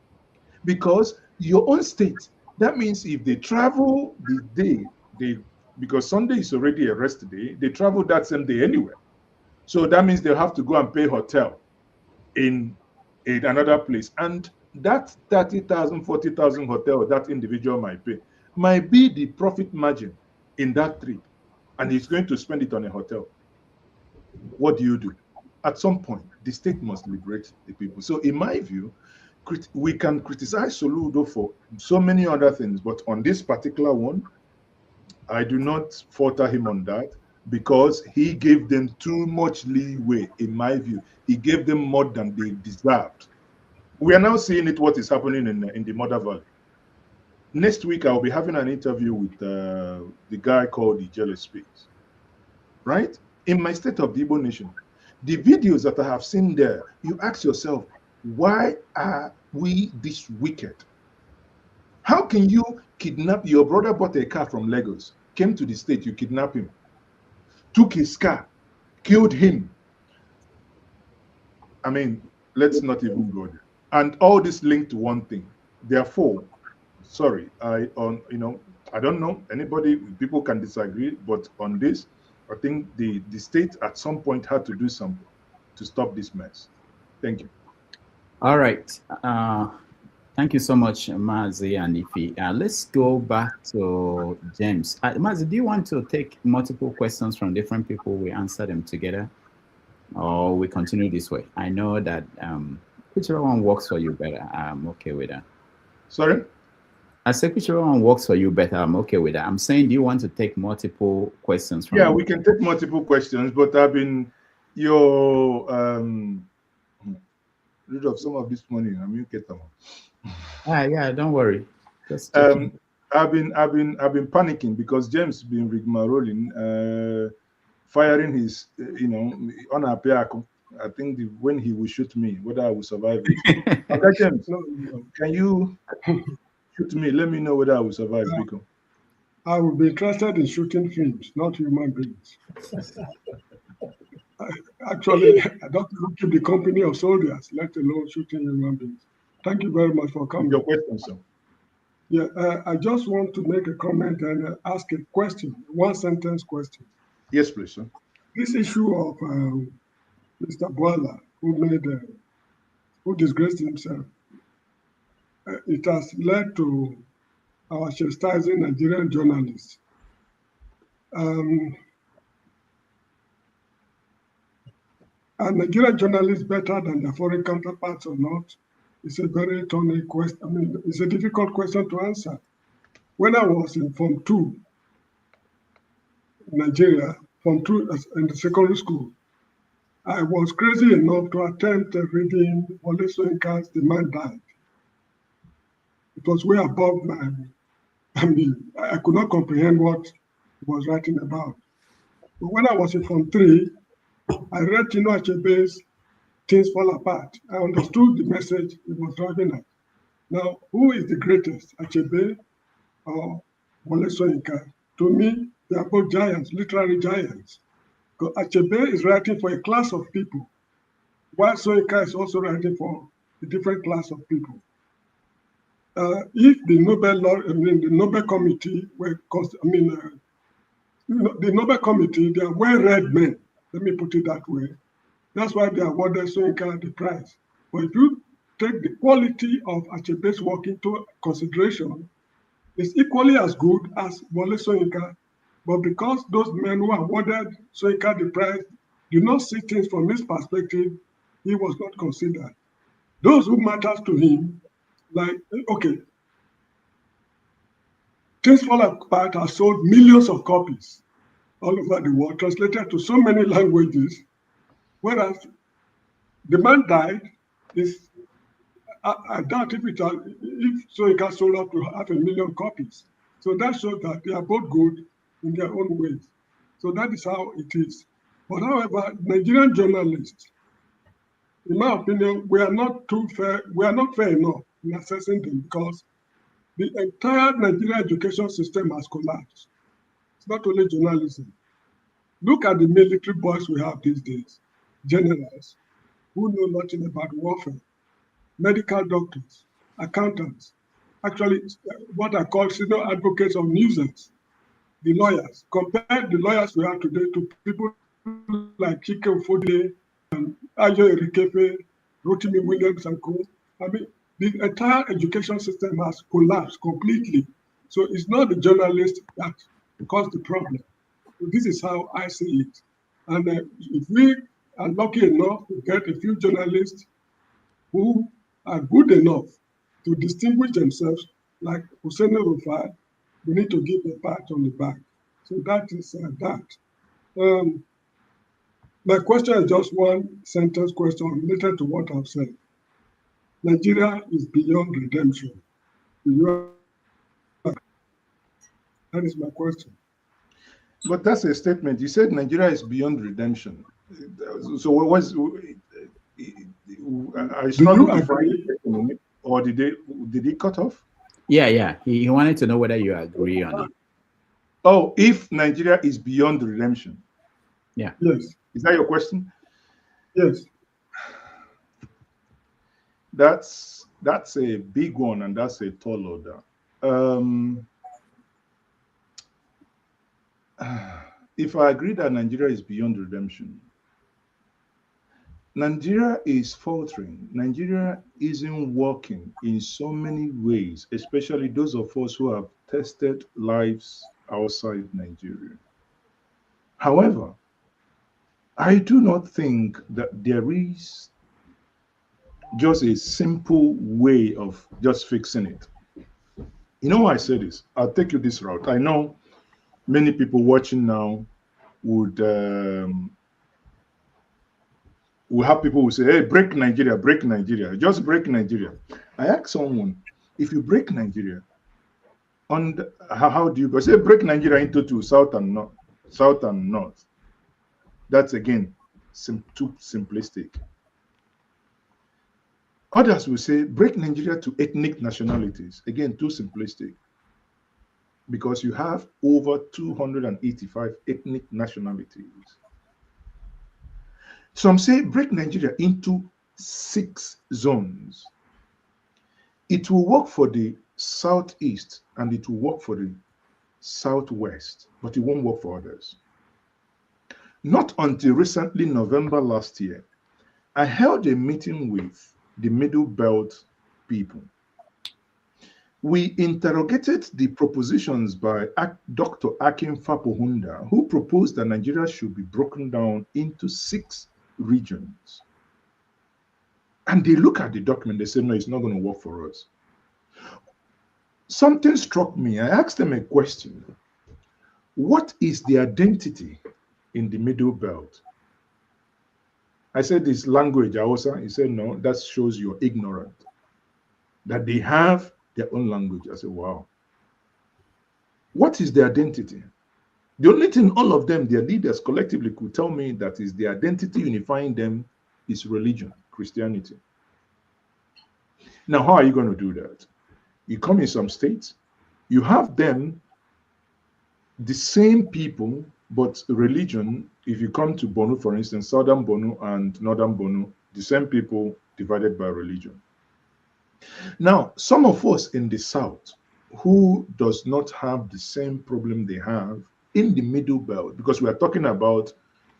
Because your own state, that means if they travel the day, because Sunday is already a rest day, they travel that same day anyway. So that means they'll have to go and pay hotel in another place. And that 30,000, 40,000 hotel that individual might pay might be the profit margin in that trip. And he's going to spend it on a hotel. What do? At some point, the state must liberate the people. So in my view, we can criticize Soludo for so many other things, but on this particular one, I do not falter him on that, because he gave them too much leeway, in my view. He gave them more than they deserved. We are now seeing what is happening in the Mother Valley. Next week, I'll be having an interview with the guy called Njenje Speaks, right? In my state of the Igbo nation, the videos that I have seen there, you ask yourself, why are we this wicked? How can you kidnap your brother? Bought a car from Lagos, came to the state, you kidnap him, took his car, killed him. I mean, let's not even go there. And all this linked to one thing. Therefore, sorry, I don't know anybody. People can disagree, but on this, I think the state at some point had to do something to stop this mess. Thank you. All right. Thank you so much, Maazi and Ife. Let's go back to James. Maazi, do you want to take multiple questions from different people? We answer them together, or we continue this way? I know that whichever one works for you better, I'm okay with that. Sorry? I said whichever one works for you better, I'm okay with that. I'm saying, do you want to take multiple questions from we can take multiple questions, but I've been rid of some of this money. I'm get them. Yeah, don't worry. Just I've been panicking because James been rigmaroling, firing his on a peako. I think when he will shoot me, whether I will survive it. Okay, James, can you shoot me? Let me know whether I will survive. Because I would be interested in shooting films, not human beings. Actually, I don't look to the company of soldiers, let alone shooting human beings. Thank you very much for coming. Your question, sir. Yeah, I just want to make a comment and ask a question, one sentence question. Yes, please, sir. This issue of Mr. Boala, who disgraced himself, it has led to our chastising Nigerian journalists. Are Nigerian journalists better than their foreign counterparts or not? It's a very thorny question. I mean, it's a difficult question to answer. When I was in Form 2, Nigeria, Form 2 in the secondary school, I was crazy enough to attempt reading Wole Soyinka's The Man Died. It was way above I could not comprehend what he was writing about. But when I was in Form 3, I read Chinua Achebe's Things Fall Apart. I understood the message he was driving at. Now, who is the greatest, Achebe or Wole Soyinka? To me, they are both giants, literary giants. Because Achebe is writing for a class of people, while Soyinka is also writing for a different class of people. If the the Nobel Committee the Nobel Committee, they are well-read men. Let me put it that way. That's why they awarded Soyinka the prize. But if you take the quality of Achebe's work into consideration, is equally as good as Wole Soyinka. But because those men who awarded Soyinka the prize did not see things from his perspective, he was not considered. Those who matters to him, like, okay, Things Fall Apart has sold millions of copies all over the world, translated to so many languages, whereas the man died. I doubt if Soyinka sold up to 500,000 copies. So that shows that they are both good in their own ways. So that is how it is. But however, Nigerian journalists, in my opinion, we are not fair enough in assessing them, because the entire Nigerian education system has collapsed. It's not only journalism. Look at the military boys we have these days, generals who know nothing about warfare, medical doctors, accountants, actually what are called senior advocates of nuisance, the lawyers. Compare the lawyers we have today to people like Chike Ofodile and Ayo Erikefe, Rotimi Williams and co. I mean, the entire education system has collapsed completely. So it's not the journalists that caused the problem. So this is how I see it. And if we are lucky enough to get a few journalists who are good enough to distinguish themselves, like Hussein Rufai, we need to give a pat on the back. So that is that. My question is just one sentence question related to what I've said. Nigeria is beyond redemption. That is my question. But that's a statement. You said Nigeria is beyond redemption. So what was? I struggle to find it, or did he cut off? Yeah. He wanted to know whether you agree on it. Oh, if Nigeria is beyond redemption. Yeah. Yes. Is that your question? Yes. That's a big one, and that's a tall order. If I agree that Nigeria is beyond redemption, Nigeria is faltering. Nigeria isn't working in so many ways, especially those of us who have tested lives outside Nigeria. However, I do not think that there is just a simple way of just fixing it. You know why I say this? I'll take you this route. I know many people watching now would have people who say, hey, break Nigeria, just break Nigeria. I asked someone, if you break Nigeria, how do you go? Say break Nigeria into two, south and north. That's again too simplistic. Others will say break Nigeria to ethnic nationalities. Again, too simplistic. Because you have over 285 ethnic nationalities. Some say break Nigeria into 6 zones. It will work for the southeast and it will work for the southwest, but it won't work for others. Not until recently, November last year, I held a meeting with the Middle Belt people. We interrogated the propositions by Dr. Akin Fapohunda, who proposed that Nigeria should be broken down into 6 regions. And they look at the document, they say, no, it's not going to work for us. Something struck me. I asked them a question. What is the identity in the Middle Belt? I said, this language, Hausa. He said, no, that shows you're ignorant. That they have their own language. I said, wow. What is their identity? The only thing all of them, their leaders collectively could tell me that is the identity unifying them is religion, Christianity. Now, how are you going to do that? You come in some states, you have them, the same people, but religion. If you come to Borno, for instance, Southern Borno and Northern Borno, the same people divided by religion. Now, some of us in the South who does not have the same problem they have in the Middle Belt, because we are talking about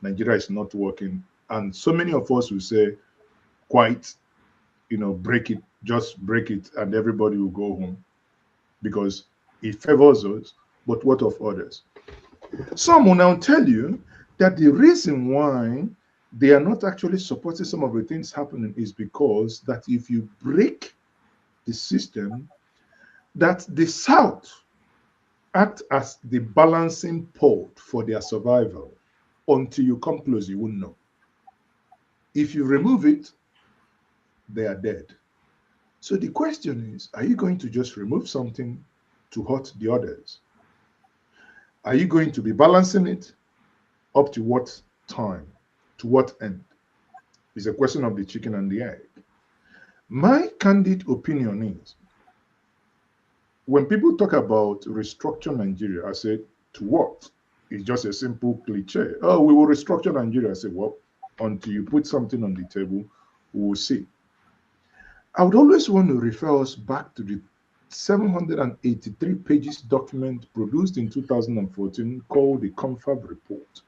Nigeria is not working, and so many of us will say quite break it, just break it, and everybody will go home because it favors us. But what of others? Some will now tell you that the reason why they are not actually supporting some of the things happening is because that if you break the system, that the South act as the balancing port for their survival. Until you come close, you won't know. If you remove it, they are dead. So the question is, are you going to just remove something to hurt the others? Are you going to be balancing it? Up to what time? To what end? It's a question of the chicken and the egg. My candid opinion is, when people talk about restructure Nigeria, I say, to what? It's just a simple cliche. Oh, we will restructure Nigeria. I say, well, until you put something on the table, we will see. I would always want to refer us back to the 783 pages document produced in 2014 called the Confab Report.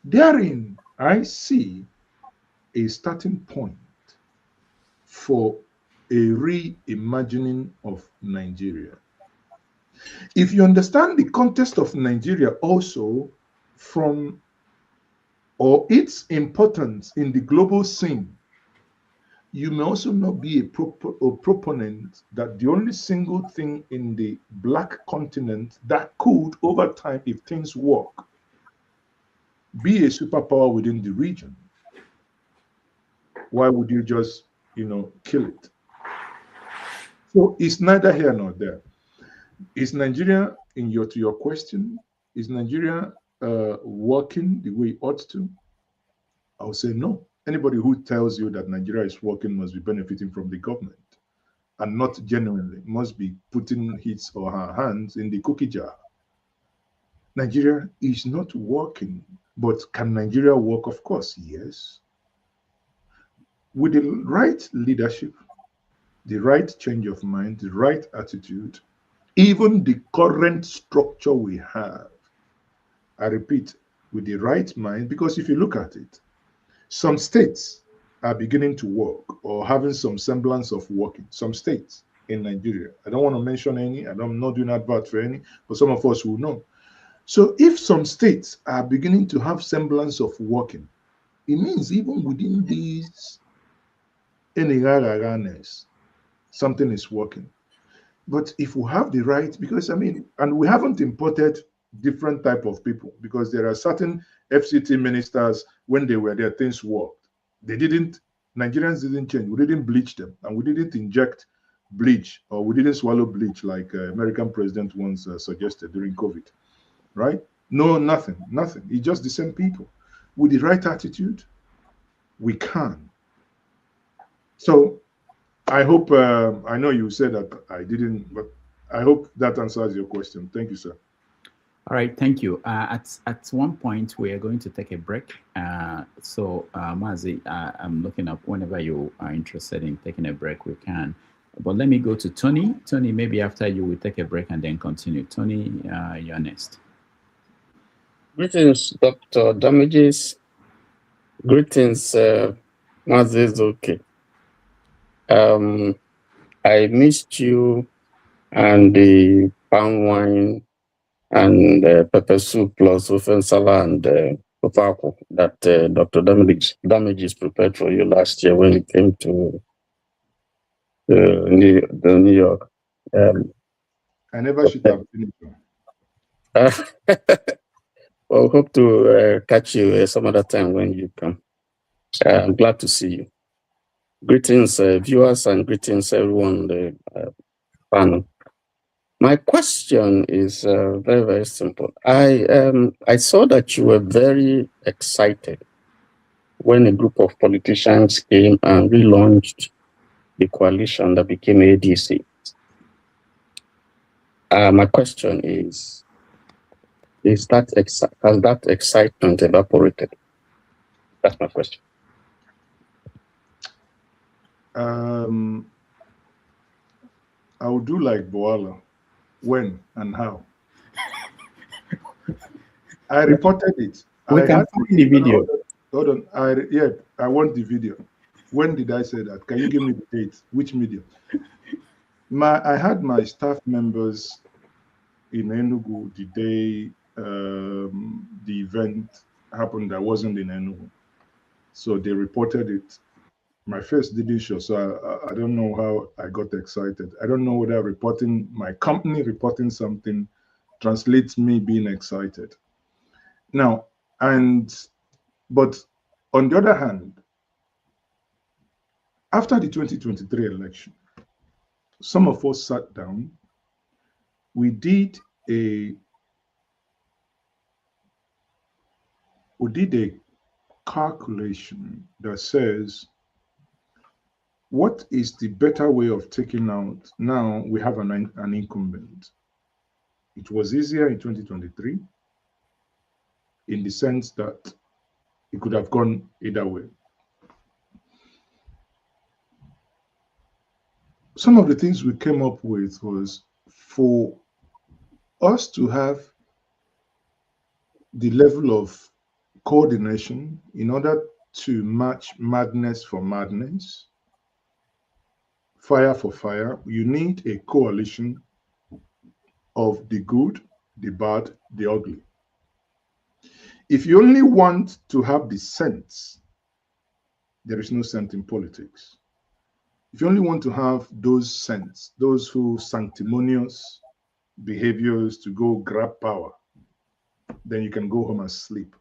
Therein, I see a starting point for a reimagining of Nigeria. If you understand the context of Nigeria also from or its importance in the global scene, you may also not be a proponent that the only single thing in the Black continent that could, over time, if things work, be a superpower within the region. Why would you just, kill it? So it's neither here nor there. Is Nigeria, to your question, is Nigeria working the way it ought to? I would say no. Anybody who tells you that Nigeria is working must be benefiting from the government and not genuinely, must be putting his or her hands in the cookie jar. Nigeria is not working, but can Nigeria work? Of course, yes. With the right leadership, the right change of mind, the right attitude, even the current structure we have, I repeat, with the right mind, because if you look at it, some states are beginning to work or having some semblance of working. Some states in Nigeria. I don't want to mention any. I'm not doing advert for any, but some of us will know. So if some states are beginning to have semblance of working, it means even within these something is working. But if we have the right, because and we haven't imported different type of people, because there are certain FCT ministers, when they were there, things worked. Nigerians didn't change. We didn't bleach them, and we didn't inject bleach, or we didn't swallow bleach like American president once suggested during COVID, right? No, nothing. It's just the same people. With the right attitude, we can. So I hope, I know you said that I didn't, but I hope that answers your question. Thank you, sir. All right, thank you. At one point, we are going to take a break. So, Maazi, I'm looking up whenever you are interested in taking a break, we can. But let me go to Tony. Tony, maybe after you will take a break and then continue. Tony, you're next. Greetings, Dr. Damages. Greetings, Maazi Ezeoke. I missed you and the palm wine and pepper soup plus ofensala and popako that Dr. Damages prepared for you last year when you came to New York. I never should have finished. Well, hope to catch you some other time when you come. I'm glad to see you. Greetings, viewers, and greetings, everyone on the panel. My question is very, very simple. I saw that you were very excited when a group of politicians came and relaunched the coalition that became ADC. My question is has that excitement evaporated? That's my question. I would do like Boala. When and how? I reported it. We can find the video. Hold on. I want the video. When did I say that? Can you give me the date? Which media? I had my staff members in Enugu the day the event happened. I wasn't in Enugu, so they reported it. My face didn't show, so I don't know how I got excited. I don't know whether reporting my company reporting something translates me being excited. Now, but on the other hand, after the 2023 election, some of us sat down. We did a calculation that says, what is the better way of taking out? Now we have an incumbent. It was easier in 2023 in the sense that it could have gone either way. Some of the things we came up with was for us to have the level of coordination in order to match madness for madness, fire for fire. You need a coalition of the good, the bad, the ugly. If you only want to have the sense, there is no sense in politics. If you only want to have those sense, those who sanctimonious behaviors to go grab power, then you can go home and sleep.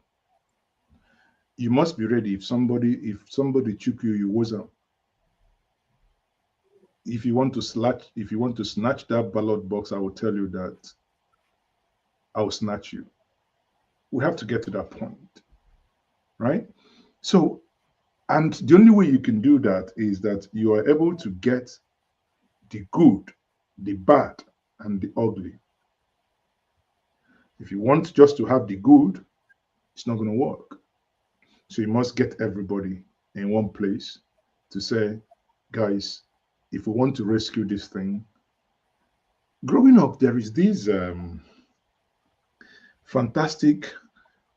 You must be ready. If somebody choke you, you wasn't. If you want to snatch that ballot box, I will tell you that I will snatch you. We have to get to that point, right? So, and the only way you can do that is that you are able to get the good, the bad, and the ugly. If you want just to have the good, it's not going to work. So you must get everybody in one place to say, guys, if we want to rescue this thing. Growing up, there is this fantastic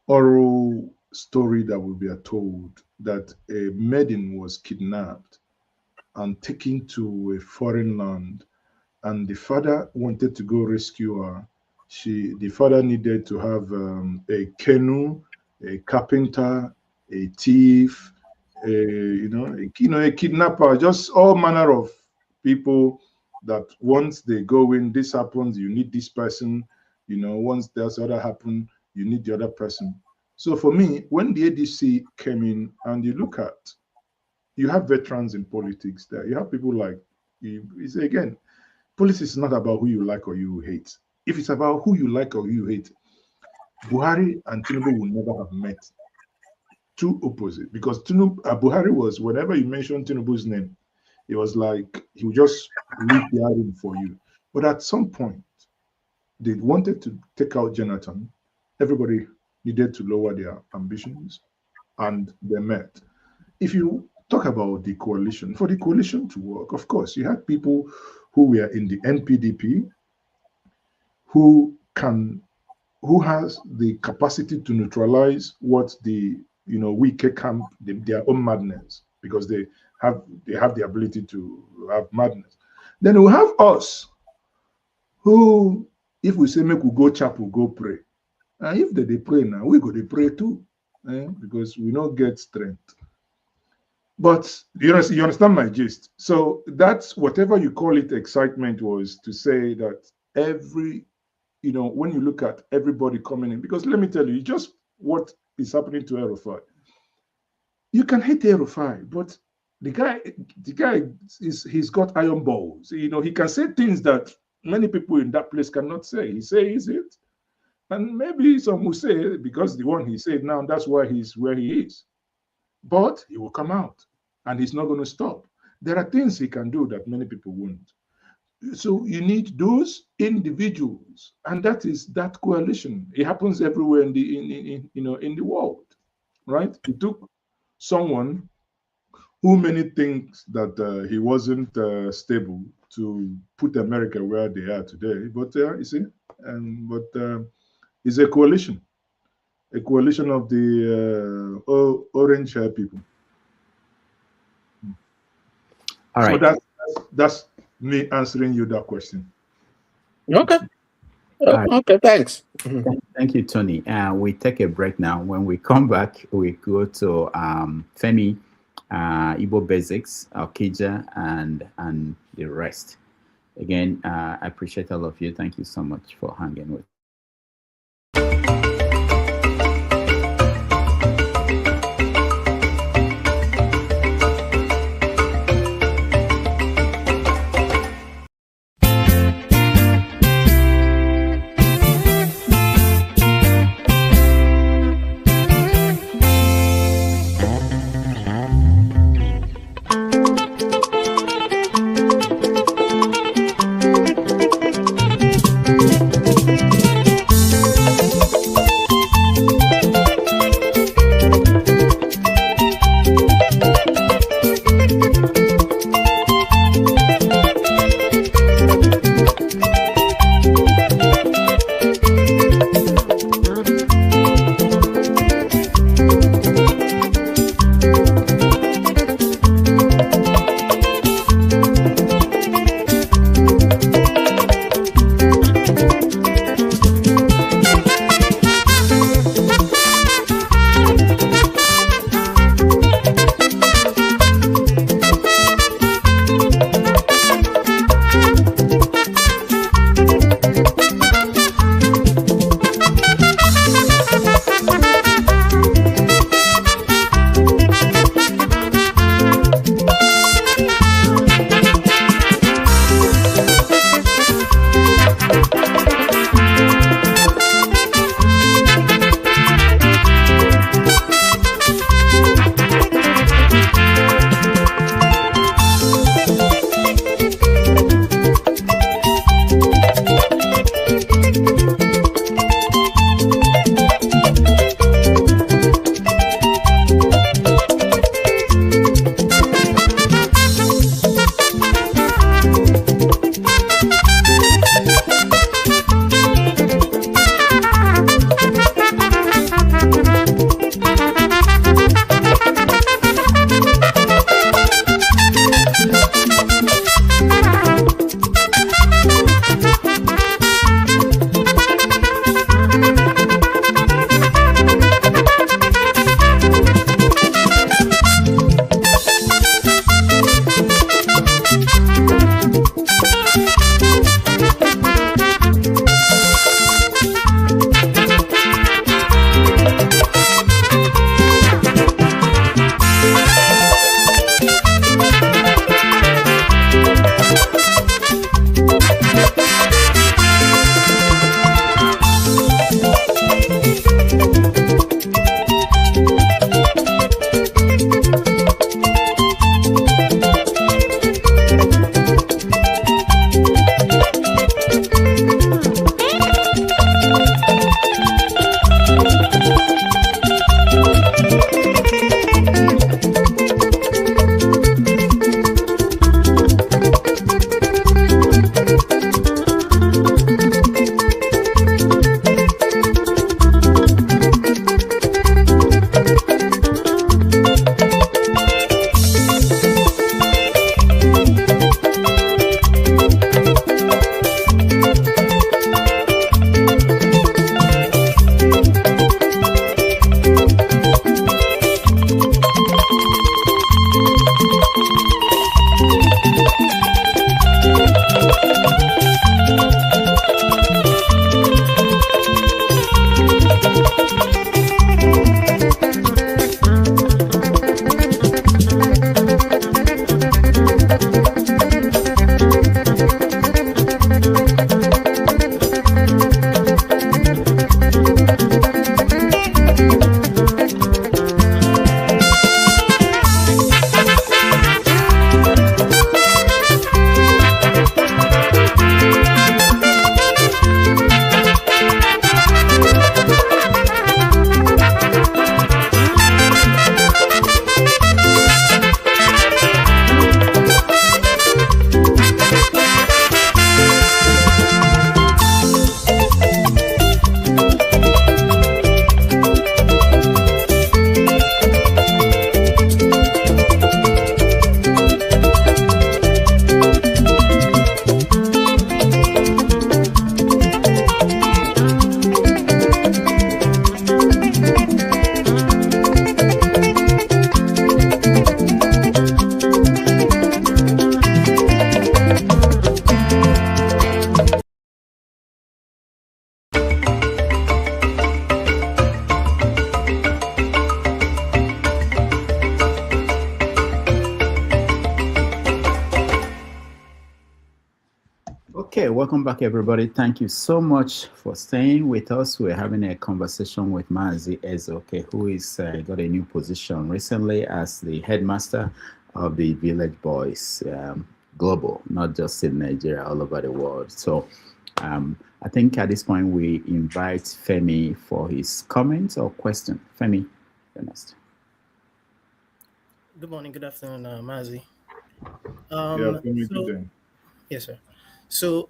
oral story that will be told that a maiden was kidnapped and taken to a foreign land, and the father wanted to go rescue her. The father needed to have a canoe, a carpenter, a thief, a kidnapper, just all manner of people that once they go in, this happens, you need this person. Once there's other happen, you need the other person. So for me, when the ADC came in, and you look at, you have veterans in politics there. You have people like, again, politics is not about who you like or you hate. If it's about who you like or you hate, Buhari and Tinubu will never have met. Two opposite, because Buhari was, whenever you mention Tinubu's name, it was like he would just leave the room for you. But at some point, they wanted to take out Jonathan. Everybody needed to lower their ambitions, and they met. If you talk about the coalition, for the coalition to work, of course, you had people who were in the NPDP who has the capacity to neutralize what the weaker camp, their own madness, because they have the ability to have madness. Then we have us who, if we say make we go chapel, go pray, and if they pray now, we go to pray too, because we don't get strength. But you understand my gist. So that's, whatever you call it, excitement was to say that when you look at everybody coming in, because let me tell you, just what is happening to El-Rufai. You can hate El-Rufai, but the guy he's got iron balls. He can say things that many people in that place cannot say. He says it, and maybe some will say, because the one he said now, that's why he's where he is. But he will come out, and he's not going to stop. There are things he can do that many people won't. So you need those individuals, and that is that coalition. It happens everywhere in the world, right? It took someone who many thinks that he wasn't stable to put America where they are today. But you see, it's a coalition of the orange hair people. All right. So that's me answering you that question. Okay. Okay, thanks. Thank you, Tony. We take a break now. When we come back, we go to Femi, Igbo Basics, Okija, and the rest. Again, I appreciate all of you. Thank you so much for hanging with. Okay, welcome back, everybody. Thank you so much for staying with us. We're having a conversation with Maazi Ezeoke, who is got a new position recently as the headmaster of the Village Boys Global, not just in Nigeria, all over the world. So I think at this point we invite Femi for his comments or question. Femi, you're next. Good morning, good afternoon, Maazi. Good day. Yes, sir. So,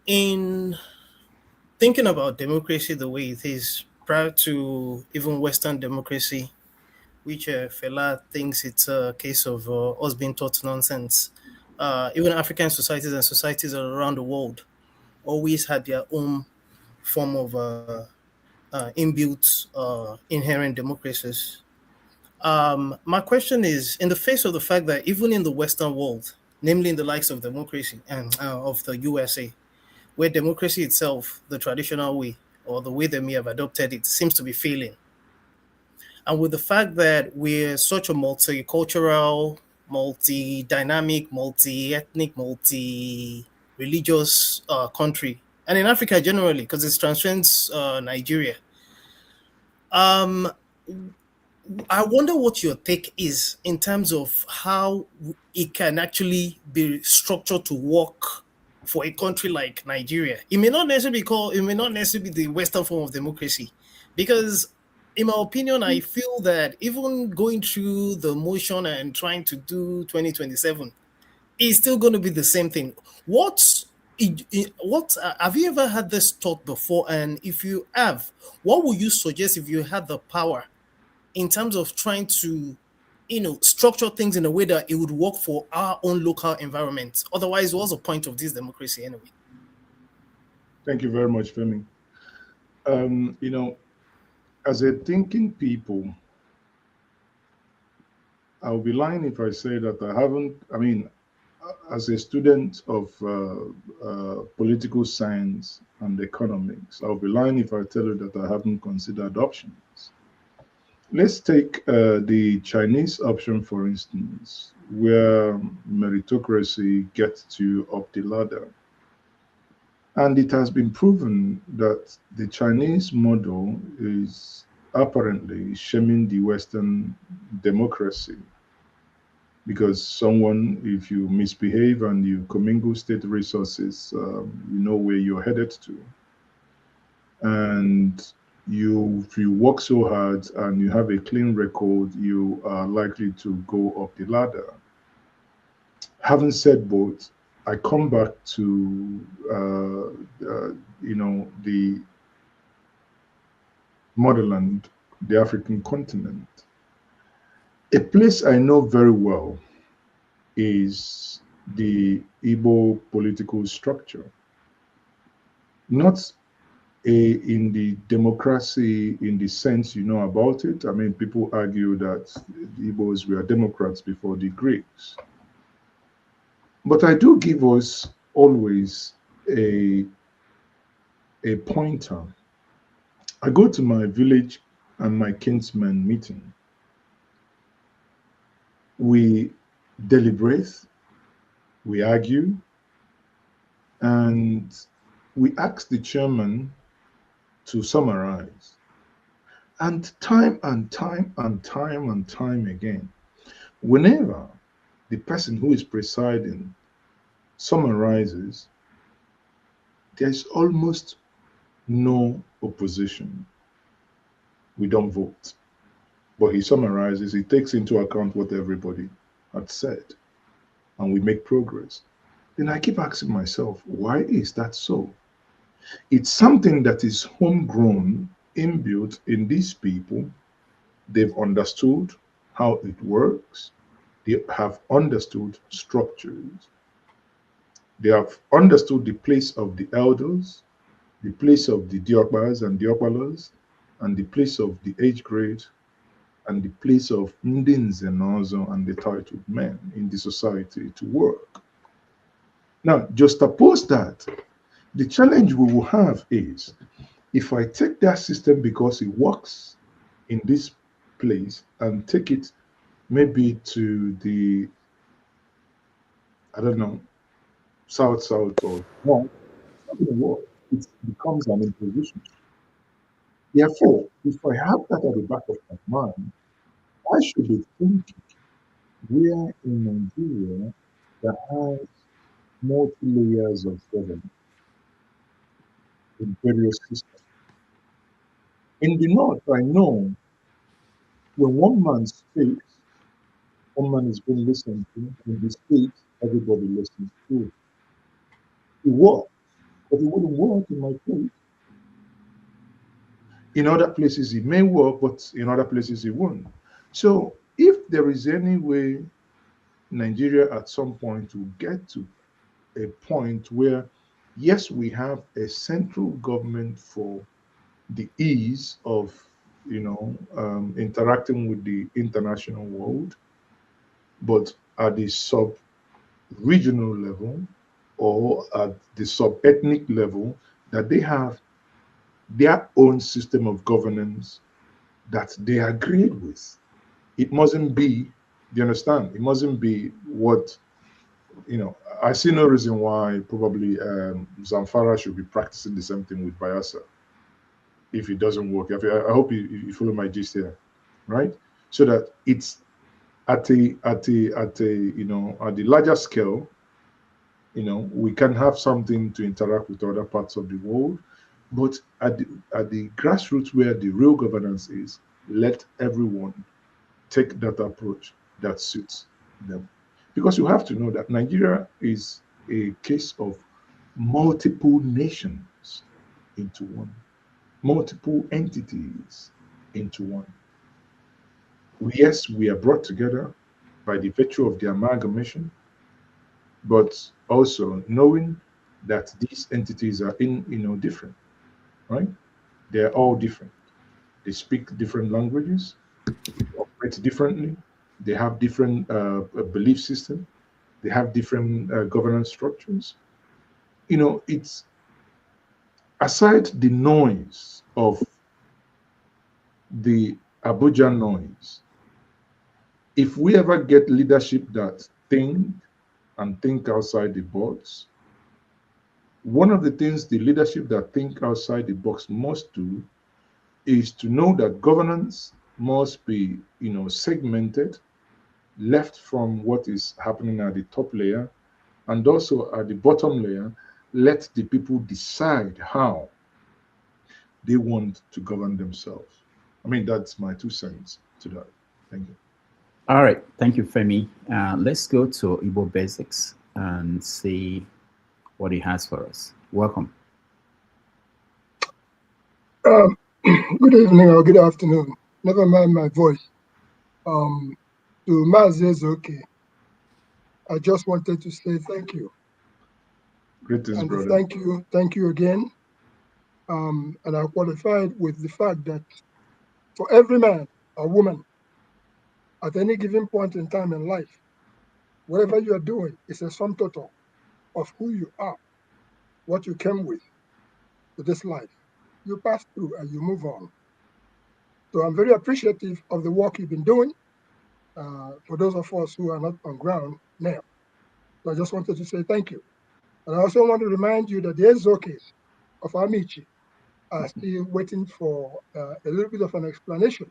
in thinking about democracy the way it is, prior to even Western democracy, which Fela thinks it's a case of us being taught nonsense, even African societies and societies around the world always had their own form of inbuilt, inherent democracies. My question is, in the face of the fact that even in the Western world, namely in the likes of democracy and of the USA, where democracy itself, the traditional way, or the way they may have adopted it, seems to be failing. And with the fact that we're such a multicultural, multi-dynamic, multi-ethnic, multi-religious country, and in Africa generally, because it transcends Nigeria, I wonder what your take is in terms of how it can actually be structured to work for a country like Nigeria. It may not necessarily be the Western form of democracy, because in my opinion, I feel that even going through the motion and trying to do 2027 is still going to be the same thing. What have you ever had this thought before? And if you have, what would you suggest if you had the power in terms of trying to, structure things in a way that it would work for our own local environment? Otherwise, what's the point of this democracy anyway? Thank you very much, Femi. As a thinking people, I'll be lying if I say that I haven't, as a student of political science and economics, I'll be lying if I tell you that I haven't considered options. Let's take the Chinese option, for instance, where meritocracy gets you up the ladder. And it has been proven that the Chinese model is apparently shaming the Western democracy, because if you misbehave and you commingle state resources, you know where you're headed to. And if you work so hard and you have a clean record, you are likely to go up the ladder. Having said both, I come back to the motherland, the African continent. A place I know very well is the Igbo political structure. Not in the democracy in the sense you know about it. People argue that the Igbos were Democrats before the Greeks. But I do give us always a pointer. I go to my village and my kinsmen meeting. We deliberate, we argue, and we ask the chairman to summarize. And time again, whenever the person who is presiding summarizes, there's almost no opposition. We don't vote. But he summarizes, he takes into account what everybody had said, and we make progress. Then I keep asking myself, why is that so? It's something that is homegrown, inbuilt in these people. They've understood how it works. They have understood structures. They have understood the place of the elders, the place of the diokbas and diokbalas, and the place of the age grade, and the place of ndinzenozo and the titled men in the society to work. Now, just suppose that the challenge we will have is, if I take that system because it works in this place and take it maybe to the, south, or north, it's not going to work. It becomes an imposition. Therefore, if I have that at the back of my mind, I should be thinking we are in Nigeria that has multi layers of government in various systems. In the north, I know when one man speaks, one man is being listened to. In the states, everybody listens to. It works, but it wouldn't work in my place. In other places, it may work, but in other places, it won't. So, if there is any way Nigeria at some point will get to a point where, yes, we have a central government for the ease of, interacting with the international world, but at the sub-regional level or at the sub-ethnic level, that they have their own system of governance that they agreed with. It mustn't be, do you understand? It mustn't be what, I see no reason why probably Zamfara should be practicing the same thing with Bayelsa if it doesn't work. I hope you follow my gist here, right? So that it's at the larger scale, we can have something to interact with other parts of the world, but at the grassroots where the real governance is, let everyone take that approach that suits them. Because you have to know that Nigeria is a case of multiple nations into one, multiple entities into one. Yes, we are brought together by the virtue of the amalgamation, but also knowing that these entities are different, right? They're all different. They speak different languages, operate differently, they have different belief system, they have different governance structures. It's aside the noise of the Abuja noise. If we ever get leadership that think outside the box, one of the things the leadership that think outside the box must do is to know that governance must be, segmented, left from what is happening at the top layer, and also at the bottom layer, let the people decide how they want to govern themselves. I mean, that's my 2 cents to that. Thank you. All right. Thank you, Femi. Let's go to Igbo Basics and see what he has for us. Welcome. Good evening or good afternoon. Never mind my voice. To Maazi Ezeoke, I just wanted to say thank you. Greetings, and brother. Thank you again. And I qualified with the fact that for every man or woman at any given point in time in life, whatever you are doing is a sum total of who you are, what you came with to this life. You pass through and you move on. So I'm very appreciative of the work you've been doing for those of us who are not on ground now. So I just wanted to say thank you. And I also want to remind you that the Ezokes of Amici are still waiting for a little bit of an explanation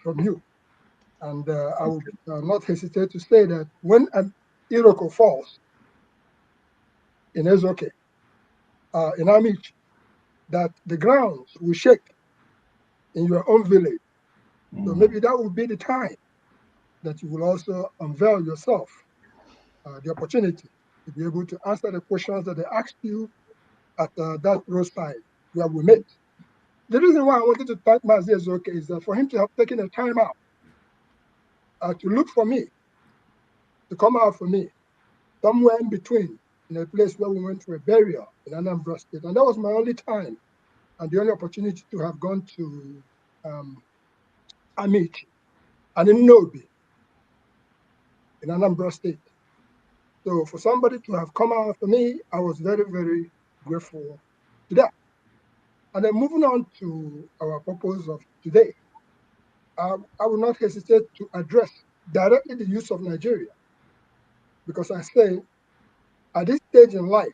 from you. And I will not hesitate to say that when an Iroko falls in Ezeoke, in Amici, that the grounds will shake in your own village. So maybe that will be the time that you will also unveil yourself the opportunity to be able to answer the questions that they asked you at that roadside where we met. The reason why I wanted to thank Maazi Ezeoke is that for him to have taken a time out to look for me, to come out for me, somewhere in between, in a place where we went to a burial in Anambra State. And that was my only time and the only opportunity to have gone to Amici and in Nobi in Anambra State. So for somebody to have come out for me, I was very, very grateful to that. And then moving on to our purpose of today, I will not hesitate to address directly the use of Nigeria, because I say at this stage in life,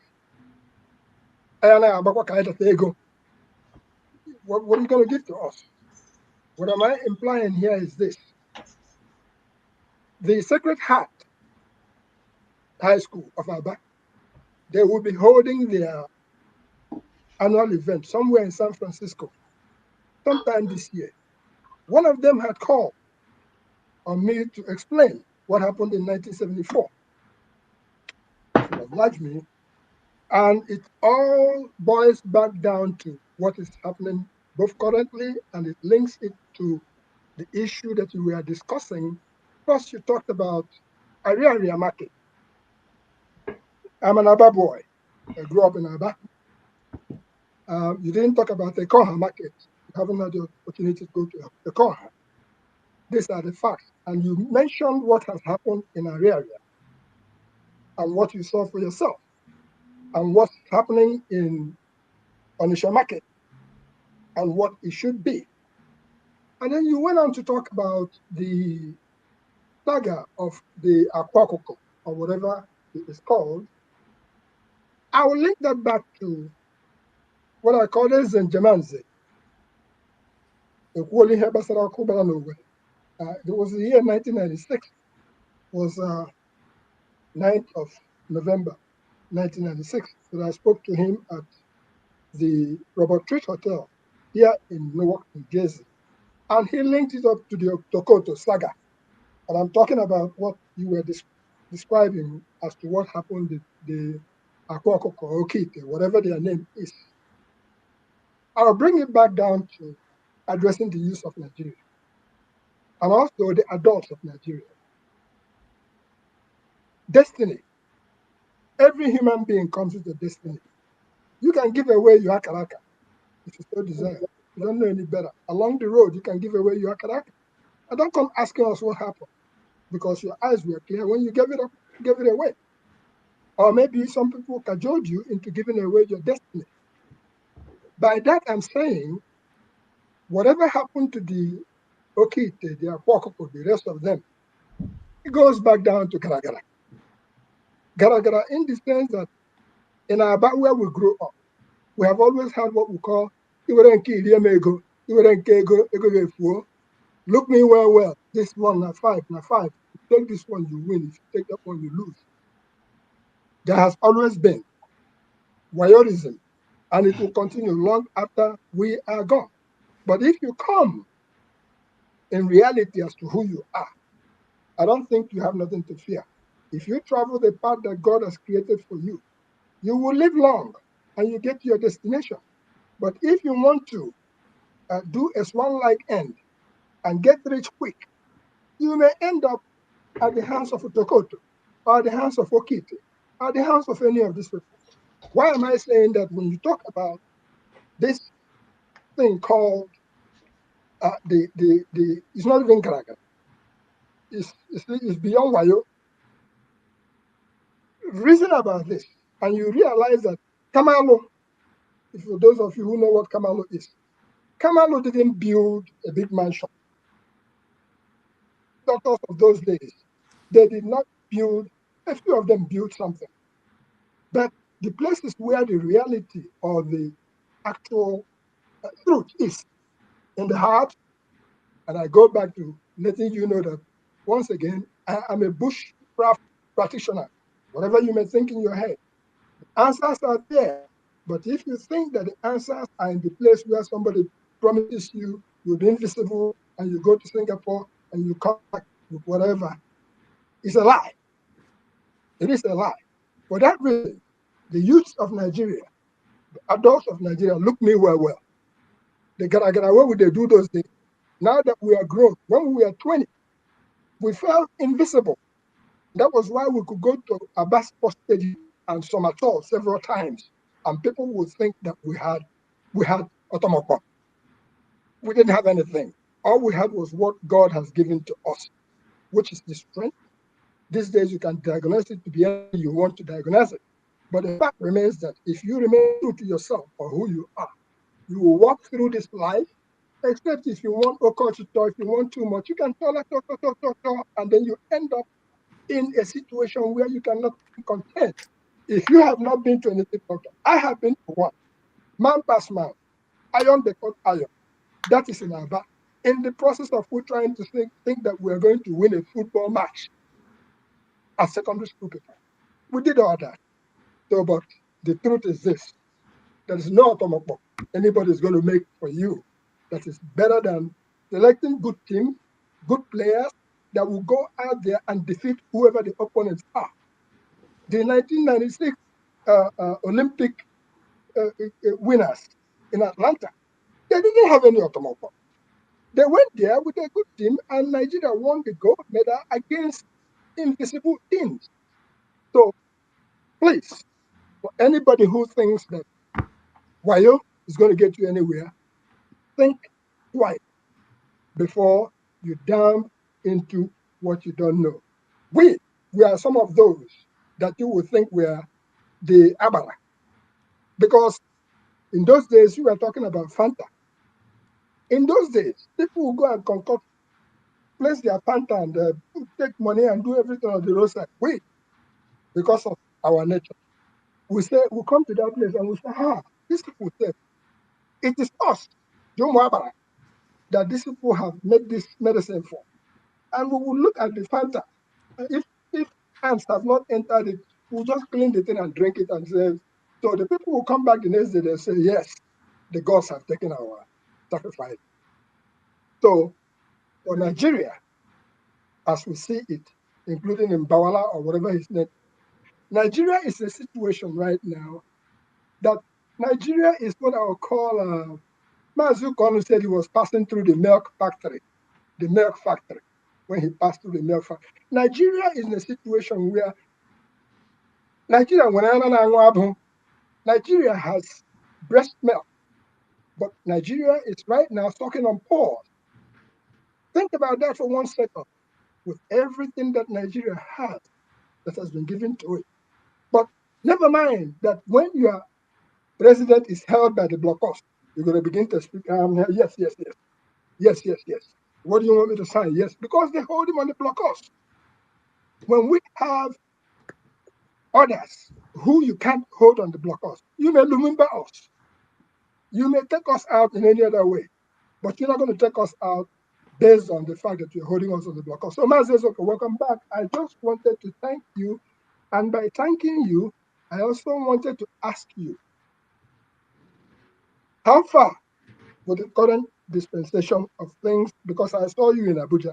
what are you going to give to us? What am I implying here is this. The Sacred Heart High School of Aba, they will be holding their annual event somewhere in San Francisco sometime this year. One of them had called on me to explain what happened in 1974. He obliged me, and it all boils back down to what is happening both currently, and it links it to the issue that we were discussing. First, you talked about area market. I'm an Aba boy. I grew up in Aba. You didn't talk about the Koha market. You haven't had the opportunity to go to the Koha. These are the facts. And you mentioned what has happened in our area and what you saw for yourself and what's happening in Onisha market and what it should be. And then you went on to talk about the saga of the Akwakoko, or whatever it is called. I will link that back to what I call this Njenje. There was the year 1996, was 9th of November 1996, that I spoke to him at the Robert Treat Hotel here in Newark, New Jersey. And he linked it up to the Tokoto saga. And I'm talking about what you were describing as to what happened, the Akwakoko or Okite, whatever their name is. I'll bring it back down to addressing the youth of Nigeria and also the adults of Nigeria. Destiny. Every human being comes with a destiny. You can give away your akaraka if you so desire. You don't know any better. Along the road, you can give away your akaraka. And don't come asking us what happened, because your eyes were clear when you gave it up, gave it away. Or maybe some people cajoled you into giving away your destiny. By that, I'm saying, whatever happened to the Okite, the Akwakoko, the rest of them, it goes back down to Garagara. Garagara in the sense that in Aba where we grew up, we have always had what we call look me well. This one, na 5. If you take this one, you win. If you take that one, you lose. There has always been voyeurism, and it will continue long after we are gone. But if you come in reality as to who you are, I don't think you have nothing to fear. If you travel the path that God has created for you, you will live long and you get to your destination. But if you want to do a swan-like end and get rich quick, you may end up at the hands of Utokoto, or the hands of Okite, or the hands of any of these people. Why am I saying that? When you talk about this thing called it's not even Karaga, it's beyond Wayo. Reason about this, and you realize that Kamalo, for those of you who know what Kamalo is, Kamalo didn't build a big mansion. Doctors of those days, they did not build, a few of them built something. But the places where the reality or the actual truth is in the heart, and I go back to letting you know that, once again, I'm a bushcraft practitioner. Whatever you may think in your head, the answers are there. But if you think that the answers are in the place where somebody promises you'll be invisible, and you go to Singapore and you come back with whatever, it's a lie. It is a lie. For that reason, the youth of Nigeria, the adults of Nigeria, look me well. The Garagara, where would they do those things? Now that we are grown, when we were 20, we felt invisible. That was why we could go to Aba Sports Stadium and Somatol several times, and people would think that we had Otomoko. We didn't have anything. All we had was what God has given to us, which is the strength. These days you can diagnose it to be anything you want to diagnose it. But the fact remains that if you remain true to yourself or who you are, you will walk through this life, except if you want to talk, if you want too much, you can talk, and then you end up in a situation where you cannot be content. If you have not been to any doctor, I have been to one. Man past man, iron they call iron. That is in our back. In the process of we're trying to think that we are going to win a football match as secondary school people. We did all that. So, but the truth is this: there is no automobile anybody is going to make for you that is better than selecting good team, good players that will go out there and defeat whoever the opponents are. The 1996 Olympic winners in Atlanta, they didn't have any automobile. They went there with a good team, and Nigeria won the gold medal against invisible teams. So, please, for anybody who thinks that Wayo is going to get you anywhere, think twice before you dump into what you don't know. We are some of those that you would think we are the Abala. Because in those days, you were talking about Fanta. In those days, people would go and concoct, place their Fanta and take money and do everything on the roadside. We, because of our nature, we come to that place and we say, these people say, it is us, Jomo Abala, that these people have made this medicine for. And we will look at the Fanta. If ants have not entered it, we'll just clean the thing and drink it and say, so the people will come back the next day, they'll say, yes, the gods have taken our sacrifice. So for Nigeria, as we see it, including in Bawala or whatever his name, Nigeria is a situation right now that Nigeria is what I would call, Maazi Konu said he was passing through the milk factory, when he passed through the milk factory. Nigeria is in a situation where Nigeria has breast milk, but Nigeria is right now sucking on pause. Think about that for 1 second. With everything that Nigeria has that has been given to it. But never mind that when your president is held by the blocs, you're going to begin to speak, yes. What do you want me to sign? Yes, because they hold him on the blocs. When we have others who you can't hold on the blocs, you may remember us. You may take us out in any other way, but you're not going to take us out based on the fact that you're holding us on the block. So, Maazi Ezeoke, welcome back. I just wanted to thank you. And by thanking you, I also wanted to ask you, how far with the current dispensation of things? Because I saw you in Abuja.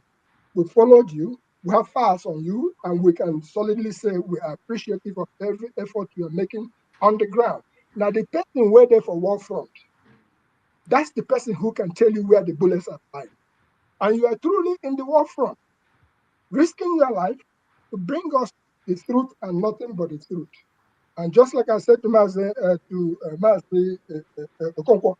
We followed you. We have files on you, and we can solidly say we are appreciative of every effort you are making on the ground. Now, the person we're there for war front, that's the person who can tell you where the bullets are flying. And you are truly in the war front, risking your life to bring us the truth and nothing but the truth. And just like I said to Maazi Okonkwo,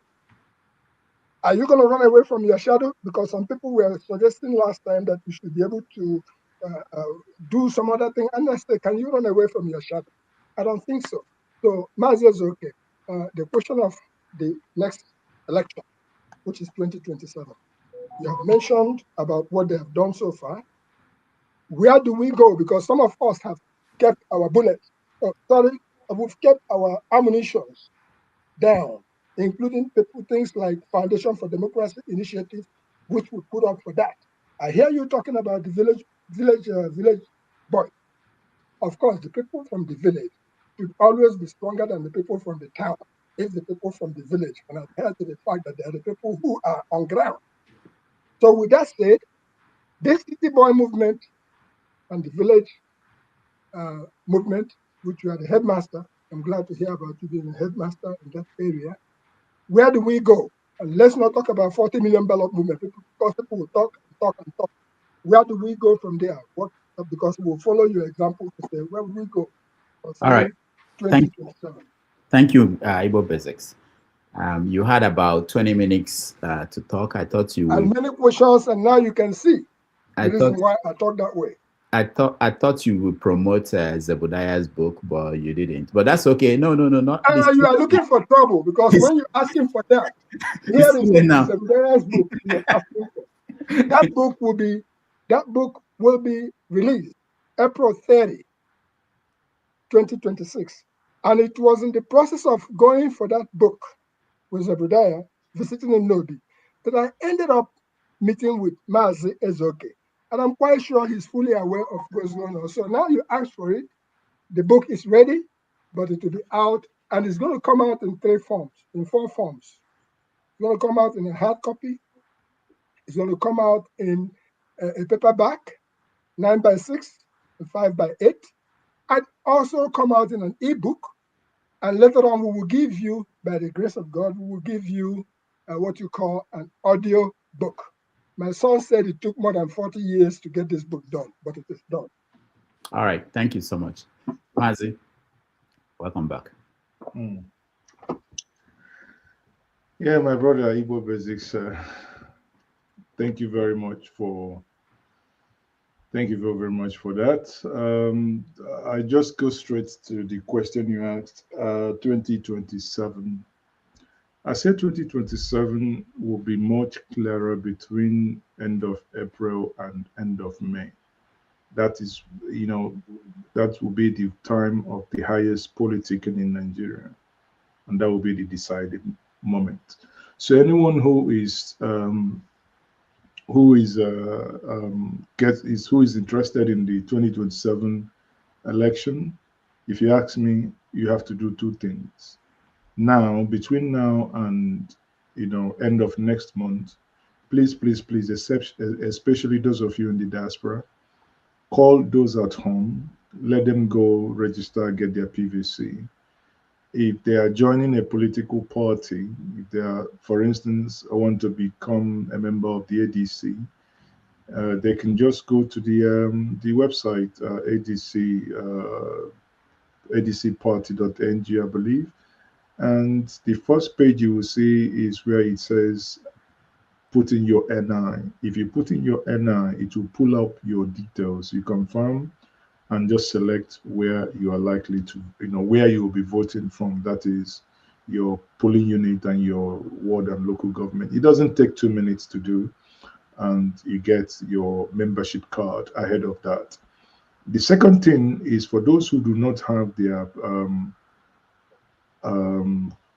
are you going to run away from your shadow? Because some people were suggesting last time that you should be able to do some other thing. And I said, can you run away from your shadow? I don't think so. So Maazi Ezeoke, the question of the next election, which is 2027. You have mentioned about what they have done so far. Where do we go? Because some of us have kept our bullets, we've kept our ammunitions down, including things like Foundation for Democracy Initiative, which we put up for that. I hear you talking about the village boy. Of course, the people from the village should always be stronger than the people from the town if the people from the village can adhere to the fact that they are the people who are on ground. So with that said, this city boy movement and the village movement, which you are the headmaster, I'm glad to hear about you being a headmaster in that area. Where do we go? And let's not talk about 40 million ballot movement, because people will talk and talk and talk. Where do we go from there? Because we'll follow your example to say, where will we go? All right. 2027. Thank you, Igbo Basics. You had about 20 minutes to talk. I thought you would. And many questions, and now you can see the reason why I talk that way. I thought you would promote Zebediah's book, but you didn't. But that's okay. No, not this. You are looking for trouble, because when you're asking for that, here is Zebediah's book you're asking for. That book will be released April 30, 2026. And it was in the process of going for that book with Zebediah, visiting in Nodi, that I ended up meeting with Maazi Ezeoke. And I'm quite sure he's fully aware of what's going on. So now you asked for it. The book is ready, but it will be out, and it's going to come out in 4 forms. It's going to come out in a hard copy. It's going to come out in a paperback, 9x6 and 5x8, and also come out in an ebook. And later on, we will give you, by the grace of God, we will give you what you call an audio book. My son said it took more than 40 years to get this book done, but it is done. All right. Thank you so much. Maazi, welcome back. Yeah, my brother Igbo Basics, thank you very much for that. I just go straight to the question you asked. 2027. I said 2027 will be much clearer between end of April and end of May. That is, that will be the time of the highest politicking in Nigeria, and that will be the deciding moment. So anyone who is interested in the 2027 election, if you ask me, you have to do 2 things. Now, between now and end of next month, please, especially those of you in the diaspora, call those at home, let them go register, get their PVC. If they are joining a political party, if they are, for instance, I want to become a member of the ADC, they can just go to the website, adcparty.ng, I believe. And the first page you will see is where it says, put in your NI. If you put in your NI, it will pull up your details. You confirm and just select where you are likely to, where you will be voting from. That is your polling unit and your ward and local government. It doesn't take 2 minutes to do, and you get your membership card ahead of that. The second thing is for those who do not have their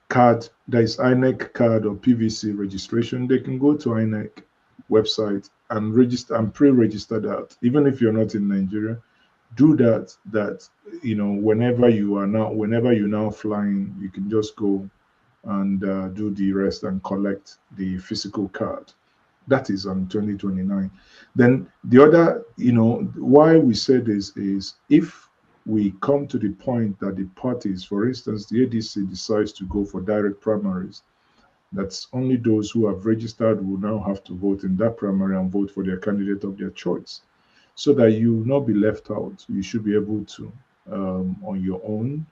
card, there is INEC card or PVC registration. They can go to INEC website and register and pre-register that. Even if you're not in Nigeria, do that. Whenever you're now flying, you can just go and do the rest and collect the physical card. That is on 2029. Then the other, why we say this is if we come to the point that the parties, for instance, the ADC decides to go for direct primaries, that's only those who have registered will now have to vote in that primary and vote for their candidate of their choice, so that you will not be left out. You should be able to, on your own,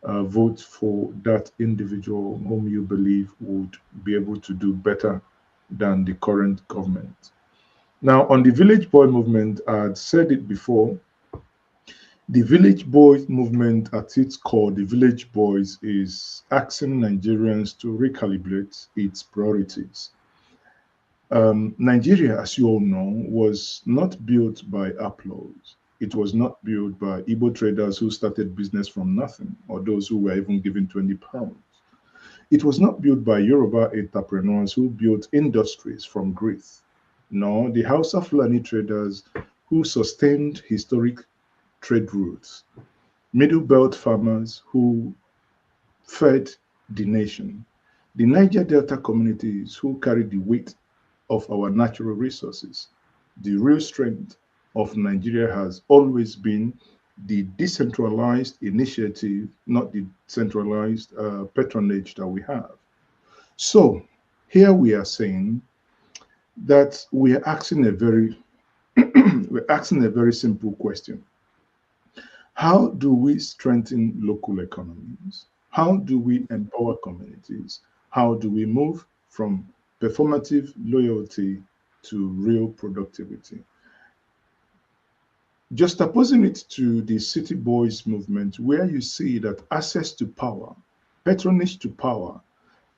vote for that individual whom you believe would be able to do better than the current government. Now, on the Village Boy movement, I had said it before. The Village Boys movement, at its core, the Village Boys is asking Nigerians to recalibrate its priorities. Nigeria, as you all know, was not built by applause. It was not built by Igbo traders who started business from nothing, or those who were even given 20 pounds. It was not built by Yoruba entrepreneurs who built industries from grief, nor the Hausa Fulani traders who sustained historic trade routes, Middle Belt farmers who fed the nation, the Niger Delta communities who carried the weight of our natural resources. The real strength of Nigeria has always been the decentralized initiative, not the centralized patronage that we have. So here we are saying that we are asking a very simple question. How do we strengthen local economies? How do we empower communities? How do we move from performative loyalty to real productivity? Just opposing it to the City Boys movement, where you see that access to power, patronage to power,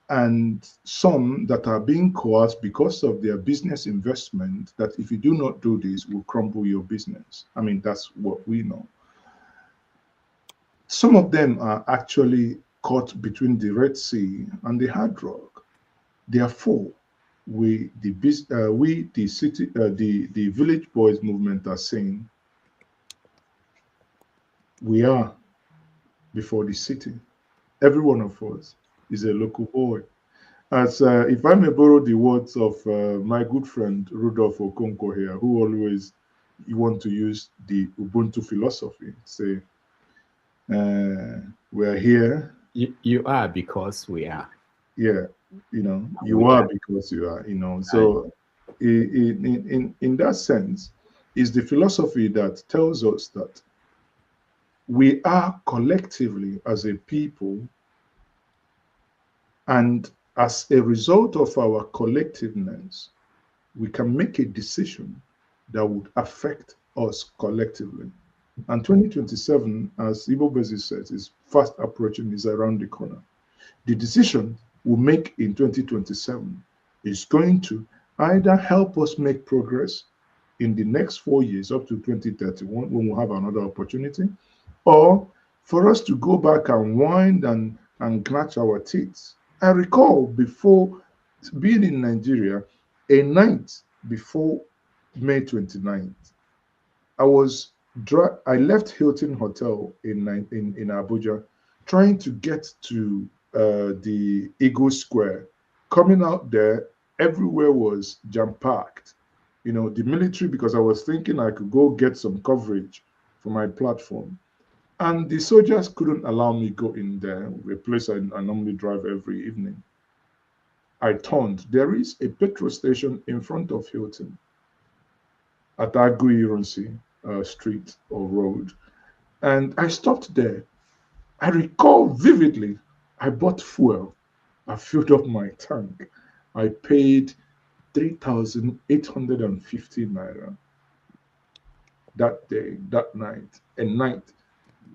and some that are being coerced because of their business investment, that if you do not do this, will crumble your business. I mean, that's what we know. Some of them are actually caught between the Red Sea and the Hard Rock. Therefore, the village boys movement are saying we are before the city. Every one of us is a local boy. As if I may borrow the words of my good friend Rudolph Okonkwo here, who always want to use the Ubuntu philosophy, say we're here. You are because we are. Yeah, you are because you are. So in that sense, is the philosophy that tells us that we are collectively as a people, and as a result of our collectiveness, we can make a decision that would affect us collectively. And 2027, as Ivo Bezi says, is fast approaching, is around the corner. The decision we make in 2027 is going to either help us make progress in the next 4 years up to 2031 when we'll have another opportunity, or for us to go back and wind and gnatch our teeth. I recall before being in Nigeria, a night before May 29th, I left Hilton Hotel in Abuja, trying to get to the Eagle Square. Coming out there, everywhere was jam-packed. The military, because I was thinking I could go get some coverage for my platform. And the soldiers couldn't allow me go in there, a place I normally drive every evening. I turned. There is a petrol station in front of Hilton at Aguironsi street or road. And I stopped there. I recall vividly, I bought fuel. I filled up my tank. I paid 3,850 naira that day, that night, a night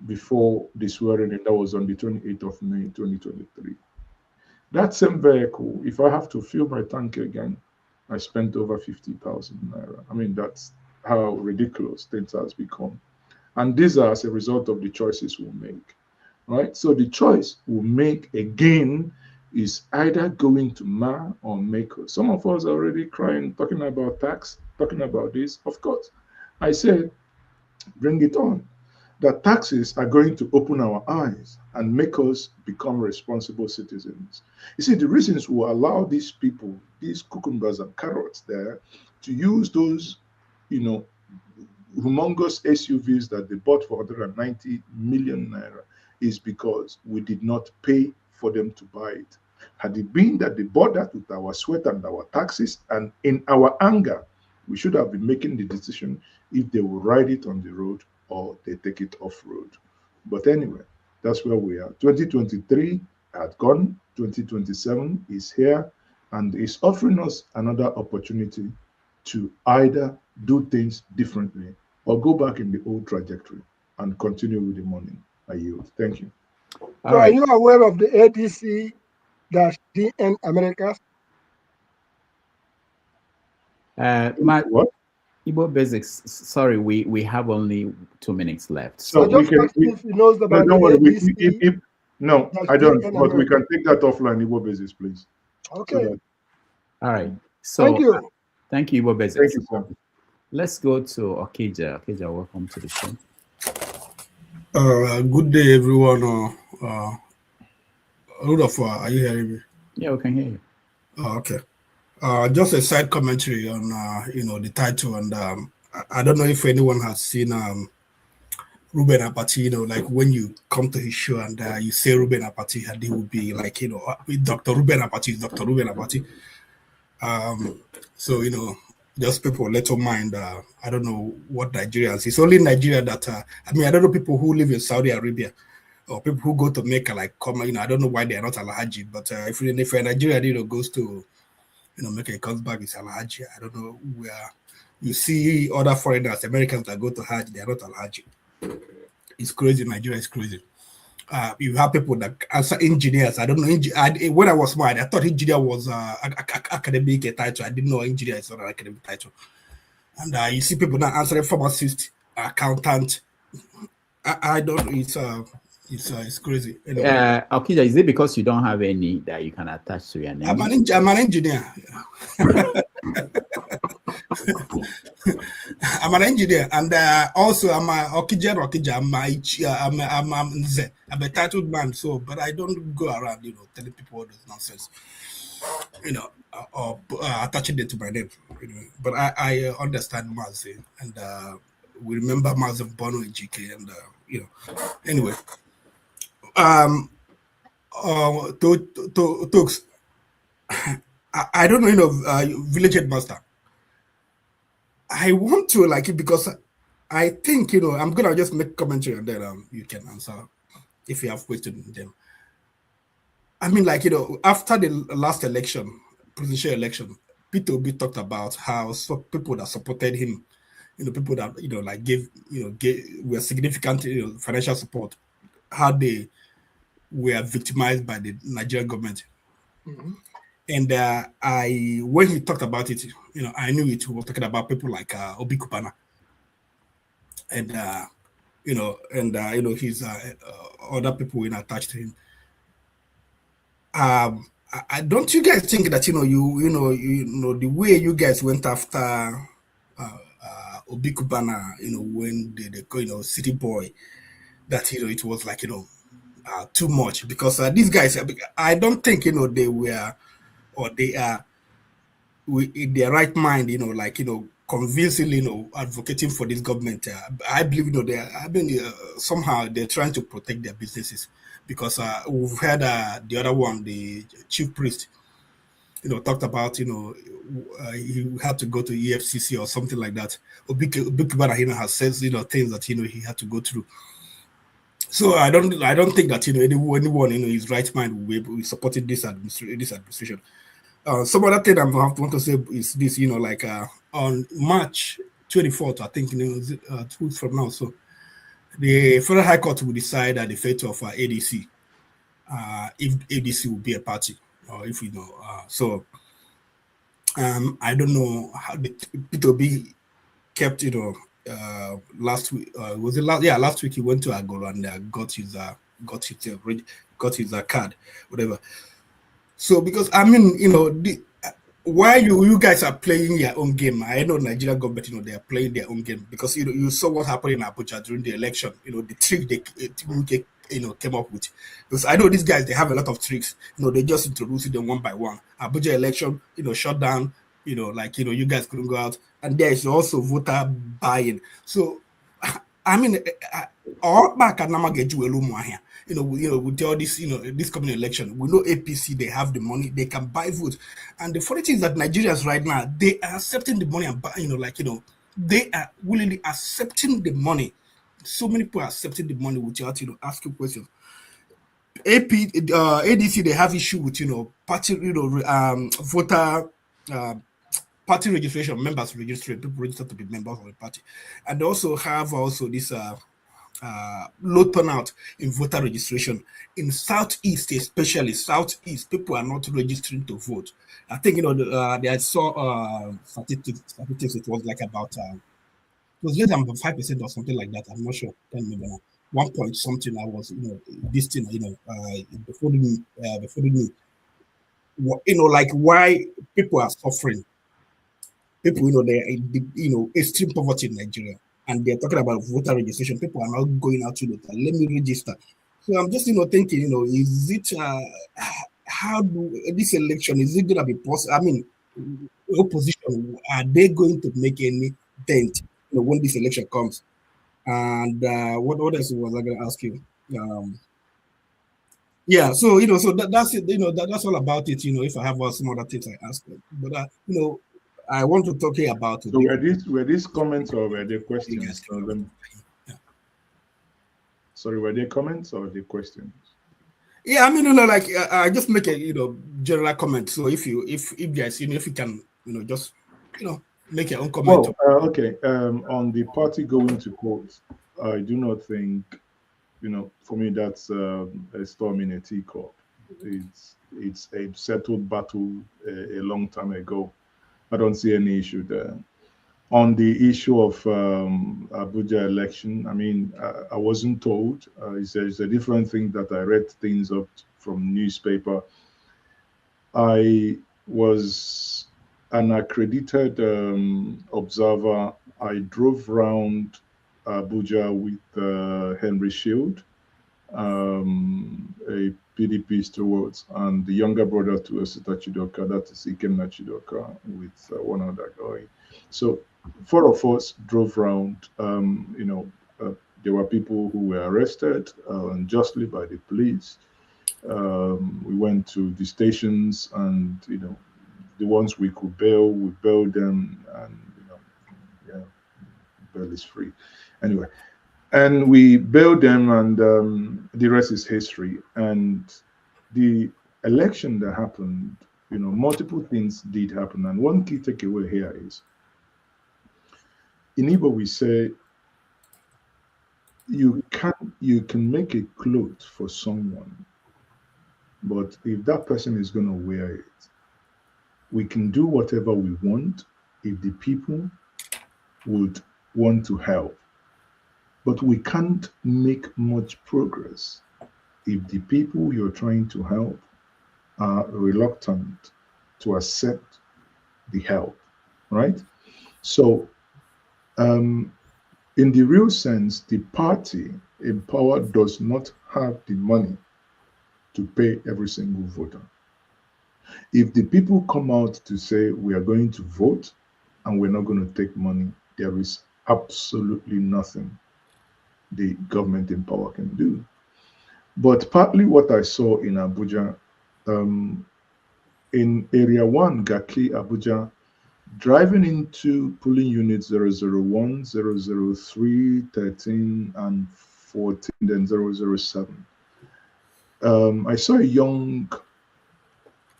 before the swearing in. That was on the 28th of May, 2023. That same vehicle, if I have to fill my tank again, I spent over 50,000 naira. I mean, that's how ridiculous things has become. And these are as a result of the choices we make, right? So the choice we make again is either going to mar or make us. Some of us are already crying, talking about tax, talking about this. Of course, I said, bring it on. That taxes are going to open our eyes and make us become responsible citizens. You see, the reasons we allow these people, these cucumbers and carrots there, to use those, humongous SUVs that they bought for 190 million naira is because we did not pay for them to buy it. Had it been that they bought that with our sweat and our taxes, and in our anger, we should have been making the decision if they will ride it on the road or they take it off road. But anyway, that's where we are. 2023 had gone, 2027 is here, and is offering us another opportunity to either do things differently or go back in the old trajectory and continue with the money. I yield. Thank you. So are you aware of the ADC-DN Americas? What? Igbo Basics, sorry, we have only 2 minutes left. So I just asked if he knows about no, the ADC. No, I don't, but we can take that offline, Igbo Basics, please. Okay. So all right. So thank you. Thank you, Igbo Basics. Thank you, sir. Let's go to Okija. Okija, welcome to the show. Good day, everyone. Rudolph, are you hearing me? Yeah, we can hear you. Okay. Just a side commentary on the title, and I don't know if anyone has seen Ruben Apati. Like when you come to his show and you say Ruben Apati, and he will be like, Dr. Ruben Apati is Dr. Ruben Apati. So just people little mind. I don't know what Nigerians. It's only Nigeria that I don't know people who live in Saudi Arabia or people who go to Mecca, like come. I don't know why they are not Alhaji, but if you're Nigerian, goes to Mecca, comes back is Alhaji. I don't know where you see other foreigners, Americans that go to Hajj, they are not Alhaji. It's crazy. Nigeria is crazy. You have people that answer engineers. I don't know. When I was smart, I thought engineer was academic title. I didn't know engineer is not an academic title. And you see people now answering pharmacist, accountant. I don't. It's It's crazy. Anyway. Okija, is it because you don't have any that you can attach to your name? I'm an engineer. I'm an engineer, and also I'm a Okija. I'm Nze. I'm a titled man, so but I don't go around, telling people all this nonsense, or attaching it to my name. But I understand Maazi, and we remember Maazi of Bono and GK, and anyway. Talks. I don't know, village headmaster. I want to like it because I think, I'm gonna just make commentary and then you can answer if you have questions them. I mean, like, after the last election, presidential election, Peter Obi talked about how people that supported him, people that like gave were significant financial support, how they were victimized by the Nigerian government. Mm-hmm. And when he talked about it, I knew it was talking about people like Obi Kupana, and his other people attached to him. I don't you guys think that the way you guys went after Obi Kupana, when they call city boy, that it was like too much, because these guys, I don't think they were, or they are in their right mind, convincingly, advocating for this government. I believe, they are, somehow they're trying to protect their businesses, because we've heard the other one, the chief priest, talked about, he had to go to EFCC or something like that. Obi Kubana, has said, things that, he had to go through. So I don't think that, anyone in his right mind will be supporting this administration. Some other thing I want to say is this, on March 24th, I think, 2 weeks from now, so the Federal High Court will decide the fate of ADC, if ADC will be a party, or if so I don't know how the P2B kept, last week, was it last week he went to Agoro and got his card, whatever. So, because why you guys are playing your own game, I know Nigerian government, they are playing their own game, because you saw what happened in Abuja during the election. The trick they came up with, because I know these guys, they have a lot of tricks. They just introduce them one by one. Abuja election, shut down. You guys couldn't go out, and there is also voter buy-in. So, all back at Namageju here. With all this, this coming election, we know APC, they have the money, they can buy votes. And the funny thing is that Nigerians right now, they are accepting the money and buy, they are willingly accepting the money. So many people are accepting the money without, asking questions. ADC, they have issue with, party, voter, party registration, members registration, people register to be members of the party. And they also have this low turnout in voter registration in Southeast, especially Southeast. People are not registering to vote. I think I saw statistics. It was like about it was less than 5% or something like that. I'm not sure. Can't remember now. 1 point something. I was this thing before the news. Like why people are suffering. People they are extreme poverty in Nigeria. And they're talking about voter registration. People are not going out to let me register. So I'm just thinking, is it how do this election, is it gonna be possible? I mean, opposition, are they going to make any dent when this election comes? And what else was I gonna ask you? Yeah, so so that's it, that's all about it. If I have some other things I ask, but I want to talk here about it. So were these comments or were they questions? Sorry, were they comments or the questions? Yeah, I mean, I just make a general comment. So if guys, if you can, just make your own comment. Well, okay. On the party going to court, I do not think, for me that's a storm in a teacup. It's a settled battle a long time ago. I don't see any issue there. On the issue of Abuja election, I mean, I wasn't told. It's a different thing that I read things up from newspaper. I was an accredited observer. I drove around Abuja with Henry Shield, a PDP steward, and the younger brother to Osita Chidoka, that is Ikemna Chidoka, with one other guy. So 4 of us drove around. There were people who were arrested unjustly by the police. We went to the stations, and the ones we could bail, we bailed them, and yeah, bail is free. Anyway, and we bailed them, and the rest is history. And the election that happened, multiple things did happen, and one key takeaway here is, in Igbo we say, you can make a cloth for someone, but if that person is going to wear it, we can do whatever we want if the people would want to help. But we can't make much progress if the people you're trying to help are reluctant to accept the help, right? So, in the real sense, the party in power does not have the money to pay every single voter. If the people come out to say we are going to vote and we're not going to take money, there is absolutely nothing the government in power can do. But partly what I saw in Abuja, in Area 1, Gaki, Abuja, driving into polling units 001, 003, 13, and 14, then 007, I saw a young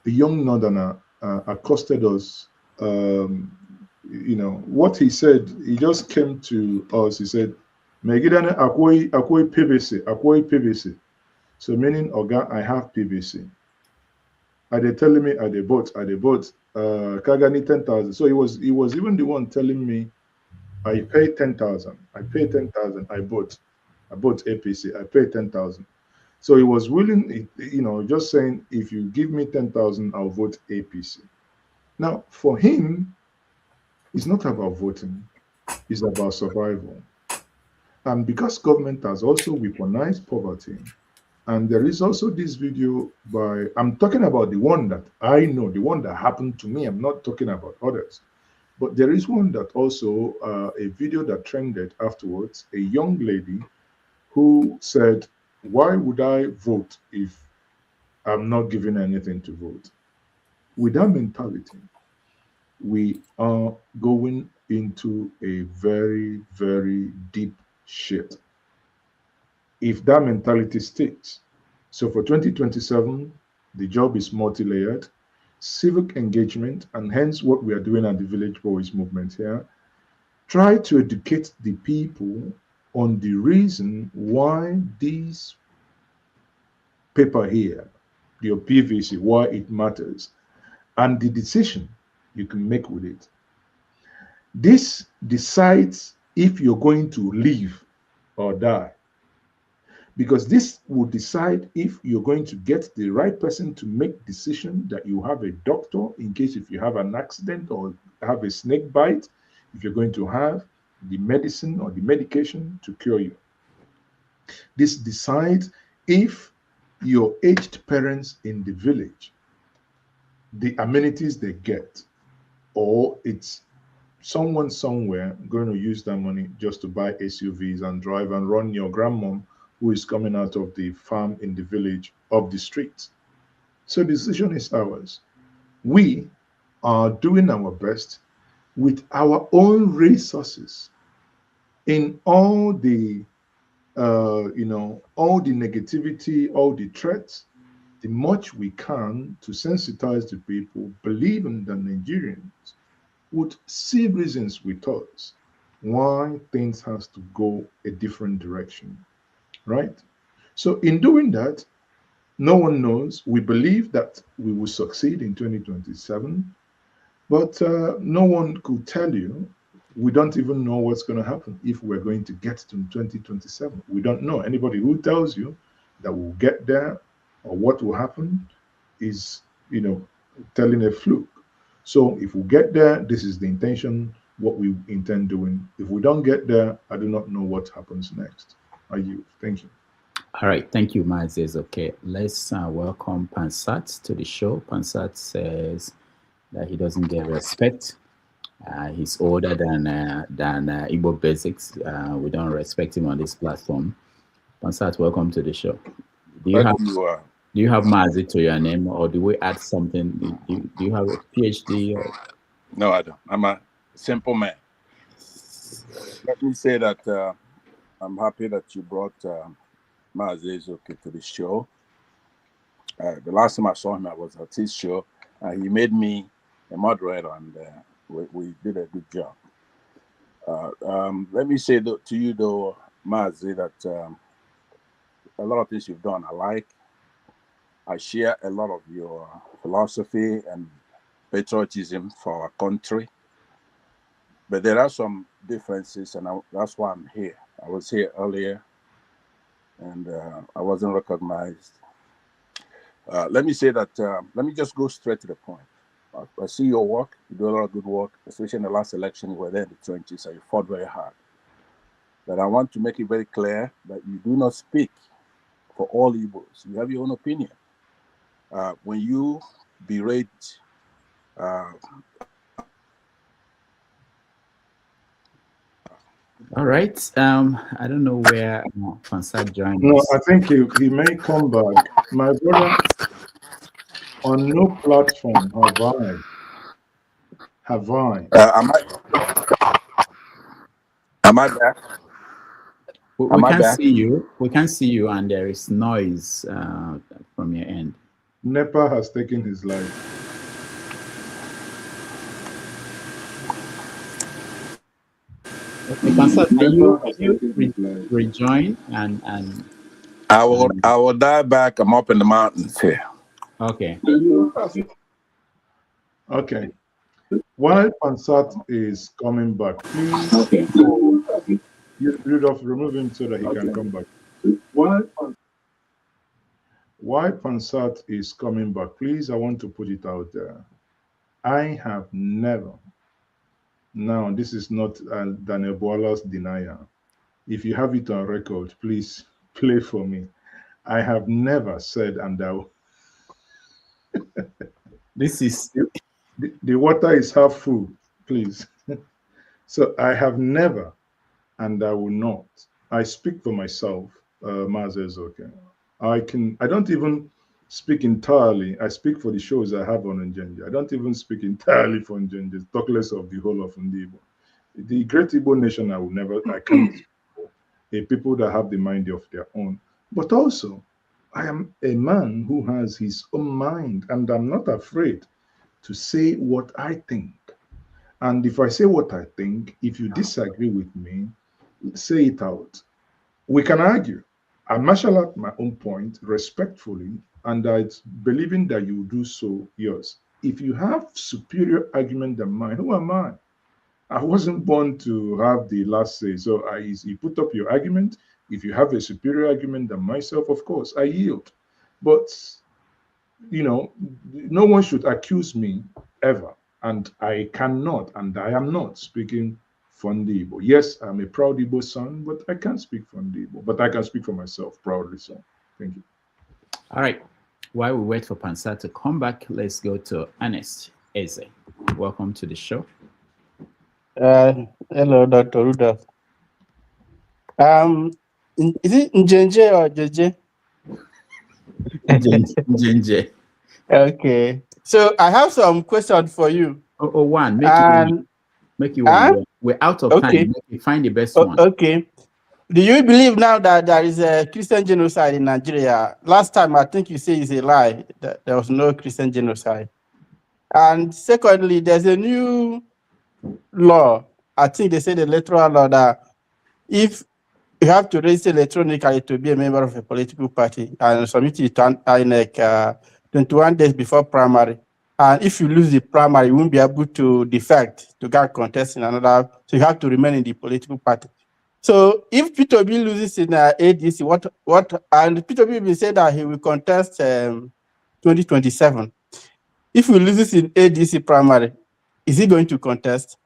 northerner accosted us. What he said, he just came to us, he said, Megidane akwoi PVC. So meaning, Oga, I have PVC. Are they telling me are they bought? Kagani 10,000. So he was even the one telling me, I paid 10,000. I bought APC. I paid 10,000. So he was willing, just saying, if you give me 10,000, I'll vote APC. Now, for him, it's not about voting, it's about survival. And because government has also weaponized poverty, and there is also this video by, I'm talking about the one that I know, the one that happened to me, I'm not talking about others. But there is one that also, a video that trended afterwards, a young lady who said, why would I vote if I'm not given anything to vote? With that mentality, we are going into a very, very deep shit if that mentality sticks. So for 2027, the job is multi-layered, civic engagement, and hence what we are doing at the Village Boys movement here. Try to educate the people on the reason why this paper here, your PVC, why it matters, and the decision you can make with it. This decides if you're going to live or die, because this will decide if you're going to get the right person to make decision that you have a doctor in case if you have an accident or have a snake bite, if you're going to have the medicine or the medication to cure you. This decides if your aged parents in the village, the amenities they get, or it's someone somewhere going to use that money just to buy SUVs and drive and run your grandmom who is coming out of the farm in the village up the street. So the decision is ours. We are doing our best with our own resources in all the all the negativity, all the threats, the much we can to sensitize the people, believing that Nigerians would see reasons with us why things has to go a different direction, right? So in doing that, no one knows. We believe that we will succeed in 2027, but no one could tell you we don't even know what's going to happen if we're going to get to 2027. We don't know. Anybody who tells you that we'll get there or what will happen is, telling a fluke. So if we get there, this is the intention, what we intend doing. If we don't get there, I do not know what happens next. Thank you. All right, thank you, Maazi. Ezeoke. Let's welcome Pansat to the show. Pansat says that he doesn't get respect. He's older than Igbo Basics. We don't respect him on this platform. Pansat, welcome to the show. Do you have Maazi to your name, or do we add something? Do you have a PhD? Or? No, I don't. I'm a simple man. Let me say that I'm happy that you brought Maazi Ezeoke to the show. The last time I saw him, I was at his show. He made me a moderator, and we did a good job. Let me say to you, though, Maazi, that a lot of things you've done I like. I share a lot of your philosophy and patriotism for our country. But there are some differences, and that's why I'm here. I was here earlier, and I wasn't recognized. Let me say that, let me just go straight to the point. I see your work. You do a lot of good work, especially in the last election. You were there in the trenches and you fought very hard. But I want to make it very clear that you do not speak for all Igbos. You have your own opinion. When you berate all right. I don't know where Pansat joined No, us. I think he may come back. My brother, on no platform have I. Am I there? We can't see you. We can't see you, and there is noise from your end. NEPA has taken his life. Okay, Pansat, can you rejoin and I will die back. I'm up in the mountains here. Okay. Okay. While Pansat is coming back, please remove him so that he can come back. While Pansat is coming back, please, I want to put it out there. I have never, now this is not Daniel Boala's denial. If you have it on record, please play for me. I have never said, and this is the water is half full, please. So I have never, and I will not. I speak for myself, Maazi Ezeoke. I don't even speak entirely. I speak for the shows I have on Njenje. I don't even speak entirely for Njenje, talk less of the whole of Ndibo. The great Igbo nation, I can't speak for. A people that have the mind of their own. But also, I am a man who has his own mind, and I'm not afraid to say what I think. And if I say what I think, if you disagree with me, say it out. We can argue. I marshal out my own point respectfully, and it's believing that you do so yours. If you have superior argument than mine, who am I? I wasn't born to have the last say. So you put up your argument. If you have a superior argument than myself, of course, I yield. But, no one should accuse me ever. And I cannot, and I am not speaking for Igbo. Yes, I'm a proud Igbo son, but I can't speak for Igbo. But I can speak for myself proudly. So, thank you. All right. While we wait for Pansat to come back, let's go to Ernest Eze. Welcome to the show. Hello, Dr. Rudolph. Is it Njenje or Jeje? Njenje. Okay. So I have some questions for you. One. Make you one. We're out of time. Make you find the best one. Okay. Do you believe now that there is a Christian genocide in Nigeria? Last time, I think you say it's a lie, that there was no Christian genocide. And secondly, there's a new law. I think they say the electoral law that if you have to register electronically to be a member of a political party and submit it to INEC 21 days before primary, And if you lose the primary, you won't be able to defect to get contest in another. So you have to remain in the political party. So if Peter Obi loses in ADC, and Peter Obi will say that he will contest 2027. If he loses in ADC primary, is he going to contest?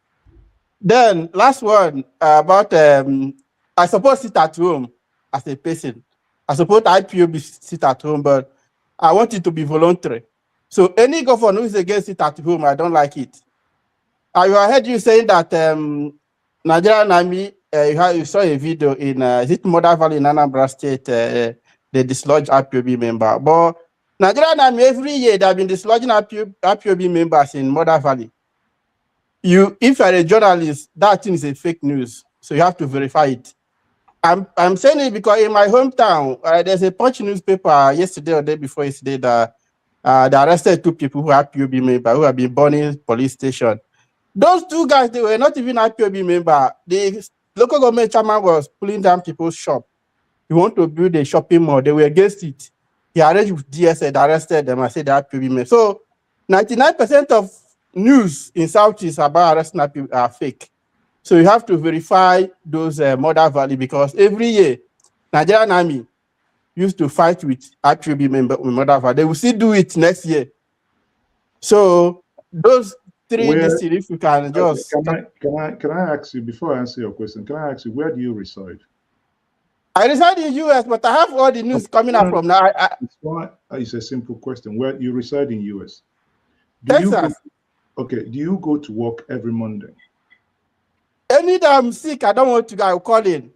Then last one about I suppose sit at home as a person. I suppose IPOB sit at home, but I want it to be voluntary. So any governor who is against it at home, I don't like it. I heard you saying that Nigerian Army, you saw a video in is it Mother Valley in Anambra State, they dislodged IPOB member. But Nigerian Army every year they have been dislodging IPOB members in Mother Valley. If you're a journalist, that thing is a fake news, so you have to verify it. I'm saying it because in my hometown, there's a Punch newspaper yesterday or day before yesterday that they arrested 2 people who are IPOB members who have been burning police station. Those 2 guys, they were not even IPOB member. The local government chairman was pulling down people's shop. He wanted to build a shopping mall. They were against it. He arranged with DSA, arrested them and said they're IPOB members. So 99% of news in Southeast about arresting IPOB are fake. So you have to verify those Mother Valley because every year, Nigerian Army used to fight with IPOB member in Mother Valley. They will still do it next year. So those 3 lists, if you can just... Can I ask you, before I answer your question, can I ask you, where do you reside? I reside in the US, but I have all the news coming out from now. It's a simple question. Where you reside in US? Texas. Do you go to work every Monday? Any day I'm sick, I don't want to go, I'll call in.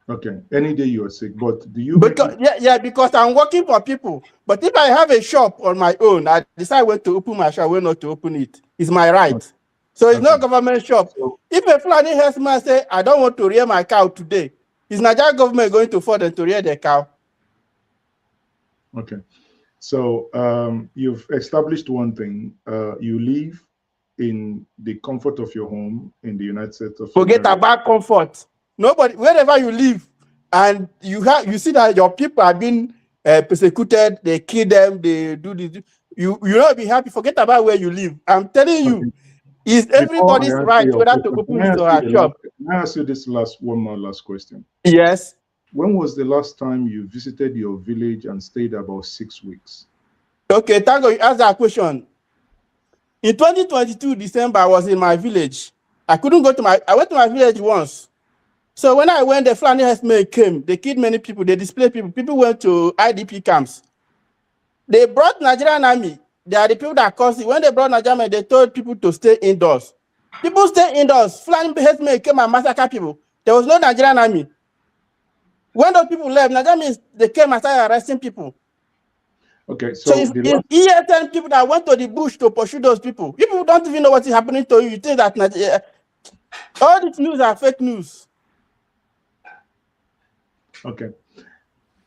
Okay, any day you are sick, but do you... Because I'm working for people. But if I have a shop on my own, I decide when to open my shop, when not to open it. It's my right. So it's not government shop. If a Fulani herdsman say, I don't want to rear my cow today, is Nigerian government going to force them to rear their cow? Okay. So you've established one thing. You live in the comfort of your home in the United States of Forget about comfort. Nobody, wherever you live, and you see that your people are being persecuted, they kill them, they do this. You not be happy. Forget about where you live. I'm telling you, is everybody's right whether to open his or her shop. Can I ask you this one more last question? Yes. When was the last time you visited your village and stayed about 6 weeks? Okay, thank you. You asked that question. In 2022 December, I was in my village. I went to my village once. So when I went, the Fulani herdsmen came. They killed many people. They displaced people. People went to IDP camps. They brought Nigerian Army. They are the people that caused it. When they brought Nigerian Army, they told people to stay indoors. People stay indoors. Fulani herdsmen came and massacred people. There was no Nigerian Army. When those people left, Nigerian Army, they came and started arresting people. Okay, so it's ESN people that went to the bush to pursue those people. People don't even know what is happening to you. You think that all these news are fake news. Okay.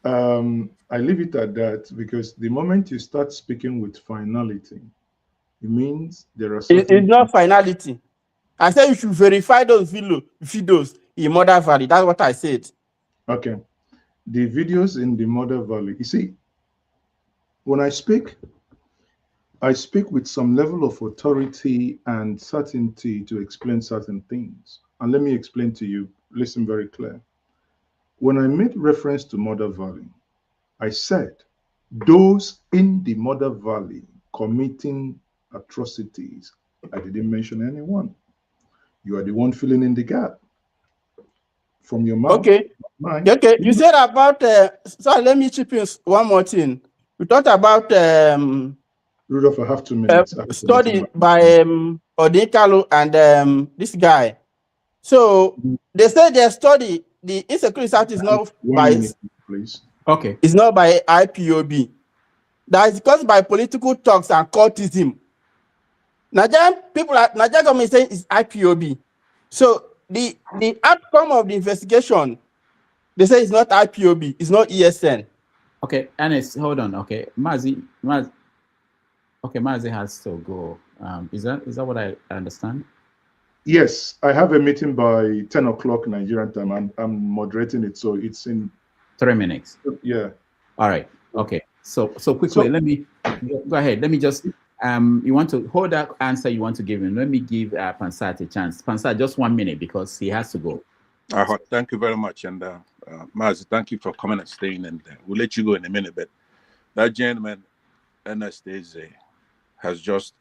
I leave it at that because the moment you start speaking with finality, it means there are certain... It's not finality. I said you should verify those videos in Mother Valley. That's what I said. Okay. The videos in the Mother Valley. You see, when I speak with some level of authority and certainty to explain certain things. And let me explain to you, listen very clear. When I made reference to Mother Valley, I said those in the Mother Valley committing atrocities. I didn't mention anyone. You are the one filling in the gap from your mouth. Okay. Okay. You said about, sorry, let me chip in one more thing. We talked about Rudolph, I have 2 minutes. Study by Odinkalu and this guy. So they said their study, the insecurity South is not please. Okay. It's not by IPOB. That is caused by political talks and cultism. Nigerian government saying it's IPOB. So the outcome of the investigation, they say it's not IPOB, it's not ESN. Okay, Ernest, hold on. Okay, Maazi has to go. Is that what I understand? Yes, I have a meeting by 10 o'clock Nigerian time, and I'm moderating it, so it's in 3 minutes. Yeah. All right. Okay. So quickly, let me go ahead. Let me just You want to hold that answer you want to give him. Let me give Pansat a chance. Pansat, just 1 minute because he has to go. Thank you very much. And Maazi, thank you for coming and staying. And we'll let you go in a minute. But that gentleman, Anastasia, has just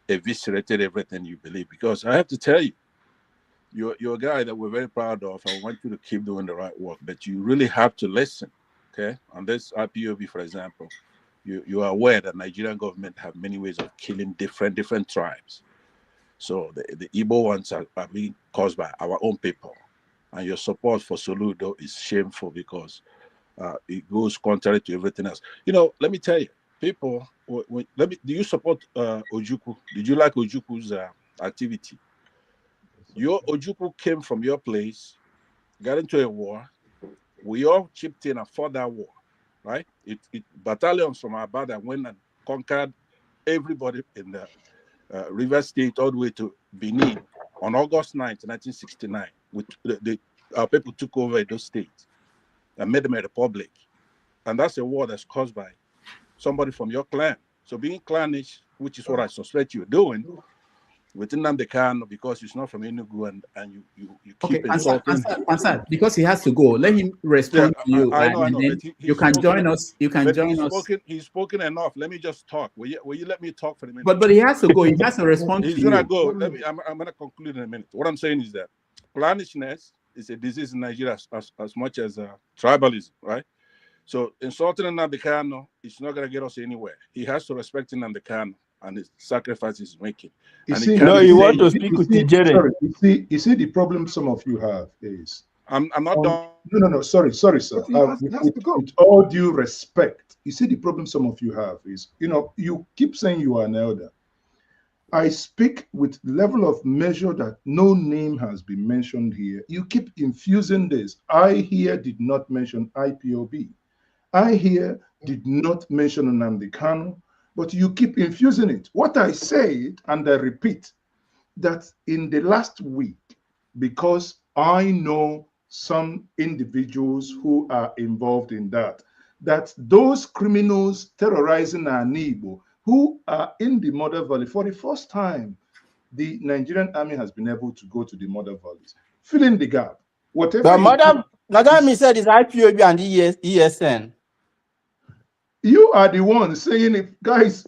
eviscerated everything you believe. Because I have to tell you, you're a guy that we're very proud of. I want you to keep doing the right work. But you really have to listen. Okay? On this IPOB, for example, you are aware that Nigerian government have many ways of killing different tribes. So the Igbo ones are being caused by our own people. And your support for Soludo is shameful because it goes contrary to everything else. You know, let me tell you, people, do you support Ojukwu? Did you like Ojukwu's activity? Your Ojukwu came from your place, got into a war. We all chipped in and fought that war, right? Battalions from Abada went and conquered everybody in the River State all the way to Benin on August 9th, 1969. Our people took over those states and made them a republic. And that's a war that's caused by somebody from your clan. So being clannish, which is what I suspect you're doing, within Nnamdi Kanu, because it's not from Enugu and you keep insulting. Pansat, because he has to go, let him respond to you. I know. Then you can join us. You can join us. He's spoken enough. Let me just talk. Will you let me talk for a minute? But he has to go. He has to respond to you. He's gonna go. I'm gonna conclude in a minute. What I'm saying is that clannishness is a disease in Nigeria as much as tribalism, right? So insulting Nnamdi Kanu is not gonna get us anywhere. He has to respect Nnamdi Kanu and the sacrifices he's making. You want to speak with Nigerian. You see, the problem some of you have is I'm not done. No, sorry, sir. With all due respect, you see, the problem some of you have is, you keep saying you are an elder. I speak with level of measure that no name has been mentioned here. You keep infusing this. I here did not mention IPOB. I here did not mention Nnamdi Kanu, but you keep infusing it. What I said, and I repeat, that in the last week, because I know some individuals who are involved in that those criminals terrorizing our Igbo who are in the Mother Valley, for the first time, the Nigerian army has been able to go to the Mother Valleys. Fill in the gap. Whatever. But Madam Nagami said it's IPOB and ESN. You are the one saying it, guys.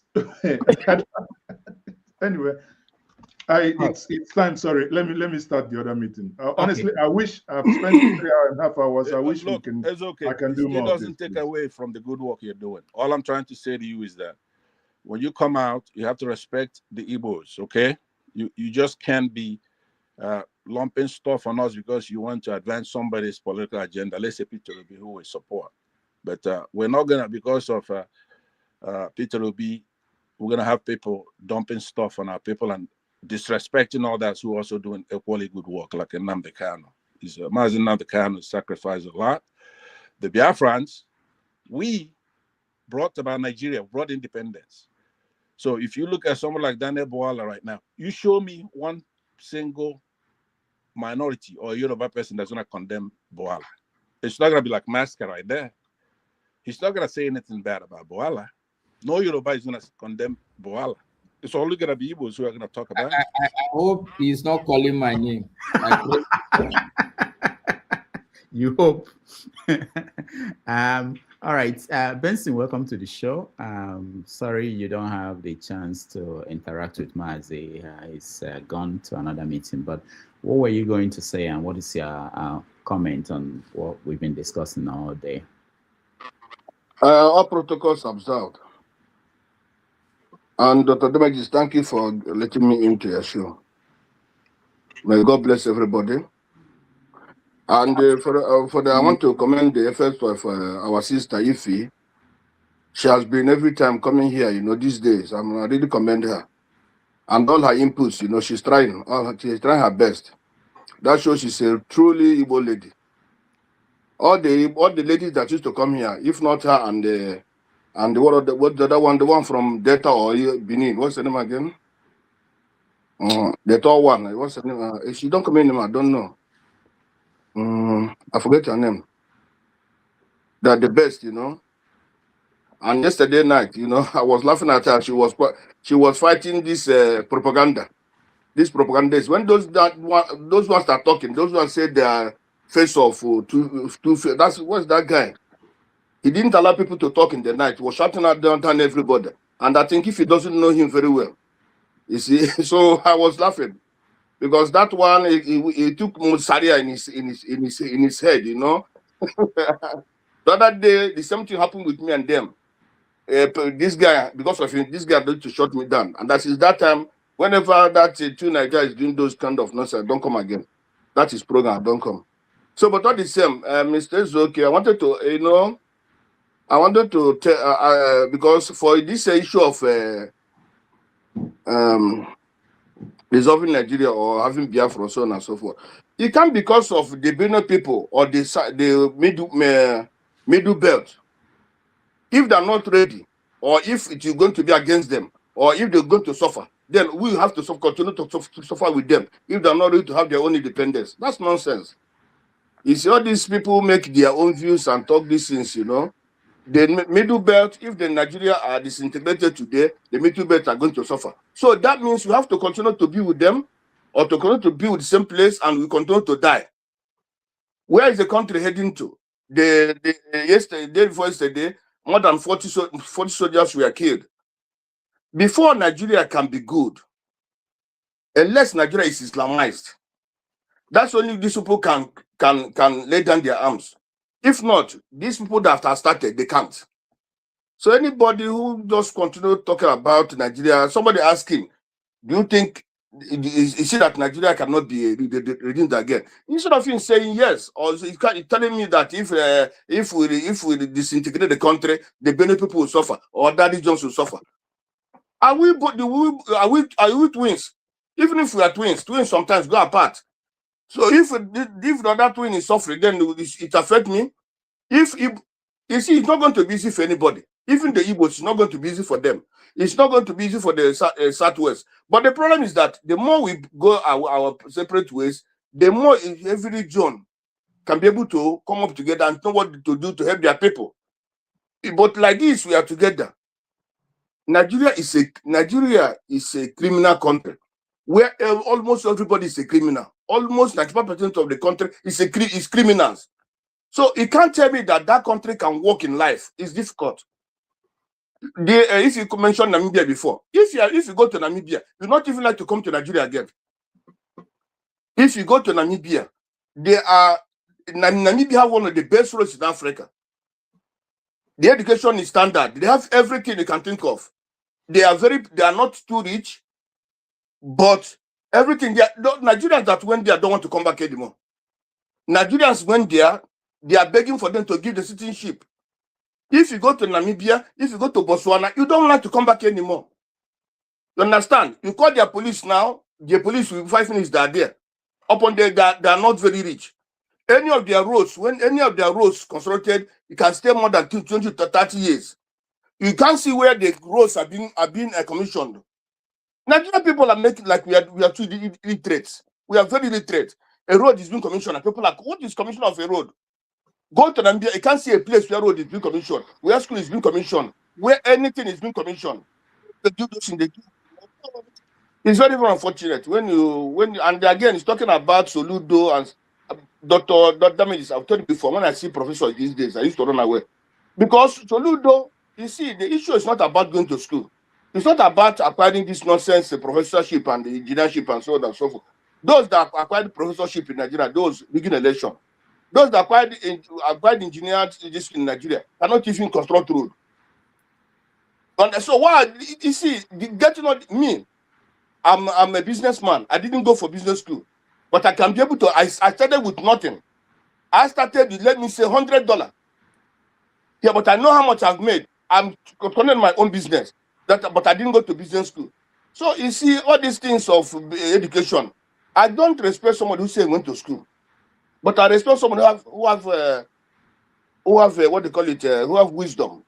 Anyway, it's time. Sorry, let me start the other meeting. Honestly, I wish I've spent 3.5 hours. I wish look, it's okay. I can do more. It doesn't take away from the good work you're doing. All I'm trying to say to you is that when you come out, you have to respect the Igbos. Okay, you just can't be lumping stuff on us because you want to advance somebody's political agenda. Let's say Peter Obi, who we support. But we're not gonna, because of Peter Obi, we're gonna have people dumping stuff on our people and disrespecting others who are also doing equally good work, like Nnamdi Kanu. Maazi Nnamdi Kanu sacrificed a lot. The Biafrans, we brought about Nigeria, brought independence. So if you look at someone like Daniel Bwala right now, you show me one single minority or Yoruba person that's gonna condemn Bwala. It's not gonna be like Masker right there. He's not going to say anything bad about Bwala. No Yoruba is going to condemn Bwala. It's only going to be Igbos who are going to talk about it. I hope he's not calling my name. You hope. All right. Benson, welcome to the show. Sorry you don't have the chance to interact with Maazi. He's gone to another meeting. But what were you going to say, and what is your comment on what we've been discussing all day? All protocols observed. And Dr. Demagis, thank you for letting me into your show. May God bless everybody. And I want to commend the efforts of our sister Ife. She has been every time coming here, these days. I really commend her. And all her inputs, she's trying her best. That shows she's a truly Igbo lady. All the ladies that used to come here, if not her and the other one, the one from Delta or Benin, what's the name again? The tall one, what's the name? If she don't come in, I don't know. I forget her name. They're the best, And yesterday night, you know, I was laughing at her. She was fighting this propaganda. This propaganda is when those ones are talking, those ones say they are face off two. That's what's that guy? He didn't allow people to talk in the night. He was shouting at downtown everybody. And I think if he doesn't know him very well, you see. So I was laughing because that one he took Musaria in his head, you know. The other day, the same thing happened with me and them. This guy, because of him, this guy going to shut me down. And that is that time, whenever that two Nigerians is doing those kind of nonsense, don't come again. That is program, don't come. So, but all the same, Mr. Ezeoke, I wanted to, you know, tell, because for this issue of resolving Nigeria or having Biafra, so on and so forth, it can because of the Benue people or the middle belt. If they're not ready, or if it is going to be against them, or if they're going to suffer, then we have to continue to suffer with them if they're not ready to have their own independence. That's nonsense. You see, all these people make their own views and talk these things, you know. The middle belt, if the Nigeria are disintegrated today, the middle belt are going to suffer. So that means we have to continue to be with them, or to continue to be with the same place, and we continue to die. Where is the country heading to? Day before yesterday, more than 40 soldiers were killed. Before Nigeria can be good, unless Nigeria is Islamized, that's only these people can lay down their arms. If not, these people that have started, they can't. So anybody who just continue talking about Nigeria, somebody asking, do you think is it that Nigeria cannot be redeemed again? Instead of him saying yes, or telling me that if we disintegrate the country, the Benue people will suffer, or that regions will suffer. Are we twins? Even if we are twins sometimes go apart. So if the other twin is suffering, then it affects me. You see, it's not going to be easy for anybody. Even the Igbos, it's not going to be easy for them. It's not going to be easy for the Southwest. But the problem is that the more we go our separate ways, the more every region can be able to come up together and know what to do to help their people. But like this, we are together. Nigeria is a criminal country where almost everybody is a criminal. Almost 95% of the country is criminals. So you can't tell me that country can work in life. It's difficult. If you mentioned Namibia before, if you go to Namibia, you're not even like to come to Nigeria again. If you go to Namibia, Namibia have one of the best roads in Africa. The education is standard. They have everything you can think of. They are not too rich, but everything there. Nigerians that went there don't want to come back anymore. Nigerians went there, they are begging for them to give the citizenship. If you go to Namibia, if you go to Botswana, you don't like to come back anymore. You understand? You call their police now, the police will 5 minutes they are there. Upon they are not very rich. Any of their roads, when any of their roads constructed, you can stay more than 20 to 30 years. You can't see where the roads are being commissioned. Nigerian people are making like we are too illiterate. We are very illiterate. A road is being commissioned, and people are like, what is commission of a road? Go to Namibia, you can't see a place where road is being commissioned, where school is being commissioned, where anything is being commissioned. They do those things. It's very, very unfortunate and again, it's talking about Soludo and Dr. Damages. I've told you before, when I see professors these days, I used to run away. Because Soludo, you see, the issue is not about going to school. It's not about acquiring this nonsense, the professorship and the engineership and so on and so forth. Those that acquired professorship in Nigeria, those begin election. Those that acquired engineers in Nigeria cannot even construct road. And so why you see, getting on me, I'm a businessman. I didn't go for business school, but I can be able to. I started with nothing. I started with, let me say, $100. Yeah, but I know how much I've made. I'm running my own business. But I didn't go to business school. So you see, all these things of education, I don't respect somebody who say went to school, but I respect someone who have what they call it, who have wisdom.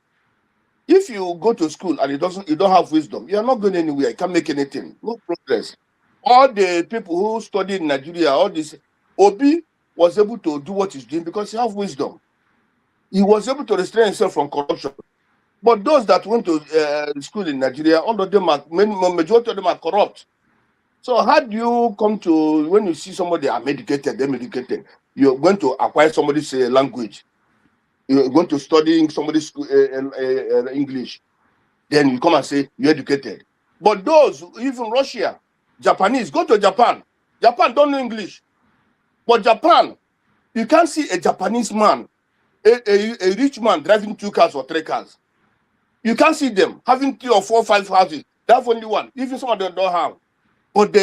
If you go to school and you don't have wisdom, you are not going anywhere. You can't make anything. No progress. All the people who studied in Nigeria, all this, Obi was able to do what he's doing because he has wisdom. He was able to restrain himself from corruption. But those that went to school in Nigeria, all of them are, majority of them are corrupt. So how do you come to, when you see somebody are medicated, they're medicated, you're going to acquire somebody's language, you're going to study somebody's English, then you come and say you're educated. But those, even Russia, Japanese, go to Japan. Japan don't know English. But Japan, you can't see a Japanese man, a rich man driving 2 cars or 3 cars. You can't see them having 3 or 4 or 5 houses. That's only one. Even some of them don't have. But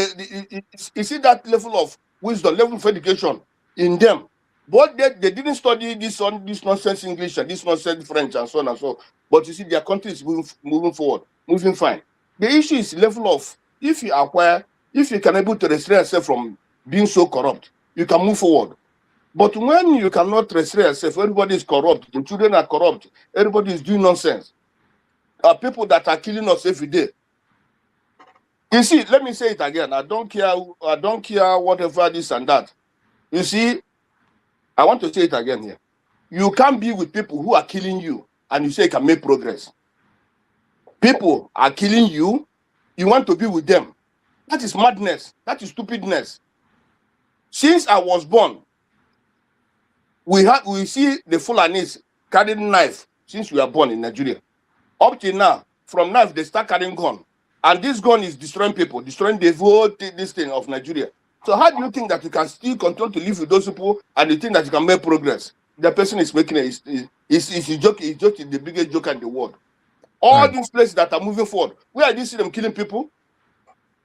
you see that level of wisdom, level of education in them. But they didn't study this nonsense English and this nonsense French and so on and so on. But you see, their country is moving forward, moving fine. The issue is level of, if you can able to restrain yourself from being so corrupt, you can move forward. But when you cannot restrain yourself, everybody is corrupt, the children are corrupt, everybody is doing nonsense. People that are killing us every day. You see, let me say it again. I don't care whatever this and that. You see, I want to say it again here. You can't be with people who are killing you and you say you can make progress. People are killing you, you want to be with them. That is madness. That is stupidness. Since I was born, we see the Fulanis carrying knife since we are born in Nigeria. Up till now, from knife they start carrying gun. And this gun is destroying people, destroying the whole this thing of Nigeria. So how do you think that you can still continue to live with those people and you think that you can make progress? The person is making it's a joke, it's just the biggest joke in the world. All these places that are moving forward, where do you see them killing people?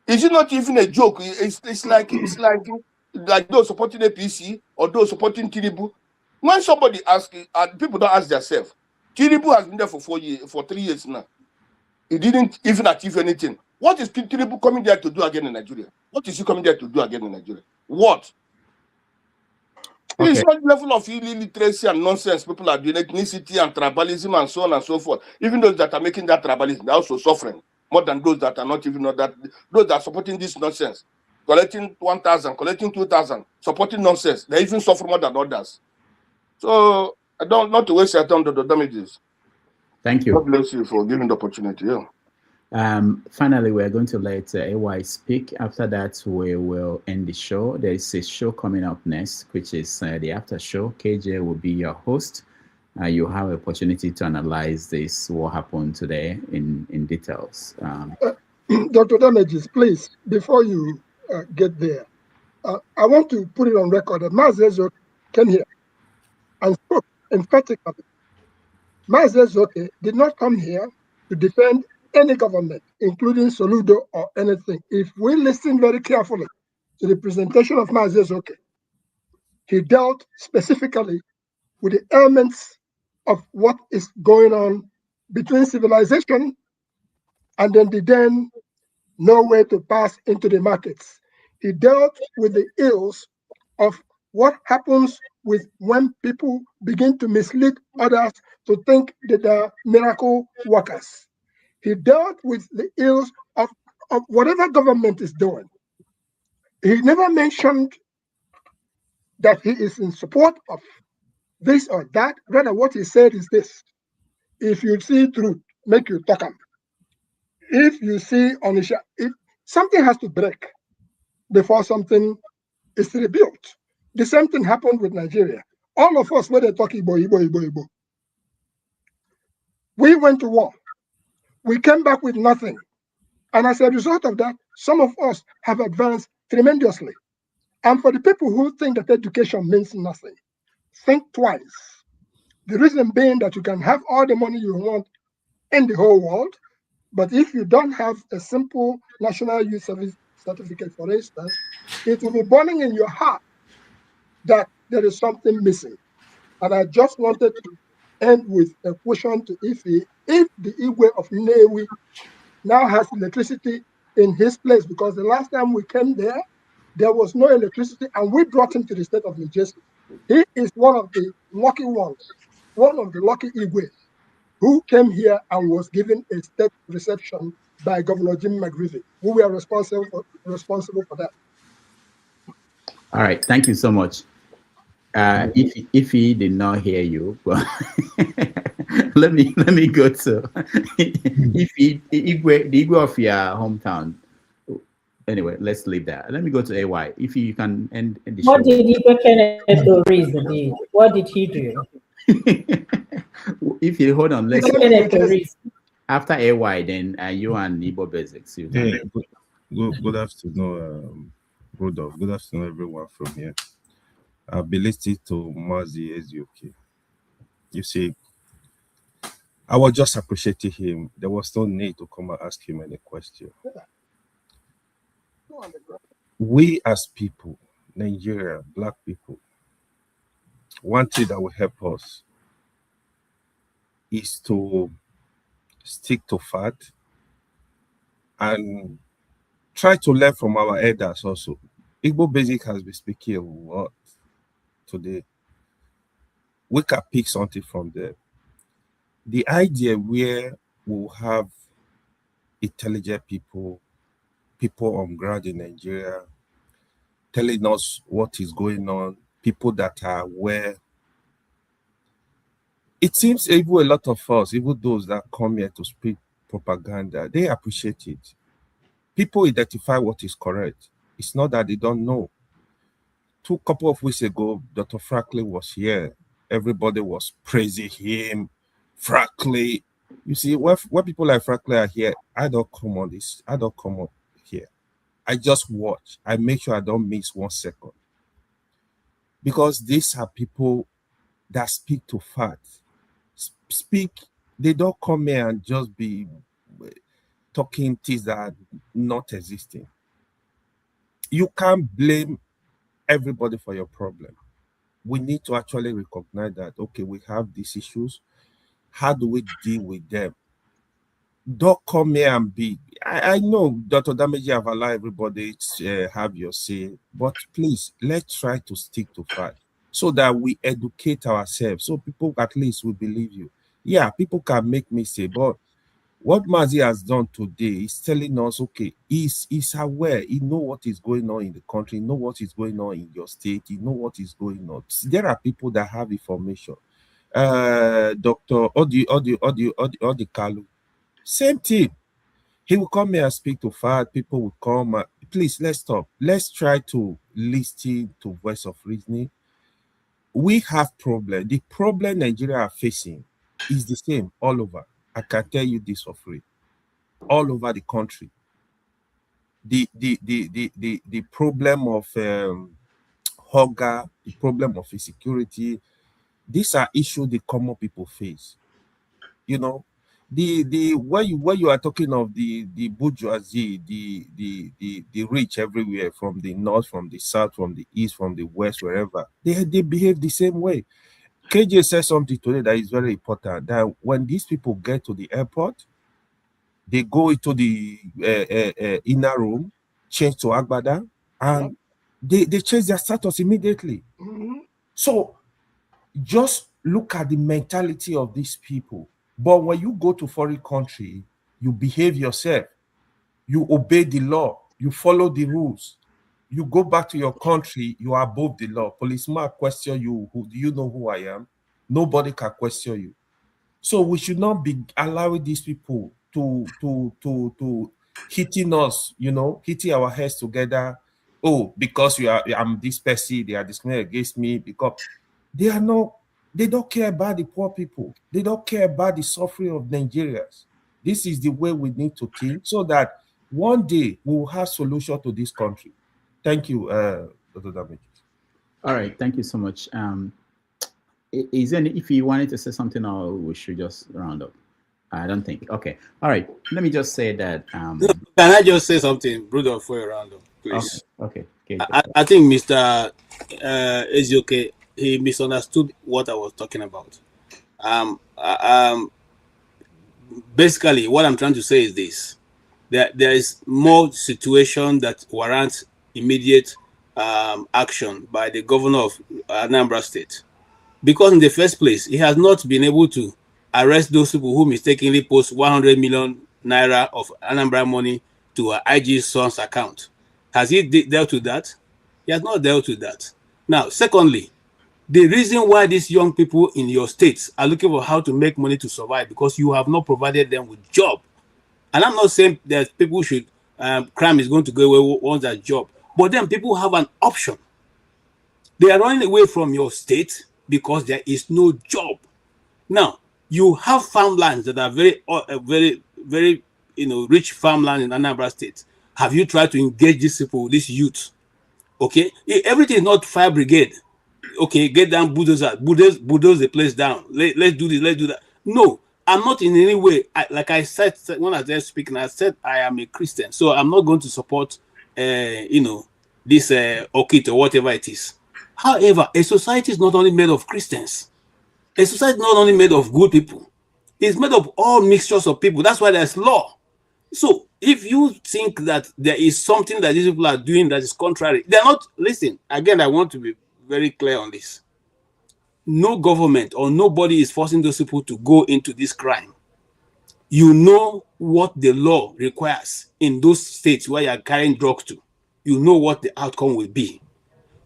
Is it not even a joke? It's like those supporting APC or those supporting Tinubu. When somebody asks, people don't ask themselves. Tinubu has been there for 3 years now. He didn't even achieve anything. What is Tinubu coming there to do again in Nigeria? What is he coming there to do again in Nigeria? What? Okay. It's not level of illiteracy and nonsense. People are doing ethnicity and tribalism and so on and so forth. Even those that are making that tribalism, they're also suffering more than those that are not even that. Those that are supporting this nonsense, collecting 1,000, collecting 2,000, supporting nonsense, they even suffer more than others. So I don't not to waste your time on the damages. Thank you. God bless you for giving the opportunity. Yeah. Finally, we're going to let AY speak. After that, we will end the show. There is a show coming up next, which is the after show. KJ will be your host. You have an opportunity to analyze this, what happened today in details. Dr. Damages, please, before you get there, I want to put it on record that Maazi Ezeoke came here and spoke emphatically. Maazi Ezeoke did not come here to defend any government, including Soludo or anything. If we listen very carefully to the presentation of Maazi Ezeoke, he dealt specifically with the elements of what is going on between civilization and then no way to pass into the markets. He dealt with the ills of what happens with when people begin to mislead others to think that they are miracle workers. He dealt with the ills of whatever government is doing. He never mentioned that he is in support of this or that. Rather, what he said is this: if you see truth, make you talk them. If you see Onisha, if something has to break before something is rebuilt. The same thing happened with Nigeria. All of us, when they talk Igbo. We went to war. We came back with nothing. And as a result of that, some of us have advanced tremendously. And for the people who think that education means nothing, think twice. The reason being that you can have all the money you want in the whole world, but if you don't have a simple National Youth Service certificate, for instance, it will be burning in your heart that there is something missing. And I just wanted to end with a question to Ife. If the Igwe of Nnewi now has electricity in his place, because the last time we came there, there was no electricity, and we brought him to the state of Nigerian. He is one of the lucky ones, one of the lucky Igwe who came here and was given a state reception by Governor Jim McGreevy, who were responsible for that. All right, thank you so much. If he did not hear you, but let me go to if the Igwe of your hometown. Anyway, let's leave that. Let me go to AY. If you can end the show. What did Igwe Kenneth Doris do? What did he do? If you hold on, let's after AY, then you and Igbo Basics. You can. Yeah, good afternoon, Rudolph. Good afternoon, everyone from here. I've been listening to Maazi Ezeoke. You see, I was just appreciating him. There was no need to come and ask him any question. We as people, Nigeria, black people, one thing that will help us is to stick to fact and try to learn from our elders also. Igbo Basic has been speaking a lot today. We can pick something from there. The idea where we'll have intelligent people on ground in Nigeria telling us what is going on, people that are aware. It seems even a lot of us, even those that come here to speak propaganda, they appreciate it. People identify what is correct. It's not that they don't know. Couple of weeks ago, Dr. Franklin was here. Everybody was praising him. Franklin, you see, when people like Franklin are here, I don't come on this. I don't come up here. I just watch. I make sure I don't miss 1 second. Because these are people that speak to facts. They don't come here and just be talking things that are not existing. You can't blame everybody for your problem. We need to actually recognize that, okay, we have these issues. How do we deal with them? Don't come here and be. I know Dr. Damage have allowed everybody to have your say, but please, let's try to stick to fact so that we educate ourselves, so people at least will believe you. Yeah, people can make mistakes, but what Maazi has done today is telling us, okay, he's aware, he knows what is going on in the country, he knows what is going on in your state, he knows what is going on. There are people that have information. Dr. Odi Kalu, same thing. He will come here and speak to fact. People will come. Please, let's stop. Let's try to listen to voice of reasoning. We have problem. The problem Nigeria are facing is the same all over. I can tell you this for free. All over the country. The problem of hunger, the problem of insecurity, these are issues the common people face. You know, where you are talking of the bourgeoisie, the rich everywhere, from the north, from the south, from the east, from the west, wherever, they behave the same way. KJ said something today that is very important, that when these people get to the airport, they go into the inner room, change to Agbada, and they change their status immediately. So just look at the mentality of these people. But when you go to foreign country, you behave yourself, you obey the law, you follow the rules. You go back to your country, you are above the law. Policeman question you, do you know who I am? Nobody can question you. So we should not be allowing these people to hitting us, hitting our heads together. Oh, because I'm this person, they are discriminating against me, because they don't care about the poor people. They don't care about the suffering of Nigerians. This is the way we need to think, so that one day we will have solution to this country. Thank you, Dr. Damage. All right, thank you so much. Is there if you wanted to say something, or we should just round up? I don't think. Okay. All right. Let me just say that. Can I just say something, Rudolph, for a round up, please? Okay. I think Mr. Ezeoke, he misunderstood what I was talking about. Basically, what I'm trying to say is this: there is more situation that warrants immediate action by the governor of Anambra State, because in the first place, he has not been able to arrest those people who mistakenly post 100 million naira of Anambra money to IG's son's account. Has he dealt with that? He has not dealt with that. Now, secondly, The reason why these young people in your states are looking for how to make money to survive because you have not provided them with job. And I'm not saying that people should crime is going to go away once that job, but then people have an option. They are running away from your state because there is no job. Now you have farmlands that are very rich farmland in Anambra State. Have you tried to engage these people, these youth? Okay, everything is not fire brigade. Okay, get down bulldoze the place down. Let's do this, let's do that. No, I'm not in any way. Like I said when I was speaking, I said I am a Christian, so I'm not going to support, this Okit or whatever it is. However, a society is not only made of Christians. A society is not only made of good people. It's made of all mixtures of people. That's why there's law. So if you think that there is something that these people are doing that is contrary, they're not. Listen, again, I want to be very clear on this. No government or nobody is forcing those people to go into this crime. You know what the law requires in those states where you're carrying drugs to. You know what the outcome will be.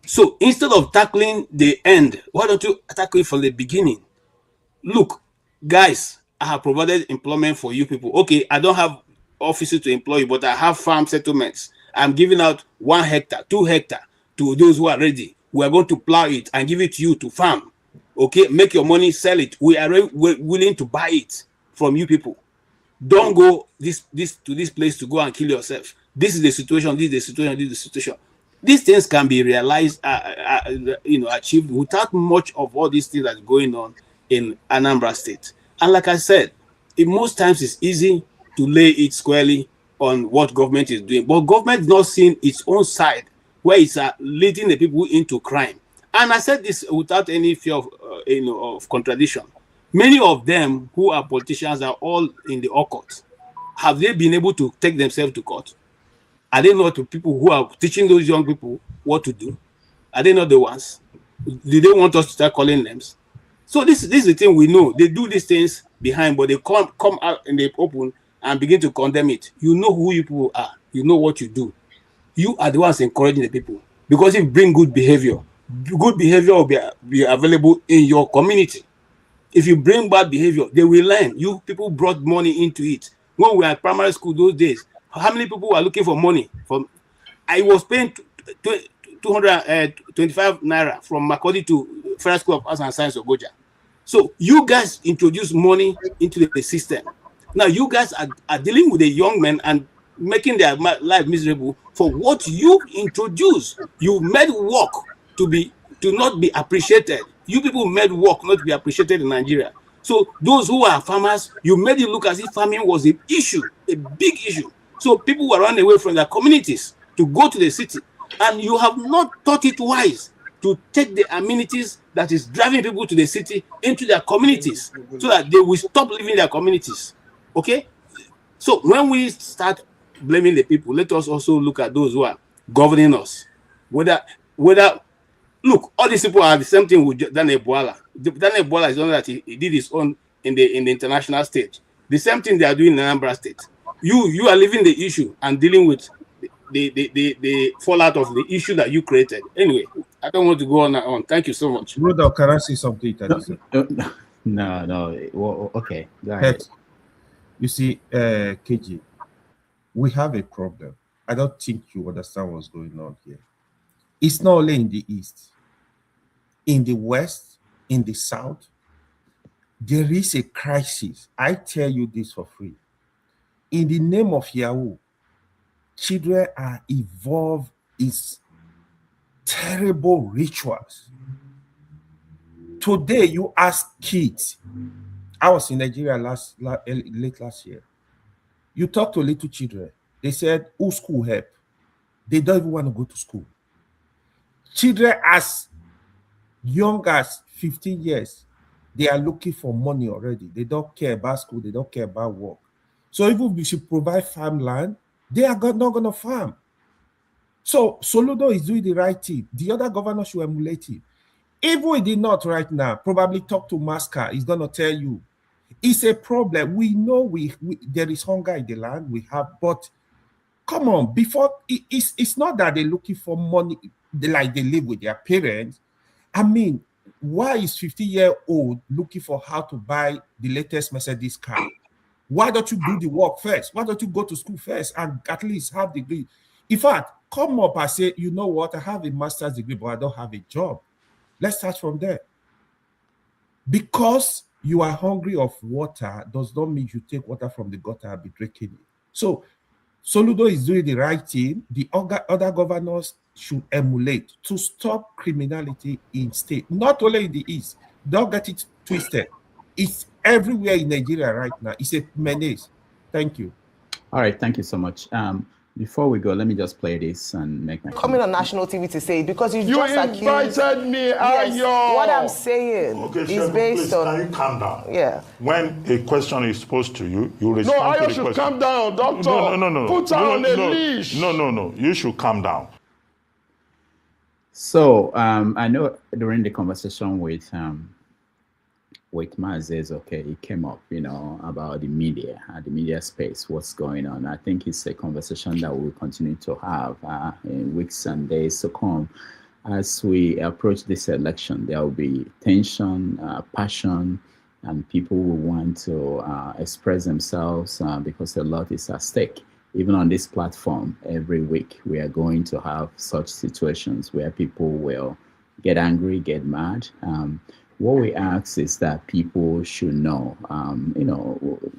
So instead of tackling the end, why don't you tackle it from the beginning? Look, guys, I have provided employment for you people. Okay, I don't have offices to employ you, but I have farm settlements. I'm giving out 1 hectare, 2 hectare to those who are ready. We are going to plow it and give it to you to farm. Okay, make your money, sell it. We're willing to buy it from you people. Don't go to this place to go and kill yourself. This is the situation. This is the situation. This is the situation. These things can be realized, achieved without much of all these things that's going on in Anambra State. And like I said, most times it's easy to lay it squarely on what government is doing, but government is not seeing its own side where it's leading the people into crime. And I said this without any fear of contradiction. Many of them who are politicians are all in the occult. Have they been able to take themselves to court? Are they not the people who are teaching those young people what to do? Are they not the ones? Do they want us to start calling names? So this is the thing we know. They do these things behind, but they come out in the open and begin to condemn it. You know who you people are. You know what you do. You are the ones encouraging the people. Because if you bring good behavior will be available in your community. If you bring bad behavior, they will learn. You people brought money into it. When we were at primary school those days, how many people were looking for money? I was paying 225 naira from Makodi to Federal School of Arts and Science of Goja. So you guys introduce money into the system. Now you guys are dealing with the young men and making their life miserable for what you introduce. You made work to not be appreciated. You people made work not to be appreciated in Nigeria. So those who are farmers, you made it look as if farming was an issue, a big issue. So people were running away from their communities to go to the city. And you have not thought it wise to take the amenities that is driving people to the city into their communities so that they will stop leaving their communities. Okay? So when we start blaming the people, let us also look at those who are governing us. Whether look, all these people are the same thing with Daniel Bwala. Daniel Bwala is only that he did his own in the international stage. The same thing they are doing in Anambra State. You are living the issue and dealing with the fallout of the issue that you created. Anyway, I don't want to go on and on. Thank you so much. Rudolph, can I say something? No. Well, okay. Go ahead. You see, KG, we have a problem. I don't think you understand what's going on here. It's not only in the East. In the West, in the South, there is a crisis. I tell you this for free. In the name of Yahoo, children are involved in terrible rituals. Today, you ask kids. I was in Nigeria late last year. You talk to little children. They said, who school help? They don't even want to go to school. Children as young as 15 years, they are looking for money already. They don't care about school. They don't care about work. So even if we should provide farmland, they are not going to farm. So Soludo is doing the right thing. The other governors should emulate it. If we did not right now, probably talk to Masca, he's going to tell you, it's a problem. We know there is hunger in the land we have, but come on, before it's not that they're looking for money like they live with their parents. I mean, Why is 50-year-old looking for how to buy the latest Mercedes car? Why don't you do the work first? Why don't you go to school first and at least have the degree? In fact, come up and say, you know what, I have a master's degree, but I don't have a job. Let's start from there. Because you are hungry of water does not mean you take water from the gutter and be drinking it. So Soludo is doing the right thing. The other governors should emulate to stop criminality in state, not only in the East. Don't get it twisted. It's everywhere in Nigeria right now. It's a menace. Thank you. All right, thank you so much. Before we go, let me just play this and make my coming on national TV to say because you just invited me. Yes, what I'm saying is based on. Can you calm down? Yeah. When a question is posed to you, you respond to the question. No, I should calm down, doctor. No. Put her on a leash. No. You should calm down. So I know during the conversation with Maazi Ezeoke, it came up, about the media space, what's going on. I think it's a conversation that we'll continue to have in weeks and days to come. As we approach this election, there will be tension, passion, and people will want to express themselves because a lot is at stake. Even on this platform, every week, we are going to have such situations where people will get angry, get mad. What we ask is that people should know,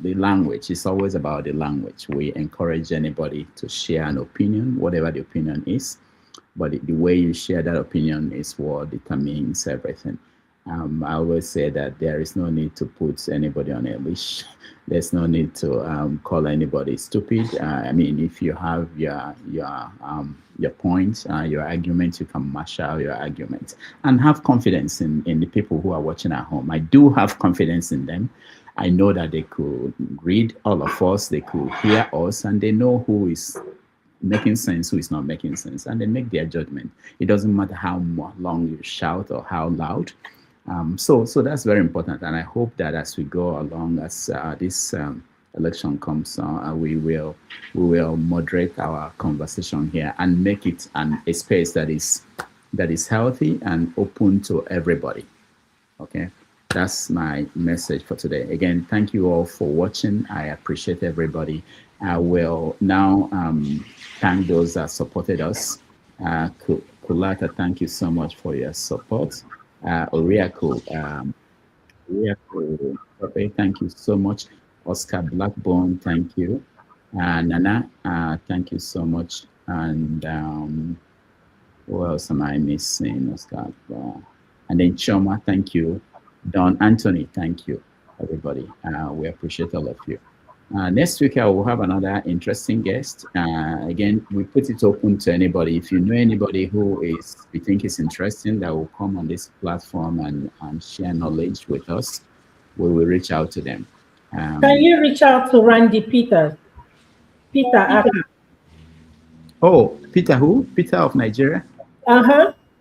the language. It's always about the language. We encourage anybody to share an opinion, whatever the opinion is, but the way you share that opinion is what determines everything. I always say that there is no need to put anybody on a leash. There's no need to call anybody stupid. If you have your points, your arguments, you can marshal your arguments and have confidence in the people who are watching at home. I do have confidence in them. I know that they could read all of us, they could hear us, and they know who is making sense, who is not making sense, and they make their judgment. It doesn't matter how long you shout or how loud. So that's very important, and I hope that as we go along, as this election comes on, we will moderate our conversation here and make it a space that is healthy and open to everybody. Okay, that's my message for today. Again, thank you all for watching. I appreciate everybody. I will now thank those that supported us. Kulata, thank you so much for your support. Oriako, thank you so much. Oscar Blackbone, thank you. Nana, thank you so much. And who else am I missing? Oscar, and then Choma, thank you. Don Anthony, thank you, everybody. We appreciate all of you. Next week, I will have another interesting guest. Again, we put it open to anybody. If you know anybody who we think is interesting, that will come on this platform and share knowledge with us, we will reach out to them. Can you reach out to Randy Peter? Oh, Peter who? Peter of Nigeria?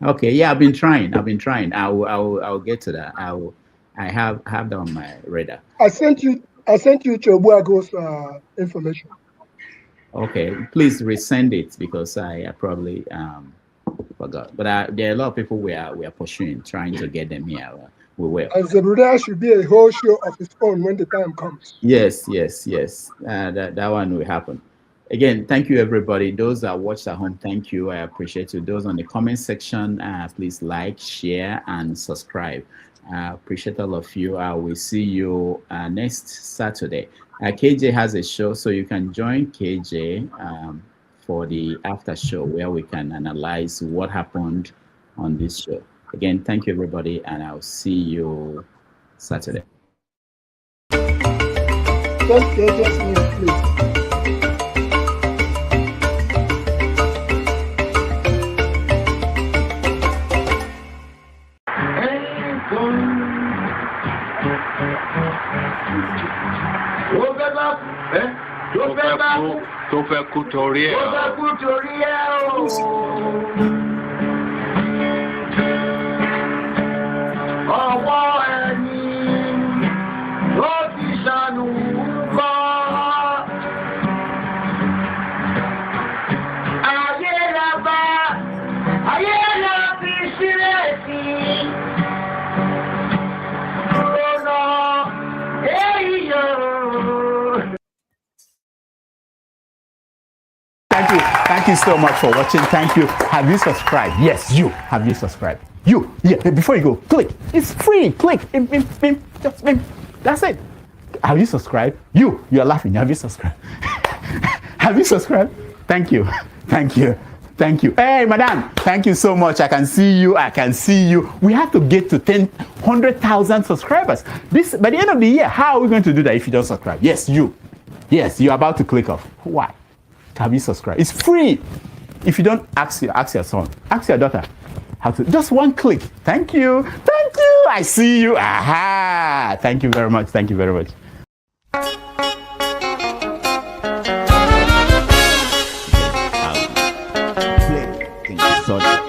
Okay, yeah, I've been trying. I'll get to that. I have that on my radar. I sent you Chobuago's information. Okay, please resend it because I probably forgot. But there are a lot of people we are pursuing, trying to get them here. We will. And Zebuda should be a whole show of its own when the time comes. Yes. That one will happen. Again, thank you, everybody. Those that watched at home, thank you. I appreciate you. Those on the comment section, please like, share, and subscribe. I appreciate all of you. I will see you next Saturday. KJ has a show, so you can join KJ for the after show where we can analyze what happened on this show. Again, thank you, everybody, and I'll see you Saturday. Just KJ's news, please. Tó fẹ́ kú torí ẹ̀. Ọwọ́ ẹni ló ti ṣàánú kọ́. Ayé la fi sílẹ̀ sí. Thank you so much for watching. Thank you. Have you subscribed? Yes, you. Have you subscribed? You. Yeah, before you go, click. It's free. Click. Just that's it. Have you subscribed? You're laughing. Have you subscribed? Have you subscribed? Thank you. Thank you. Thank you. Hey, madam, thank you so much. I can see you. We have to get to 100,000 subscribers. This by the end of the year. How are we going to do that if you don't subscribe? Yes, you. Yes, you're about to click off. Why? Have you subscribed? It's free. If you don't, ask your son, ask your daughter how to. Just one click. Thank you. Thank you. I see you. Aha. Thank you very much. Thank you very much. Sorry.